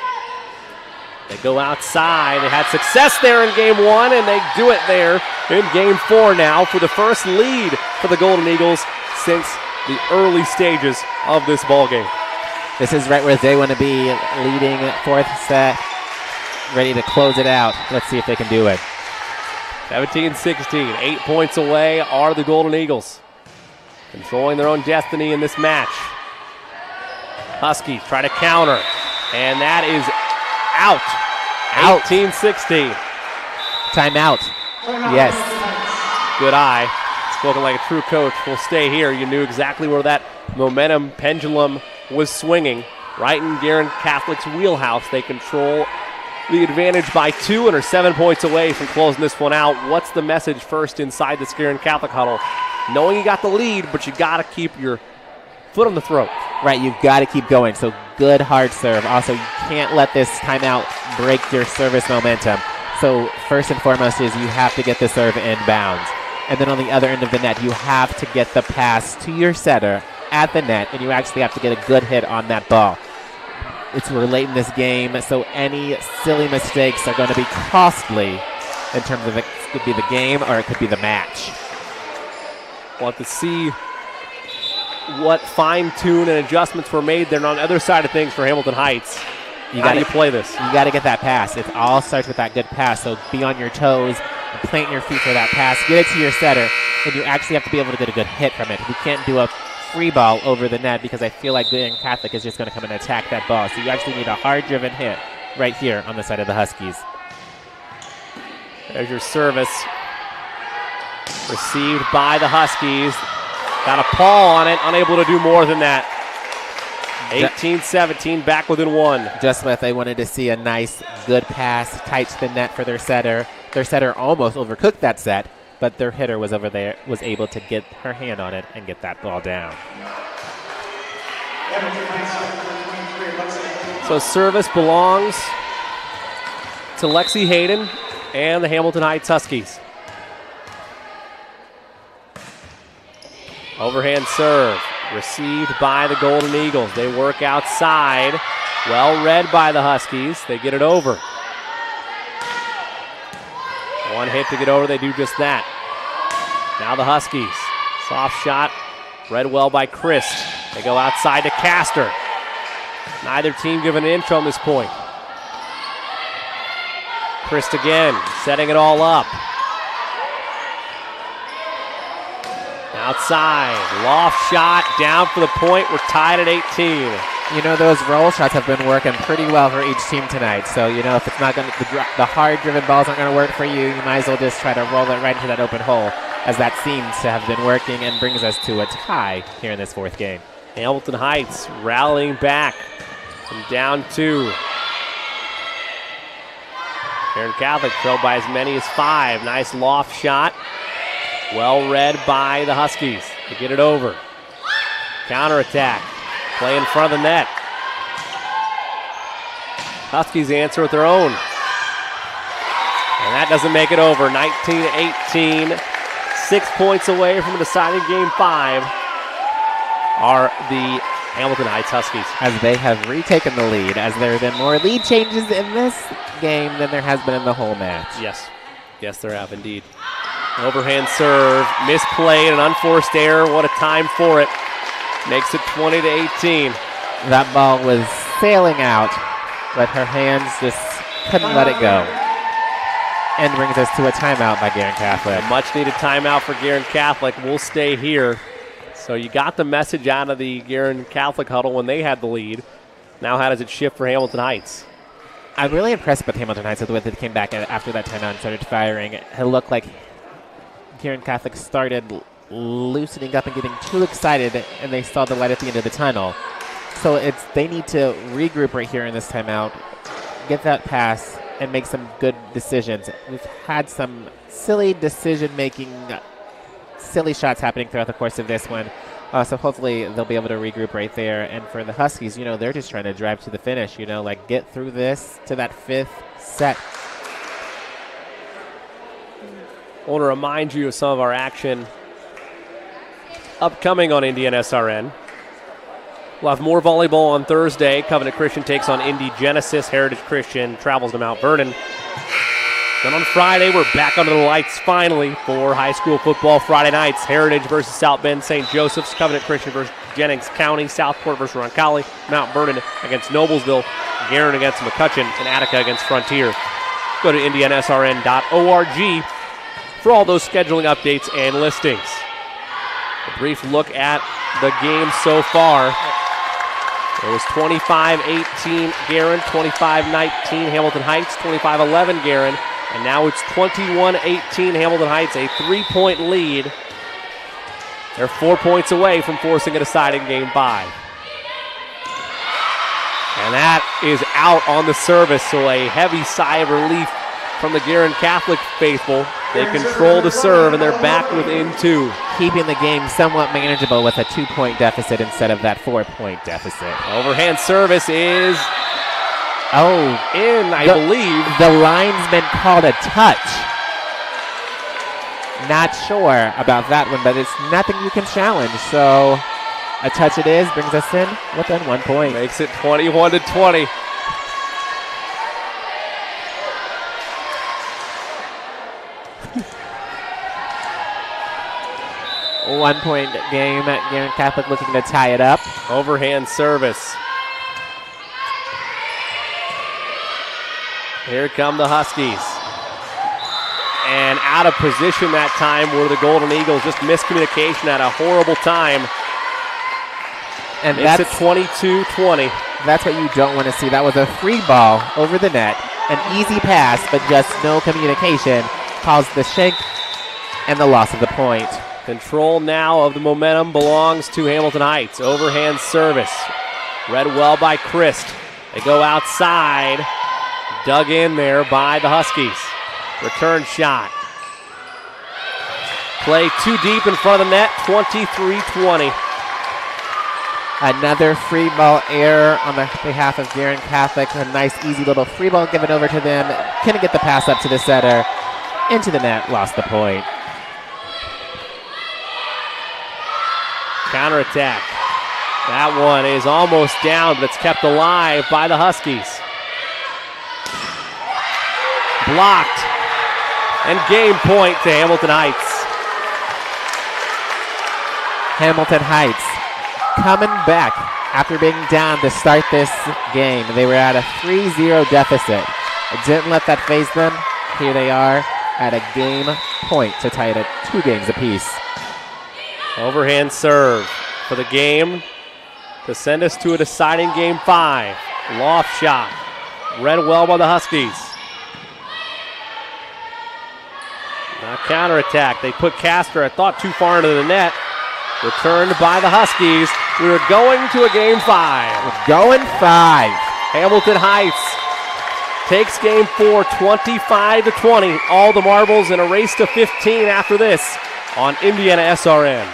They go outside. They had success there in game 1, and they do it there in game 4 now for the first lead for the Golden Eagles since the early stages of this ball game. This is right where they want to be, leading 4th set, ready to close it out. Let's see if they can do it. 17-16, 8 points away are the Golden Eagles, controlling their own destiny in this match. Huskies try to counter, and that is out. 18-16. Timeout. Yes. Good eye. Spoken like a true coach. Will stay here. You knew exactly where that momentum pendulum was swinging. Right in Guerin Catholic's wheelhouse. They control the advantage by 2 and are 7 points away from closing this one out. What's the message first inside the Guerin Catholic huddle? Knowing you got the lead, but you got to keep your foot on the throat. Right, you've got to keep going. So good hard serve. Also, you can't let this timeout break your service momentum. So first and foremost is you have to get the serve inbounds. And then on the other end of the net, you have to get the pass to your setter at the net, and you actually have to get a good hit on that ball. We're late in this game, so any silly mistakes are going to be costly in terms of it could be the game or it could be the match. We'll have to see what fine-tune and adjustments were made there on the other side of things for Hamilton Heights. How do you play this? You got to get that pass. It all starts with that good pass, so be on your toes and plant your feet for that pass. Get it to your setter, and you actually have to be able to get a good hit from it. We can't do a free ball over the net because I feel like Guerin Catholic is just going to come and attack that ball. So you actually need a hard-driven hit right here on the side of the Huskies. There's your service. Received by the Huskies. Got a paw on it, unable to do more than that. 18-17, back within one. Just what they wanted to see, a nice, good pass, tight to the net for their setter. Their setter almost overcooked that set, but their hitter was over there, was able to get her hand on it and get that ball down. So service belongs to Lexi Hayden and the Hamilton Heights Huskies. Overhand serve, received by the Golden Eagles. They work outside, well read by the Huskies. They get it over. One hit to get over, they do just that. Now the Huskies, soft shot, read well by Christ. They go outside to Castor. Neither team given an inch on this point. Christ again, setting it all up. Outside, loft shot, down for the point. We're tied at 18. You know, those roll shots have been working pretty well for each team tonight. So, you know, if it's not going to, the hard-driven balls aren't going to work for you, you might as well just try to roll it right into that open hole, as that seems to have been working and brings us to a tie here in this fourth game. Hamilton Heights rallying back from down 2. Guerin Catholic trailed by as many as 5. Nice loft shot. Well read by the Huskies to get it over. Counterattack. Play in front of the net. Huskies answer with their own. And that doesn't make it over. 19-18. 6 points away from deciding game 5 are the Hamilton Heights Huskies. As they have retaken the lead, as there have been more lead changes in this game than there has been in the whole match. Yes. Yes, there have indeed. Overhand serve, misplayed, an unforced error. What a time for it. Makes it 20-18. That ball was sailing out, but her hands just couldn't let it go. And brings us to a timeout by Guerin Catholic. A much needed timeout for Guerin Catholic. We'll stay here. So you got the message out of the Guerin Catholic huddle when they had the lead. Now how does it shift for Hamilton Heights? I'm really impressed with Hamilton Heights with the way they came back after that timeout and started firing. It looked like Guerin Catholic started loosening up and getting too excited, and they saw the light at the end of the tunnel. So they need to regroup right here in this timeout, get that pass, and make some good decisions. We've had some silly decision-making, silly shots happening throughout the course of this one. So hopefully they'll be able to regroup right there. And for the Huskies, you know, they're just trying to drive to the finish, you know, like get through this to that 5th set. I want to remind you of some of our action upcoming on Indiana SRN. We'll have more volleyball on Thursday. Covenant Christian takes on Indy Genesis. Heritage Christian travels to Mount Vernon. Then on Friday, we're back under the lights finally for high school football Friday nights. Heritage versus South Bend St. Joseph's. Covenant Christian versus Jennings County. Southport versus Roncalli. Mount Vernon against Noblesville. Guerin against McCutcheon. And Attica against Frontier. Go to indianasrn.org for all those scheduling updates and listings. A brief look at the game so far. It was 25-18 Guerin, 25-19 Hamilton Heights, 25-11 Guerin, and now it's 21-18 Hamilton Heights, a 3-point lead. They're 4 points away from forcing a deciding game 5. And that is out on the service, so a heavy sigh of relief from the Guerin Catholic faithful. They control the serve, and they're back within 2. Keeping the game somewhat manageable with a 2-point deficit instead of that 4-point deficit. Overhand service is in, I believe. The linesman called a touch. Not sure about that one, but it's nothing you can challenge. So a touch it is, brings us in within 1 point. Makes it 21-20. One-point game. Guerin Catholic looking to tie it up. Overhand service. Here come the Huskies. And out of position that time were the Golden Eagles. Just miscommunication at a horrible time. And makes that's it 22-20. That's what you don't want to see. That was a free ball over the net, an easy pass, but just no communication caused the shank and the loss of the point. Control now of the momentum belongs to Hamilton Heights. Overhand service. Read well by Christ. They go outside. Dug in there by the Huskies. Return shot. Play too deep in front of the net, 23-20. Another free ball error on the behalf of Guerin Catholic. A nice, easy little free ball given over to them. Couldn't get the pass up to the setter. Into the net, lost the point. Counterattack. That one is almost down, but it's kept alive by the Huskies. Blocked. And game point to Hamilton Heights. Hamilton Heights coming back after being down to start this game. They were at a 3-0 deficit. It didn't let that faze them. Here they are at a game point to tie it at 2 games apiece. Overhand serve for the game to send us to a deciding game 5. Loft shot. Read well by the Huskies. Now counterattack. They put Castor, I thought, too far into the net. Returned by the Huskies. We are going to a game 5. We're going 5. Hamilton Heights takes game 4, 25-20. All the marbles in a race to 15 after this on Indiana SRN.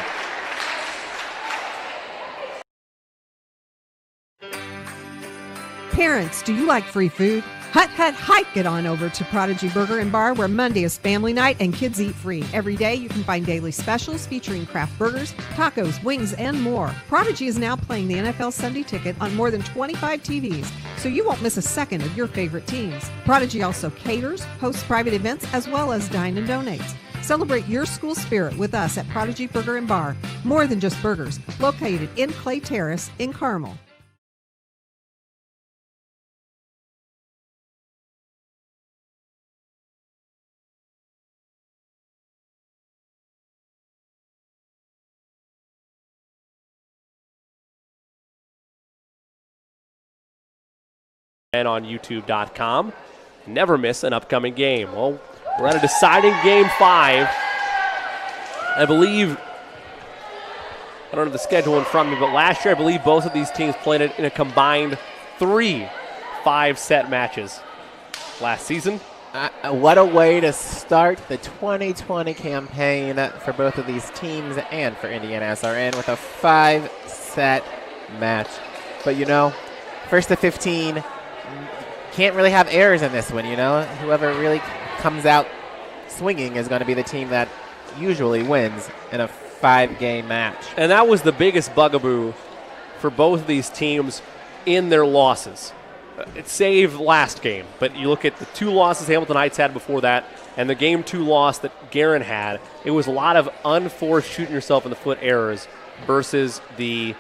Parents, do you like free food? Hike it on over to Prodigy Burger and Bar, where Monday is family night and kids eat free. Every day you can find daily specials featuring craft burgers, tacos, wings, and more. Prodigy is now playing the NFL Sunday Ticket on more than 25 TVs, so you won't miss a second of your favorite teams. Prodigy also caters, hosts private events, as well as dine and donates. Celebrate your school spirit with us at Prodigy Burger and Bar. More than just burgers, located in Clay Terrace in Carmel. And on YouTube.com. Never miss an upcoming game. Well, we're at a deciding game 5. I believe, I don't have the schedule in front of me, but last year I believe both of these teams played it in a combined 3 5-set matches last season. What a way to start the 2020 campaign for both of these teams and for Indiana SRN with a 5-set match. But you know, first to 15, can't really have errors in this one, you know. Whoever really comes out swinging is going to be the team that usually wins in a 5-game match. And that was the biggest bugaboo for both of these teams in their losses. It saved last game, but you look at the 2 losses Hamilton Heights had before that and the game 2 loss that Guerin had, it was a lot of unforced shooting yourself in the foot errors versus the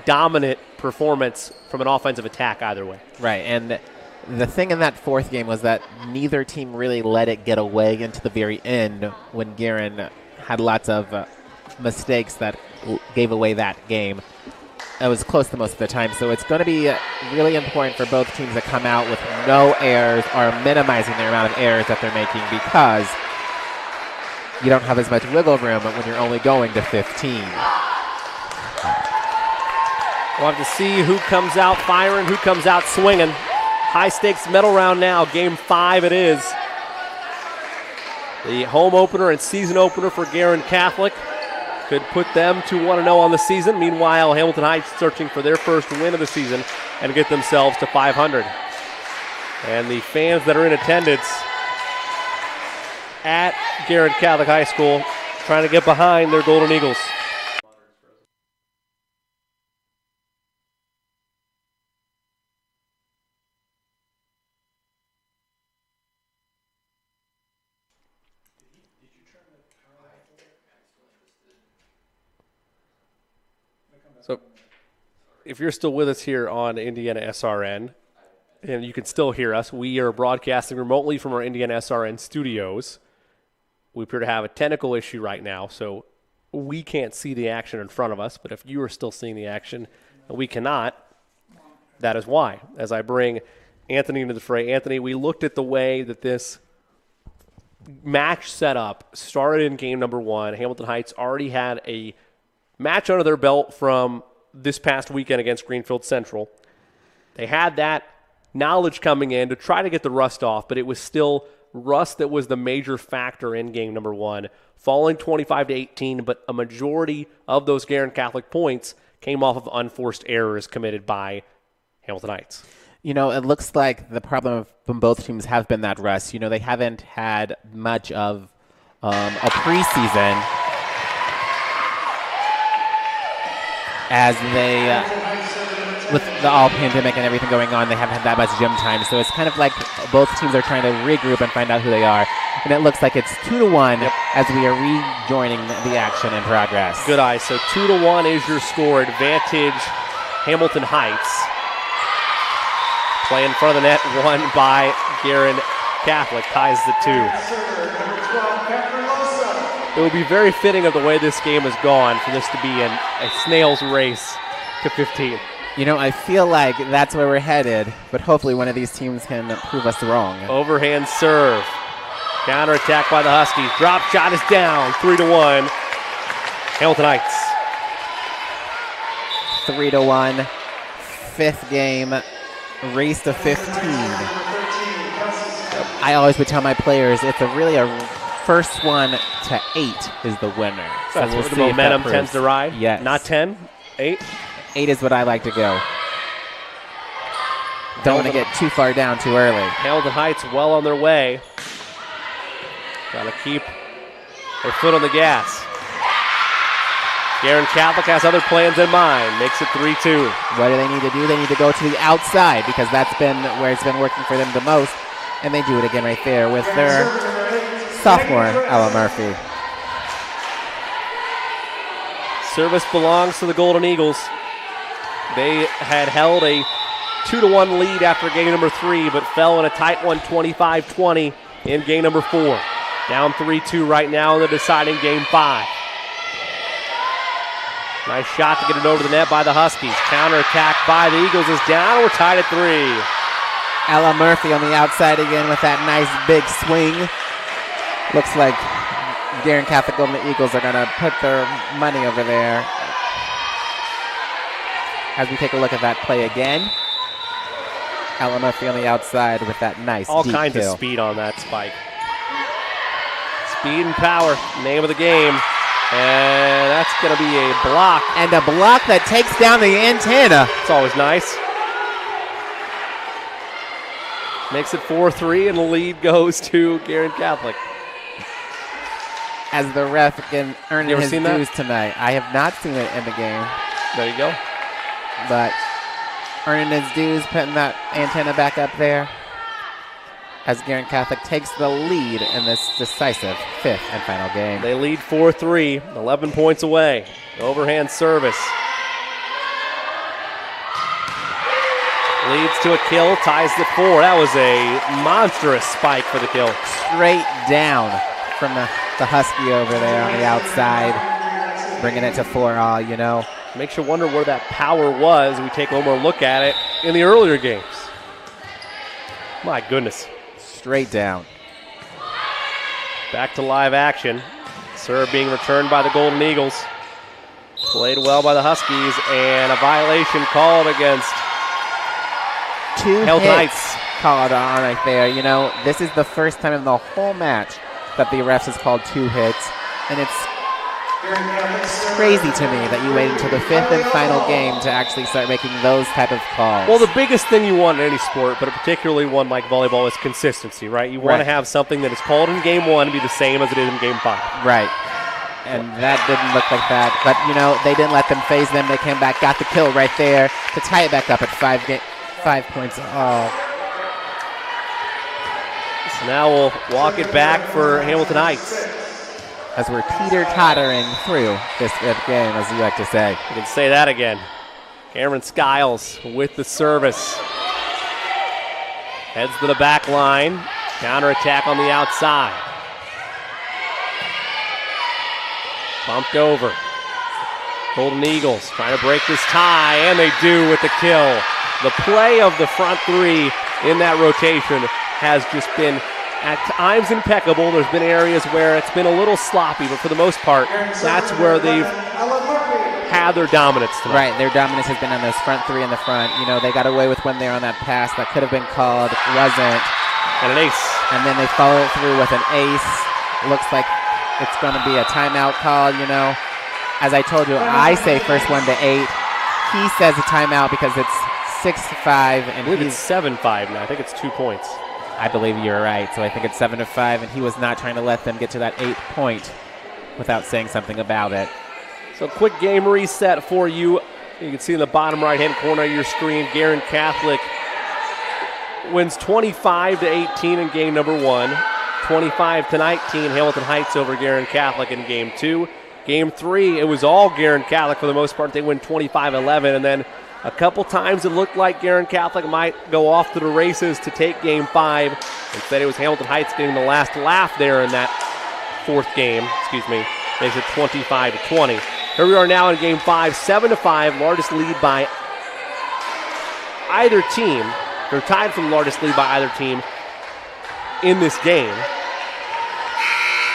dominant performance from an offensive attack either way. Right, and the thing in that 4th game was that neither team really let it get away into the very end when Guerin had lots of mistakes that gave away that game. It was close to most of the time, so it's going to be really important for both teams to come out with no errors or minimizing the amount of errors that they're making, because you don't have as much wiggle room when you're only going to 15. We'll have to see who comes out firing, who comes out swinging. High-stakes medal round now. Game 5 it is. The home opener and season opener for Guerin Catholic could put them to 1-0 on the season. Meanwhile, Hamilton Heights searching for their first win of the season and get themselves to 500. And the fans that are in attendance at Guerin Catholic High School trying to get behind their Golden Eagles. So if you're still with us here on Indiana SRN, and you can still hear us, we are broadcasting remotely from our Indiana SRN studios. We appear to have a technical issue right now, so we can't see the action in front of us, but if you are still seeing the action, We cannot. That is why. As I bring Anthony into the fray. Anthony, we looked at the way that this match setup started in game number 1. Hamilton Heights already had a match under their belt from this past weekend against Greenfield Central. They had that knowledge coming in to try to get the rust off, but it was still rust that was the major factor in game number 1, falling 25-18, but a majority of those Guerin Catholic points came off of unforced errors committed by Hamilton Heights. You know, it looks like the problem from both teams have been that rust. You know, they haven't had much of a preseason as they, with the all pandemic and everything going on, they haven't had that much gym time. So it's kind of like both teams are trying to regroup and find out who they are. And it looks like it's 2-1 as we are rejoining the action in progress. Good eye. So 2-1 is your score. Advantage Hamilton Heights. Play in front of the net, won by Guerin Catholic, ties the 2. It would be very fitting of the way this game has gone for this to be a snail's race to 15. You know, I feel like that's where we're headed, but hopefully one of these teams can prove us wrong. Overhand serve. Counterattack by the Huskies. Drop shot is down, 3-1. Hamilton Heights. 3-1. 5th game. Race to 15. I always would tell my players it's really a first one to 8 is the winner. So we'll the momentum tends to ride? Yes. Not 10? 8? 8 is what I like to go. Don't want to get too far down too early. Hamilton Heights well on their way. Got to keep their foot on the gas. Guerin Catholic has other plans in mind. Makes it 3-2. What do they need to do? They need to go to the outside because that's been where it's been working for them the most. And they do it again right there with their sophomore, Ella Murphy. Service belongs to the Golden Eagles. They had held a 2-1 lead after game number 3, but fell in a tight one, 25-20 in game number 4. Down 3-2 right now in the deciding game 5. Nice shot to get it over the net by the Huskies. Counterattack by the Eagles is down. We're tied at 3. Ella Murphy on the outside again with that nice big swing. Looks like Guerin Catholic Golden Eagles are going to put their money over there. As we take a look at that play again. Ella Murphy on the outside with that nice all deep kinds kill. Of speed on that spike. Speed and power, name of the game. And that's going to be a block. And a block that takes down the antenna. It's always nice. Makes it 4-3, and the lead goes to Guerin Catholic. As the ref can earn his dues that? tonight. I have not seen it in the game. There you go. But earning his dues, putting that antenna back up there. As Guerin Catholic takes the lead in this decisive 5th and final game. They lead 4-3, 11 points away. Overhand service. Leads to a kill, ties at 4. That was a monstrous spike for the kill. Straight down from the Husky over there on the outside. Bringing it to 4-all, you know. Makes you wonder where that power was. We take a little more look at it in the earlier games. My goodness. Straight down. Back to live action. Serve being returned by the Golden Eagles. Played well by the Huskies, and a violation called against 2 Hamilton hits Heights. Called on right there. You know, this is the first time in the whole match that the refs has called 2 hits, and it's crazy to me that you wait until the 5th and final game to actually start making those type of calls. Well, the biggest thing you want in any sport, but particularly one like volleyball, is consistency, right? You want to have something that is called in game 1 to be the same as it is in game 5. Right. And that didn't look like that. But, you know, they didn't let them phase them. They came back, got the kill right there to tie it back up at 5 points. Oh. So now we'll walk it back for Hamilton Heights. As we're teeter-tottering through this game, as you like to say. You can say that again. Cameron Skiles with the service. Heads to the back line. Counterattack on the outside. Bumped over. Golden Eagles trying to break this tie, and they do with the kill. The play of the front three in that rotation has just been at times impeccable. There's been areas where it's been a little sloppy, but for the most part, that's where they've had their dominance tonight. Right, their dominance has been on those front three in the front. You know, they got away with when they were on that pass that could have been called, wasn't. And an ace. And then they follow it through with an ace. Looks like it's going to be a timeout call, you know. As I told you, I say first 1 to 8. He says a timeout because it's 6-5. And I believe it's 7-5 now. I think it's 2 points. I believe you're right. So I think it's 7-5, and he was not trying to let them get to that 8 point without saying something about it. So quick game reset for you. You can see in the bottom right-hand corner of your screen, Guerin Catholic wins 25-18 in game number 1. 25-19, Hamilton Heights over Guerin Catholic in game 2. Game 3, it was all Guerin Catholic for the most part. They win 25-11, and then a couple times it looked like Guerin Catholic might go off to the races to take game 5. Instead, it was Hamilton Heights getting the last laugh there in that 4th game. Makes it 25-20. Here we are now in game 5, 7-5, largest lead by either team. They're tied for the largest lead by either team in this game.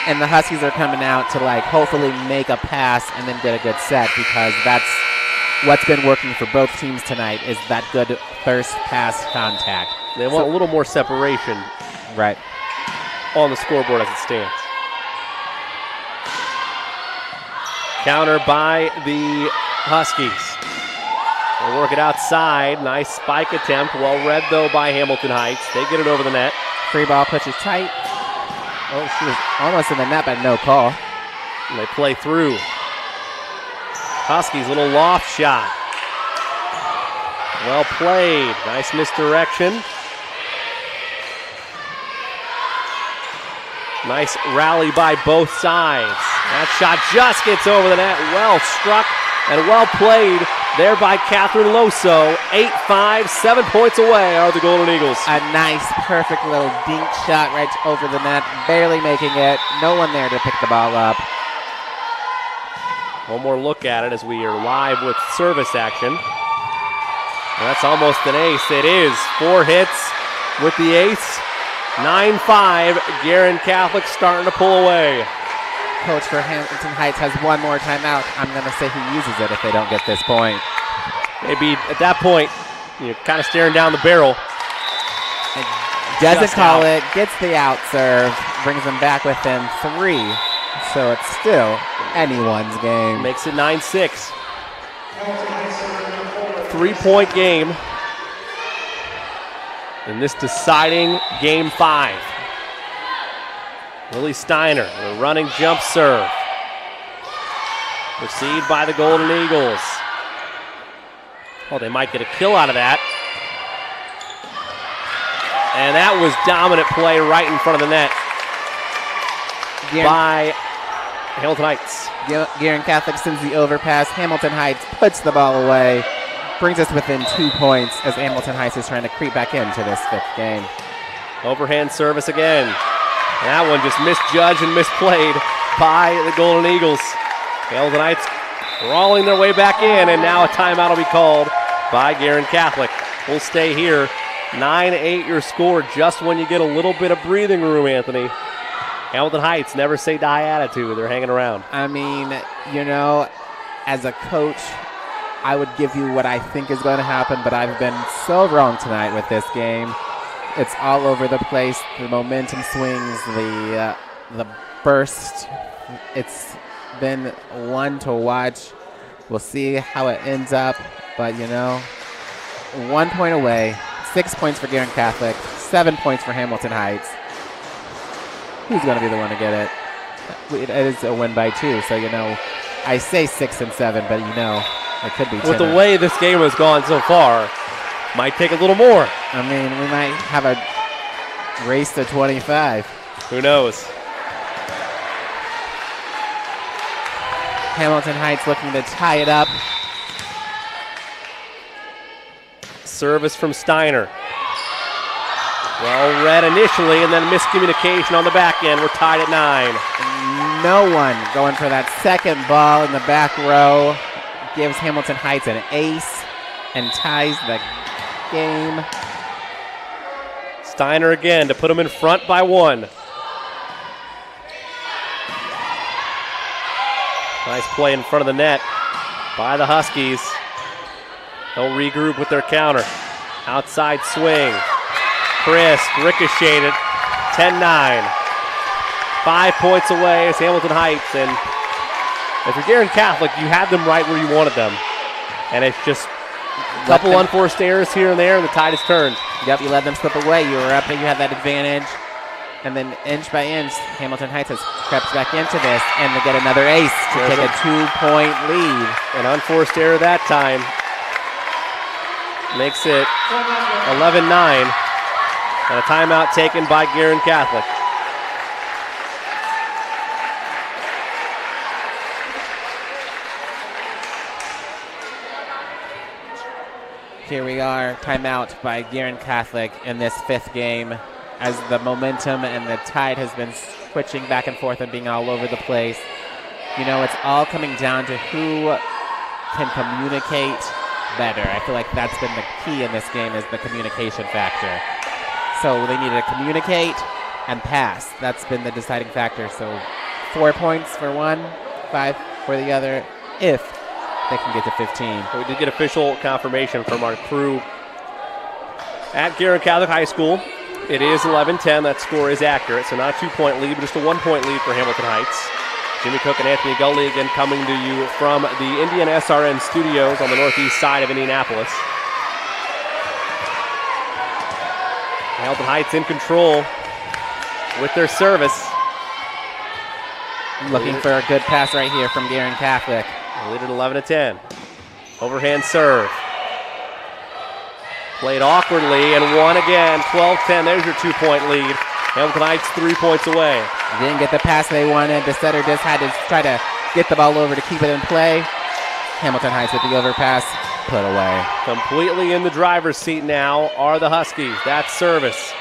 And the Huskies are coming out to hopefully make a pass and then get a good set, because that's what's been working for both teams tonight, is that good first pass contact. They want a little more separation. Right. On the scoreboard as it stands. Counter by the Huskies. They work it outside. Nice spike attempt. Well read, though, by Hamilton Heights. They get it over the net. Free ball pushes tight. Oh, she was almost in the net, but no call. And they play through. Huskies, little loft shot. Well played. Nice misdirection. Nice rally by both sides. That shot just gets over the net. Well struck and well played there by Catherine Loso. 8-5, 7 points away are the Golden Eagles. A nice, perfect little dink shot right over the net. Barely making it. No one there to pick the ball up. One more look at it as we are live with service action. And that's almost an ace. It is. 4 hits with the ace. 9-5. Guerin Catholic starting to pull away. Coach for Hamilton Heights has one more timeout. I'm going to say he uses it if they don't get this point. Maybe at that point, you're kind of staring down the barrel. Doesn't call it. Gets the out serve. Brings them back within 3. So it's still anyone's game. Makes it 9-6. 3-point game in this deciding game 5. Lily Steiner, the running jump serve. Received by the Golden Eagles. Oh, they might get a kill out of that. And that was dominant play right in front of the net by Hamilton Heights. Guerin Catholic sends the overpass. Hamilton Heights puts the ball away. Brings us within 2 points as Hamilton Heights is trying to creep back into this 5th game. Overhand service again. And that one just misjudged and misplayed by the Golden Eagles. Hamilton Heights crawling their way back in, and now a timeout will be called by Guerin Catholic. We'll stay here. 9-8 your score just when you get a little bit of breathing room, Anthony. Hamilton Heights, never say die attitude. They're hanging around. I mean, you know, as a coach, I would give you what I think is going to happen, but I've been so wrong tonight with this game. It's all over the place. The momentum swings, the burst. It's been one to watch. We'll see how it ends up, but you know, 1 point away. 6 points for Guerin Catholic, 7 points for Hamilton Heights. Who's going to be the one to get it? It is a win by 2, so you know, I say 6 and 7, but you know, it could be 10. With the way this game has gone so far, might take a little more. I mean, we might have a race to 25. Who knows? Hamilton Heights looking to tie it up. Service from Steiner. Well read initially, and then miscommunication on the back end. We're tied at 9. No one going for that second ball in the back row. gives Hamilton Heights an ace and ties the game. Steiner again to put them in front by 1. Nice play in front of the net by the Huskies. They'll regroup with their counter. Outside swing. Crisp, ricocheted. 10-9. 5 points away is Hamilton Heights. And if you're Guerin Catholic, you had them right where you wanted them. And it's just a couple unforced errors here and there, and the tide has turned. Yep, you let them slip away. You were up and you had that advantage. And then inch by inch, Hamilton Heights has crept back into this, and they get another ace to take a 2-point lead. An unforced error that time makes it 11-9. And a timeout taken by Guerin Catholic. Here we are, timeout by Guerin Catholic in this 5th game, as the momentum and the tide has been switching back and forth and being all over the place. You know, it's all coming down to who can communicate better. I feel like that's been the key in this game, is the communication factor. So they needed to communicate and pass. That's been the deciding factor. So 4 points for one, 5 for the other, if they can get to 15. So we did get official confirmation from our crew at Guerin Catholic High School. It is 11-10. That score is accurate. So not a 2-point lead, but just a 1-point lead for Hamilton Heights. Jimmy Cook and Anthony Gully again coming to you from the Indiana SRN studios on the northeast side of Indianapolis. Hamilton Heights in control with their service. Looking for a good pass right here from Guerin Catholic. Lead at 11-10. Overhand serve. Played awkwardly and won again. 12-10. There's your 2-point lead. Hamilton Heights 3 points away. Didn't get the pass they wanted. The setter just had to try to get the ball over to keep it in play. Hamilton Heights with the overpass, put away. Completely in the driver's seat now are the Huskies. That service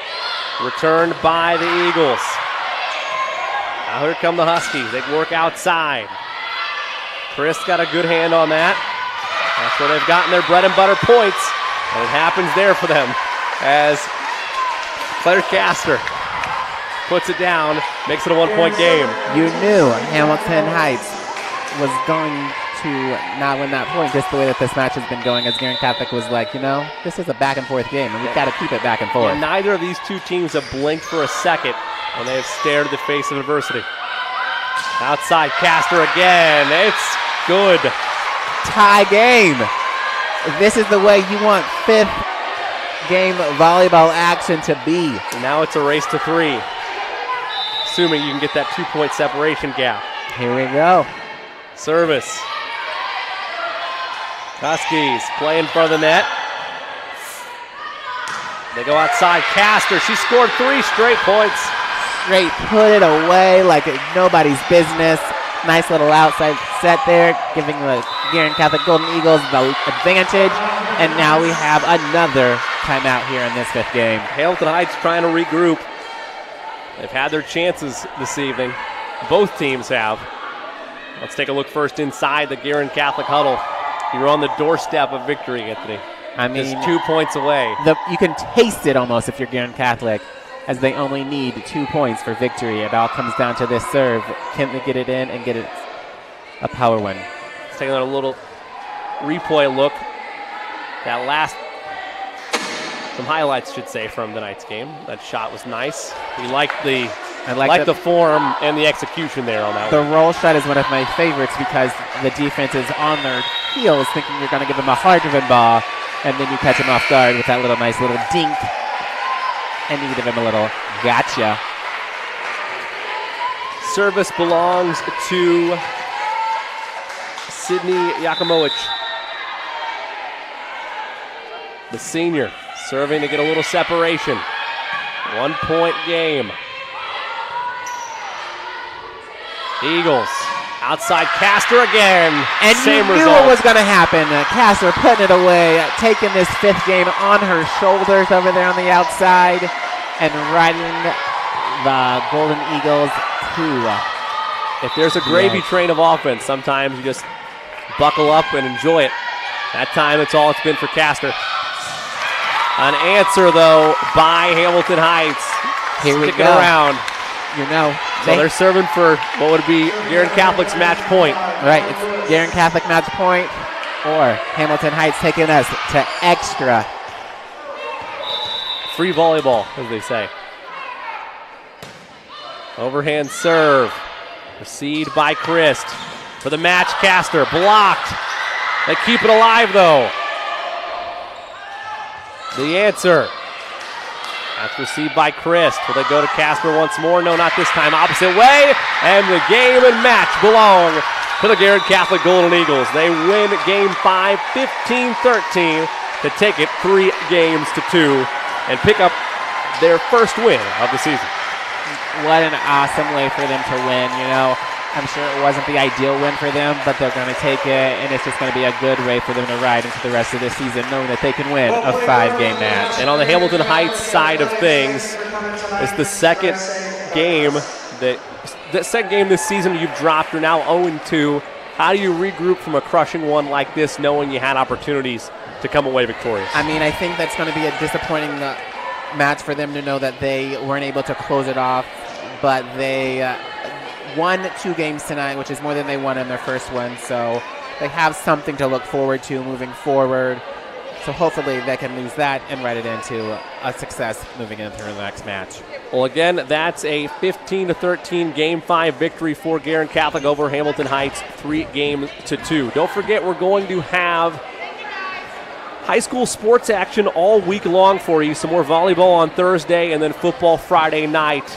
returned by the Eagles. Now here come the Huskies. They work outside. Chris got a good hand on that. That's where they've gotten their bread and butter points. And it happens there for them as Claire Castor puts it down, makes it a 1-point game. You knew Hamilton Heights was going to not win that point, just the way that this match has been going, as Guerin Catholic was like, you know, this is a back-and-forth game, and we've got to keep it back and forth. And neither of these two teams have blinked for a second when they have stared at the face of adversity. Outside Castor again. It's good. Tie game. This is the way you want 5th game volleyball action to be. And now it's a race to 3. Assuming you can get that 2-point separation gap. Here we go. Service. Huskies play in front of the net. They go outside. Castor, she scored 3 straight points. Straight put it away like nobody's business. Nice little outside set there, giving the Guerin Catholic Golden Eagles the advantage. And now we have another timeout here in this 5th game. Hamilton Heights trying to regroup. They've had their chances this evening. Both teams have. Let's take a look first inside the Guerin Catholic huddle. You're on the doorstep of victory, Anthony. I mean, just 2 points away. You can taste it almost if you're Guerin Catholic, as they only need 2 points for victory. It all comes down to this serve. Can they get it in and get it a power win? Let's take a little replay look. That last, some highlights, should say, from tonight's game. That shot was nice. We liked the form and the execution there on that one. The roll shot is one of my favorites because the defense is on their heels thinking you're going to give them a hard-driven ball, and then you catch them off guard with that nice little dink. And you give him a little gotcha. Service belongs to Sydney Yakimowicz. The senior serving to get a little separation. 1-point game. Eagles outside Castor again. And same you knew result. it was going to happen. Castor putting it away, taking this 5th game on her shoulders over there on the outside, and riding the Golden Eagles to. If there's a gravy train of offense, sometimes you just buckle up and enjoy it. That time, it's all it's been for Castor. An answer, though, by Hamilton Heights. Here we Sticking go. around. You know. So they're serving for what would be Guerin Catholic's match point. Right, it's Guerin Catholic match point or Hamilton Heights taking us to extra. Free volleyball, as they say. Overhand serve. Received by Christ. For the match, Castor. Blocked. They keep it alive, though. The answer. That's received by Christ. Will they go to Casper once more? No, not this time. Opposite way. And the game and match belong to the Guerin Catholic Golden Eagles. They win Game 5, 15-13 to take it 3 games to 2 and pick up their first win of the season. What an awesome way for them to win. You know, I'm sure it wasn't the ideal win for them, but they're going to take it, and it's just going to be a good way for them to ride into the rest of the season, knowing that they can win a 5-game match. And on the Hamilton Heights side of things, it's the second game this season you've dropped. You're now 0-2. How do you regroup from a crushing one like this, knowing you had opportunities to come away victorious? I mean, I think that's going to be a disappointing match for them to know that they weren't able to close it off, but they won 2 games tonight, which is more than they won in their first one, so they have something to look forward to moving forward. So hopefully they can lose that and write it into a success moving into the next match. Well, again, that's a 15-13 Game 5 victory for Guerin Catholic over Hamilton Heights, 3 games to 2. Don't forget, we're going to have high school sports action all week long for you. Some more volleyball on Thursday and then football Friday night.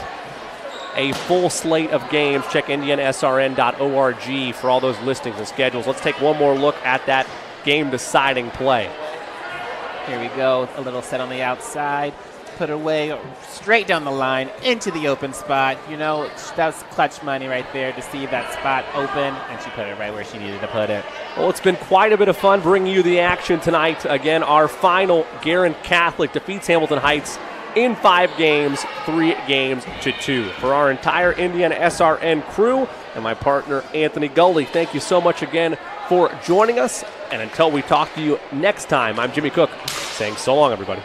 A full slate of games. Check indianasrn.org for all those listings and schedules. Let's take one more look at that game-deciding play. Here we go. A little set on the outside. Put away straight down the line into the open spot. You know, that was clutch money right there to see that spot open, and she put it right where she needed to put it. Well, it's been quite a bit of fun bringing you the action tonight. Again, our final, Guerin Catholic defeats Hamilton Heights in 5 games, 3 games to 2. For our entire Indiana SRN crew and my partner, Anthony Gully, thank you so much again for joining us. And until we talk to you next time, I'm Jimmy Cook saying so long, everybody.